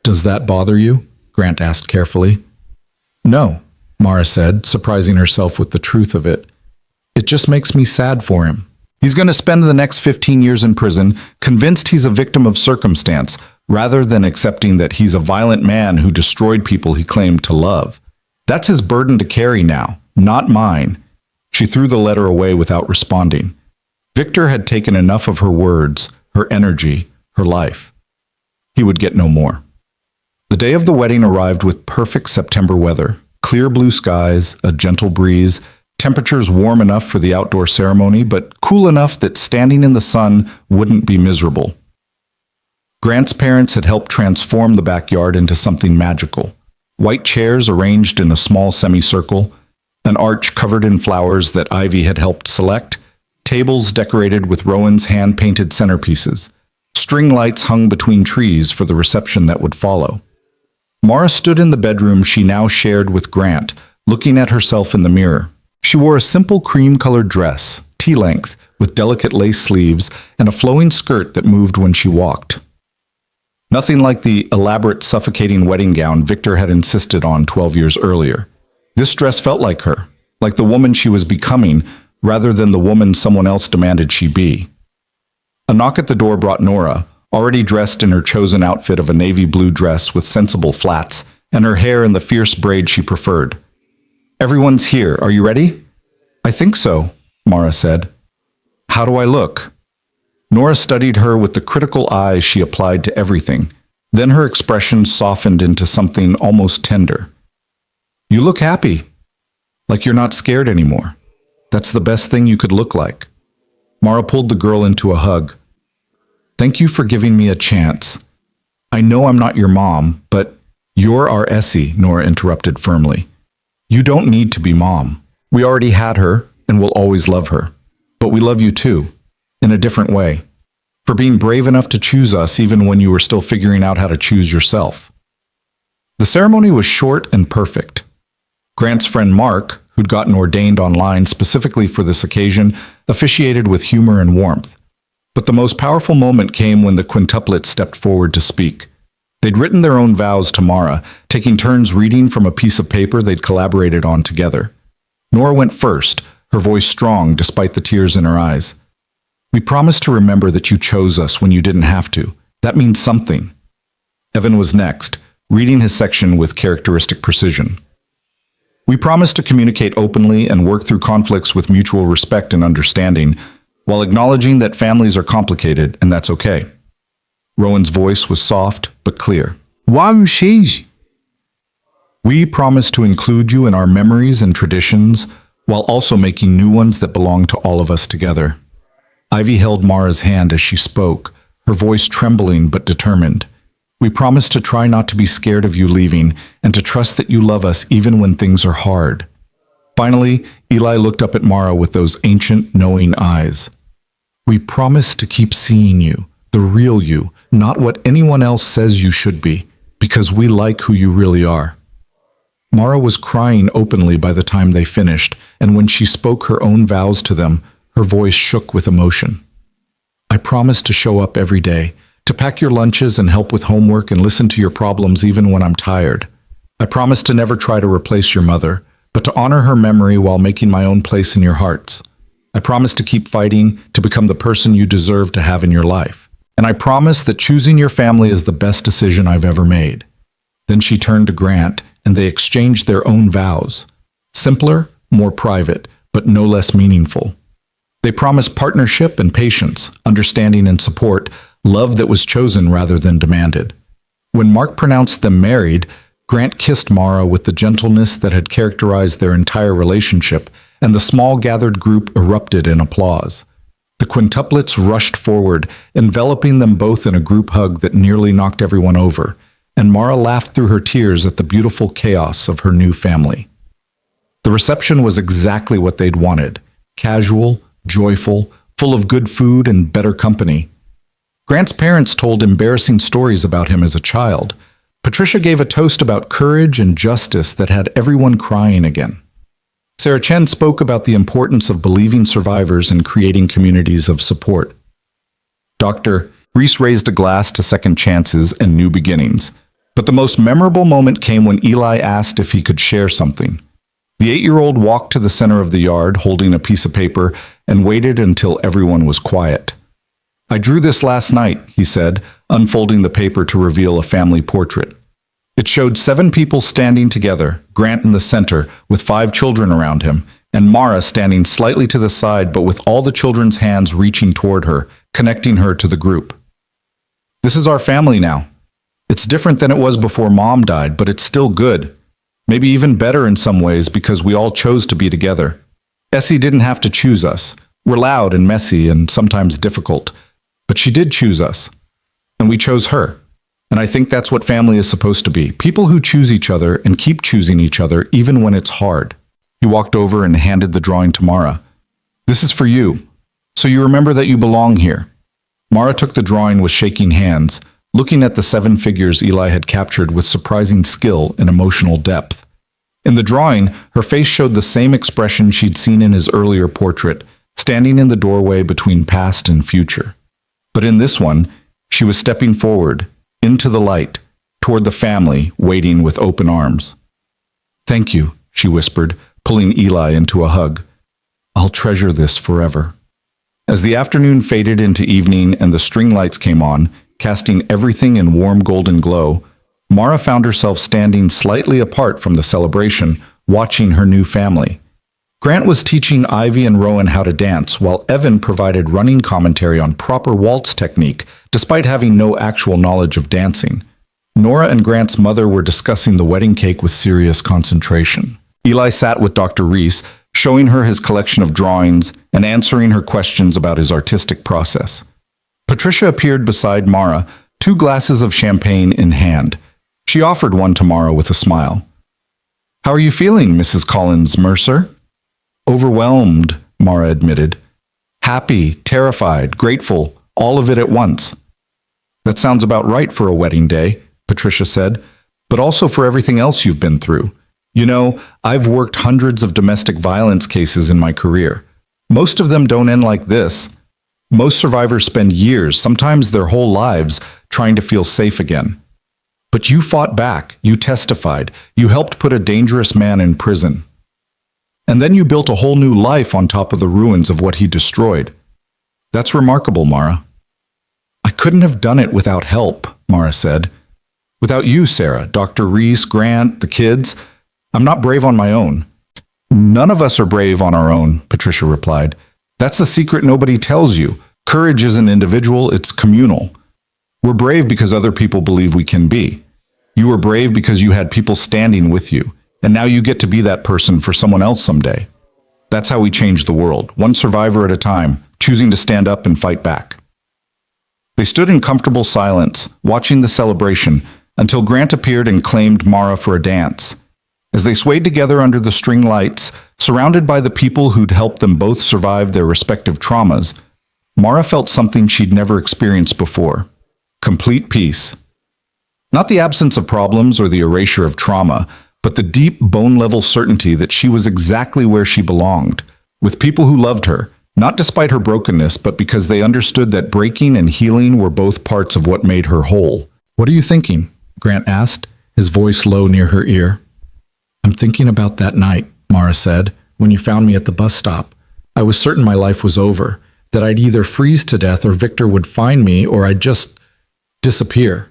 "Does that bother you?" Grant asked carefully. "No," Mara said, surprising herself with the truth of it. "It just makes me sad for him. He's going to spend the next 15 years in prison, convinced he's a victim of circumstance, rather than accepting that he's a violent man who destroyed people he claimed to love. That's his burden to carry now, not mine." She threw the letter away without responding. Victor had taken enough of her words, her energy, her life. He would get no more. The day of the wedding arrived with perfect September weather. Clear blue skies, a gentle breeze, temperatures warm enough for the outdoor ceremony, but cool enough that standing in the sun wouldn't be miserable. Grant's parents had helped transform the backyard into something magical. White chairs arranged in a small semicircle, an arch covered in flowers that Ivy had helped select, tables decorated with Rowan's hand-painted centerpieces, string lights hung between trees for the reception that would follow. Mara stood in the bedroom she now shared with Grant, looking at herself in the mirror. She wore a simple cream-colored dress, tea-length, with delicate lace sleeves and a flowing skirt that moved when she walked. Nothing like the elaborate, suffocating wedding gown Victor had insisted on 12 years earlier. This dress felt like her, like the woman she was becoming, rather than the woman someone else demanded she be. A knock at the door brought Nora, already dressed in her chosen outfit of a navy blue dress with sensible flats, and her hair in the fierce braid she preferred. "Everyone's here. Are you ready?" "I think so," Mara said. "How do I look?" Nora studied her with the critical eyes she applied to everything. Then her expression softened into something almost tender. "You look happy. Like you're not scared anymore. That's the best thing you could look like." Mara pulled the girl into a hug. "Thank you for giving me a chance. I know I'm not your mom, but you're our Essie," Nora interrupted firmly. "You don't need to be mom. We already had her, and we'll always love her. But we love you too, in a different way, for being brave enough to choose us even when you were still figuring out how to choose yourself." The ceremony was short and perfect. Grant's friend Mark, who'd gotten ordained online specifically for this occasion, officiated with humor and warmth. But the most powerful moment came when the quintuplet stepped forward to speak. They'd written their own vows to Mara, taking turns reading from a piece of paper they'd collaborated on together. Nora went first, her voice strong despite the tears in her eyes. "We promise to remember that you chose us when you didn't have to. That means something." Evan was next, reading his section with characteristic precision. "We promise to communicate openly and work through conflicts with mutual respect and understanding, while acknowledging that families are complicated and that's okay." Rowan's voice was soft but clear. "We promise to include you in our memories and traditions, while also making new ones that belong to all of us together." Ivy held Mara's hand as she spoke, her voice trembling but determined. "We promise to try not to be scared of you leaving and to trust that you love us even when things are hard." Finally, Eli looked up at Mara with those ancient, knowing eyes. "We promise to keep seeing you, the real you, not what anyone else says you should be, because we like who you really are." Mara was crying openly by the time they finished, and when she spoke her own vows to them, her voice shook with emotion. "I promise to show up every day, to pack your lunches and help with homework and listen to your problems even when I'm tired. I promise to never try to replace your mother, but to honor her memory while making my own place in your hearts. I promise to keep fighting to become the person you deserve to have in your life. And I promise that choosing your family is the best decision I've ever made." Then she turned to Grant, and they exchanged their own vows. Simpler, more private, but no less meaningful. They promised partnership and patience, understanding and support, love that was chosen rather than demanded. When Mark pronounced them married, Grant kissed Mara with the gentleness that had characterized their entire relationship, and the small gathered group erupted in applause. The quintuplets rushed forward, enveloping them both in a group hug that nearly knocked everyone over, and Mara laughed through her tears at the beautiful chaos of her new family. The reception was exactly what they'd wanted: casual, joyful, full of good food and better company. Grant's parents told embarrassing stories about him as a child. Patricia gave a toast about courage and justice that had everyone crying again. Sarah Chen spoke about the importance of believing survivors and creating communities of support. Dr. Reese raised a glass to second chances and new beginnings. But the most memorable moment came when Eli asked if he could share something. The 8-year-old walked to the center of the yard holding a piece of paper and waited until everyone was quiet. "I drew this last night," he said, unfolding the paper to reveal a family portrait. It showed 7 people standing together, Grant in the center, with 5 children around him, and Mara standing slightly to the side but with all the children's hands reaching toward her, connecting her to the group. "This is our family now. It's different than it was before Mom died, but it's still good. Maybe even better in some ways because we all chose to be together. Essie didn't have to choose us. We're loud and messy and sometimes difficult, but she did choose us. And we chose her. And I think that's what family is supposed to be. People who choose each other and keep choosing each other even when it's hard." He walked over and handed the drawing to Mara. "This is for you, so you remember that you belong here." Mara took the drawing with shaking hands, looking at the 7 figures Eli had captured with surprising skill and emotional depth. In the drawing, her face showed the same expression she'd seen in his earlier portrait, standing in the doorway between past and future. But in this one, she was stepping forward, into the light, toward the family, waiting with open arms. "Thank you," she whispered, pulling Eli into a hug. "I'll treasure this forever." As the afternoon faded into evening and the string lights came on, casting everything in warm golden glow, Mara found herself standing slightly apart from the celebration, watching her new family. Grant was teaching Ivy and Rowan how to dance, while Evan provided running commentary on proper waltz technique, despite having no actual knowledge of dancing. Nora and Grant's mother were discussing the wedding cake with serious concentration. Eli sat with Dr. Reese, showing her his collection of drawings and answering her questions about his artistic process. Patricia appeared beside Mara, 2 glasses of champagne in hand. She offered one to Mara with a smile. "How are you feeling, Mrs. Collins Mercer?" "Overwhelmed," Mara admitted. "Happy, terrified, grateful, all of it at once." "That sounds about right for a wedding day," Patricia said, "but also for everything else you've been through. You know, I've worked hundreds of domestic violence cases in my career. Most of them don't end like this. Most survivors spend years, sometimes their whole lives, trying to feel safe again. But you fought back, you testified, you helped put a dangerous man in prison. And then you built a whole new life on top of the ruins of what he destroyed. That's remarkable, Mara. I couldn't have done it without help, Mara said. Without you, Sarah, Dr. Reese, Grant, the kids. I'm not brave on my own. None of us are brave on our own, Patricia replied. That's the secret nobody tells you. Courage isn't individual, it's communal. We're brave because other people believe we can be. You were brave because you had people standing with you, and now you get to be that person for someone else someday. That's how we change the world, one survivor at a time, choosing to stand up and fight back. They stood in comfortable silence, watching the celebration, until Grant appeared and claimed Mara for a dance. As they swayed together under the string lights, surrounded by the people who'd helped them both survive their respective traumas, Mara felt something she'd never experienced before. Complete peace. Not the absence of problems or the erasure of trauma, but the deep, bone-level certainty that she was exactly where she belonged, with people who loved her, not despite her brokenness, but because they understood that breaking and healing were both parts of what made her whole. "What are you thinking?" Grant asked, his voice low near her ear. "I'm thinking about that night," Mara said, "when you found me at the bus stop. I was certain my life was over, that I'd either freeze to death or Victor would find me or I'd just disappear.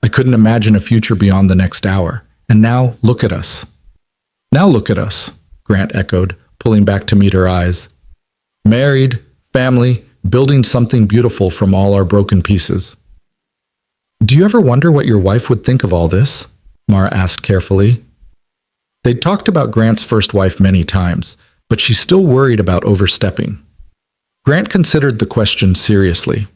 I couldn't imagine a future beyond the next hour. And now, look at us." "Now look at us," Grant echoed, pulling back to meet her eyes. "Married, family, building something beautiful from all our broken pieces." "Do you ever wonder what your wife would think of all this?" Mara asked carefully. They'd talked about Grant's first wife many times, but she still worried about overstepping. Grant considered the question seriously.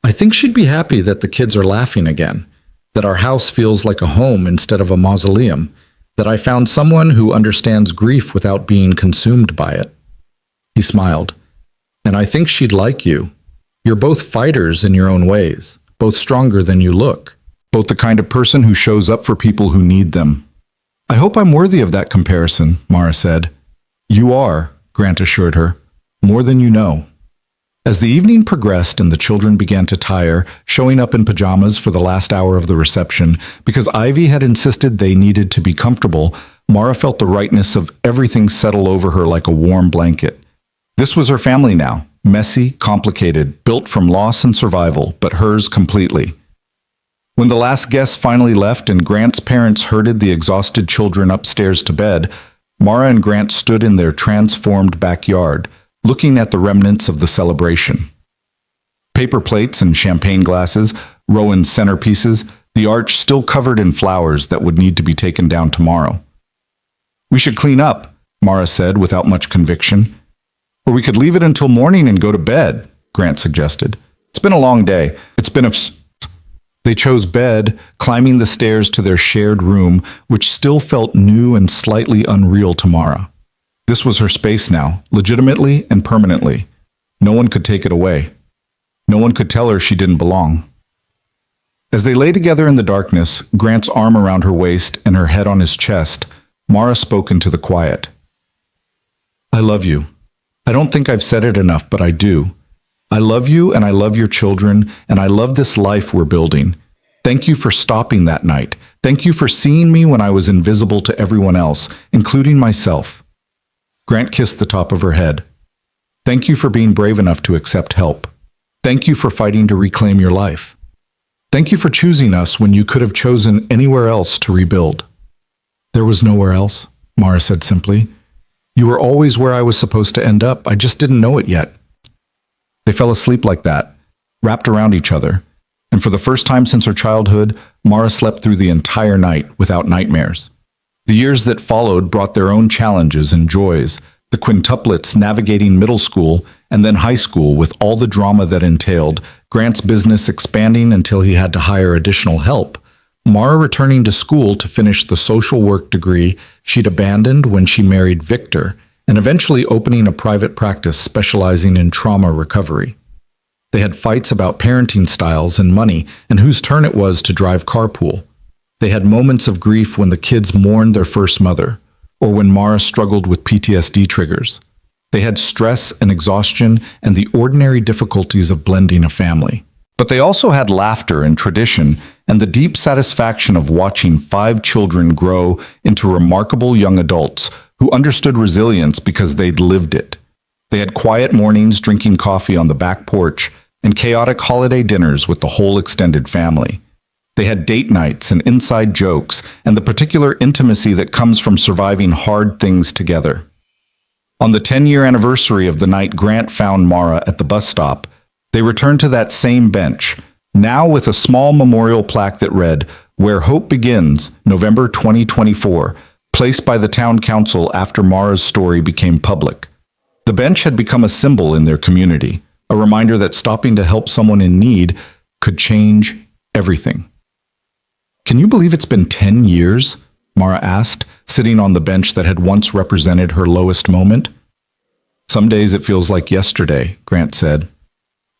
"I think she'd be happy that the kids are laughing again, that our house feels like a home instead of a mausoleum, that I found someone who understands grief without being consumed by it." He smiled. "And I think she'd like you. You're both fighters in your own ways, both stronger than you look, both the kind of person who shows up for people who need them." "I hope I'm worthy of that comparison," Mara said. "You are," Grant assured her, "more than you know." As the evening progressed and the children began to tire, showing up in pajamas for the last hour of the reception, because Ivy had insisted they needed to be comfortable, Mara felt the rightness of everything settle over her like a warm blanket. This was her family now, messy, complicated, built from loss and survival, but hers completely. When the last guests finally left and Grant's parents herded the exhausted children upstairs to bed, Mara and Grant stood in their transformed backyard, looking at the remnants of the celebration. Paper plates and champagne glasses, Rowan's centerpieces, the arch still covered in flowers that would need to be taken down tomorrow. "We should clean up," Mara said without much conviction. "Or we could leave it until morning and go to bed," Grant suggested. "It's been a long day. They chose bed, climbing the stairs to their shared room, which still felt new and slightly unreal to Mara. This was her space now, legitimately and permanently. No one could take it away. No one could tell her she didn't belong. As they lay together in the darkness, Grant's arm around her waist and her head on his chest, Mara spoke into the quiet. "I love you. I don't think I've said it enough, but I do. I love you and I love your children and I love this life we're building. Thank you for stopping that night. Thank you for seeing me when I was invisible to everyone else, including myself." Grant kissed the top of her head. "Thank you for being brave enough to accept help. Thank you for fighting to reclaim your life. Thank you for choosing us when you could have chosen anywhere else to rebuild." "There was nowhere else," Mara said simply. "You were always where I was supposed to end up. I just didn't know it yet." They fell asleep like that, wrapped around each other, and for the first time since her childhood, Mara slept through the entire night without nightmares. The years that followed brought their own challenges and joys, the quintuplets navigating middle school and then high school with all the drama that entailed, Grant's business expanding until he had to hire additional help, Mara returning to school to finish the social work degree she'd abandoned when she married Victor, and eventually opening a private practice specializing in trauma recovery. They had fights about parenting styles and money and whose turn it was to drive carpool. They had moments of grief when the kids mourned their first mother, or when Mara struggled with PTSD triggers. They had stress and exhaustion and the ordinary difficulties of blending a family. But they also had laughter and tradition and the deep satisfaction of watching 5 children grow into remarkable young adults who understood resilience because they'd lived it. They had quiet mornings drinking coffee on the back porch and chaotic holiday dinners with the whole extended family. They had date nights and inside jokes and the particular intimacy that comes from surviving hard things together. On the 10-year anniversary of the night Grant found Mara at the bus stop, they returned to that same bench, now with a small memorial plaque that read, "Where Hope Begins, November 2024, placed by the town council after Mara's story became public." The bench had become a symbol in their community, a reminder that stopping to help someone in need could change everything. "Can you believe it's been 10 years?" Mara asked, sitting on the bench that had once represented her lowest moment. "Some days it feels like yesterday," Grant said.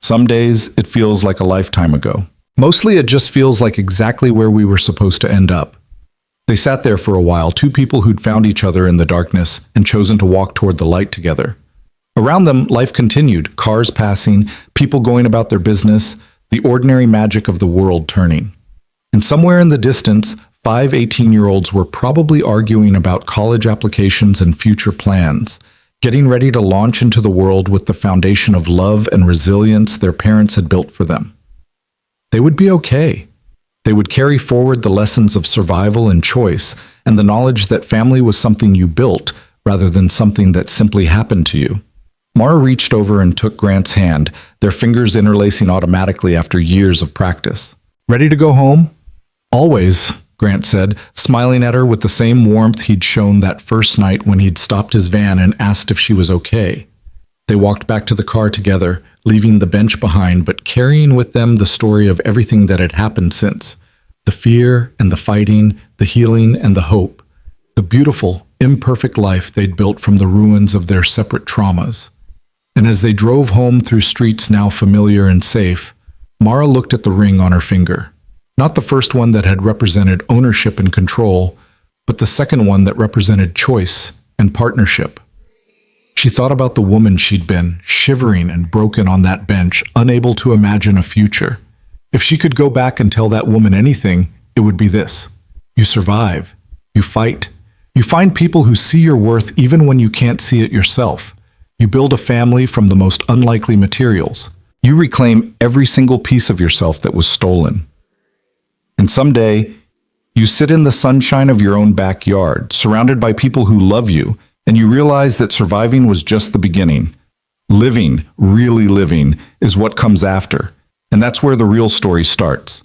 "Some days it feels like a lifetime ago. Mostly it just feels like exactly where we were supposed to end up." They sat there for a while, 2 people who'd found each other in the darkness and chosen to walk toward the light together. Around them, life continued, cars passing, people going about their business, the ordinary magic of the world turning. And somewhere in the distance, 5 18-year-olds were probably arguing about college applications and future plans, getting ready to launch into the world with the foundation of love and resilience their parents had built for them. They would be okay. They would carry forward the lessons of survival and choice, and the knowledge that family was something you built rather than something that simply happened to you. Mara reached over and took Grant's hand, their fingers interlacing automatically after years of practice. "Ready to go home?" "Always," Grant said, smiling at her with the same warmth he'd shown that first night when he'd stopped his van and asked if she was okay. They walked back to the car together, leaving the bench behind, but carrying with them the story of everything that had happened since. The fear and the fighting, the healing and the hope. The beautiful, imperfect life they'd built from the ruins of their separate traumas. And as they drove home through streets now familiar and safe, Mara looked at the ring on her finger. Not the first one that had represented ownership and control, but the second one that represented choice and partnership. She thought about the woman she'd been, shivering and broken on that bench, unable to imagine a future. If she could go back and tell that woman anything, it would be this: you survive, you fight, you find people who see your worth even when you can't see it yourself. You build a family from the most unlikely materials. You reclaim every single piece of yourself that was stolen. And someday, you sit in the sunshine of your own backyard, surrounded by people who love you, and you realize that surviving was just the beginning. Living, really living, is what comes after. And that's where the real story starts.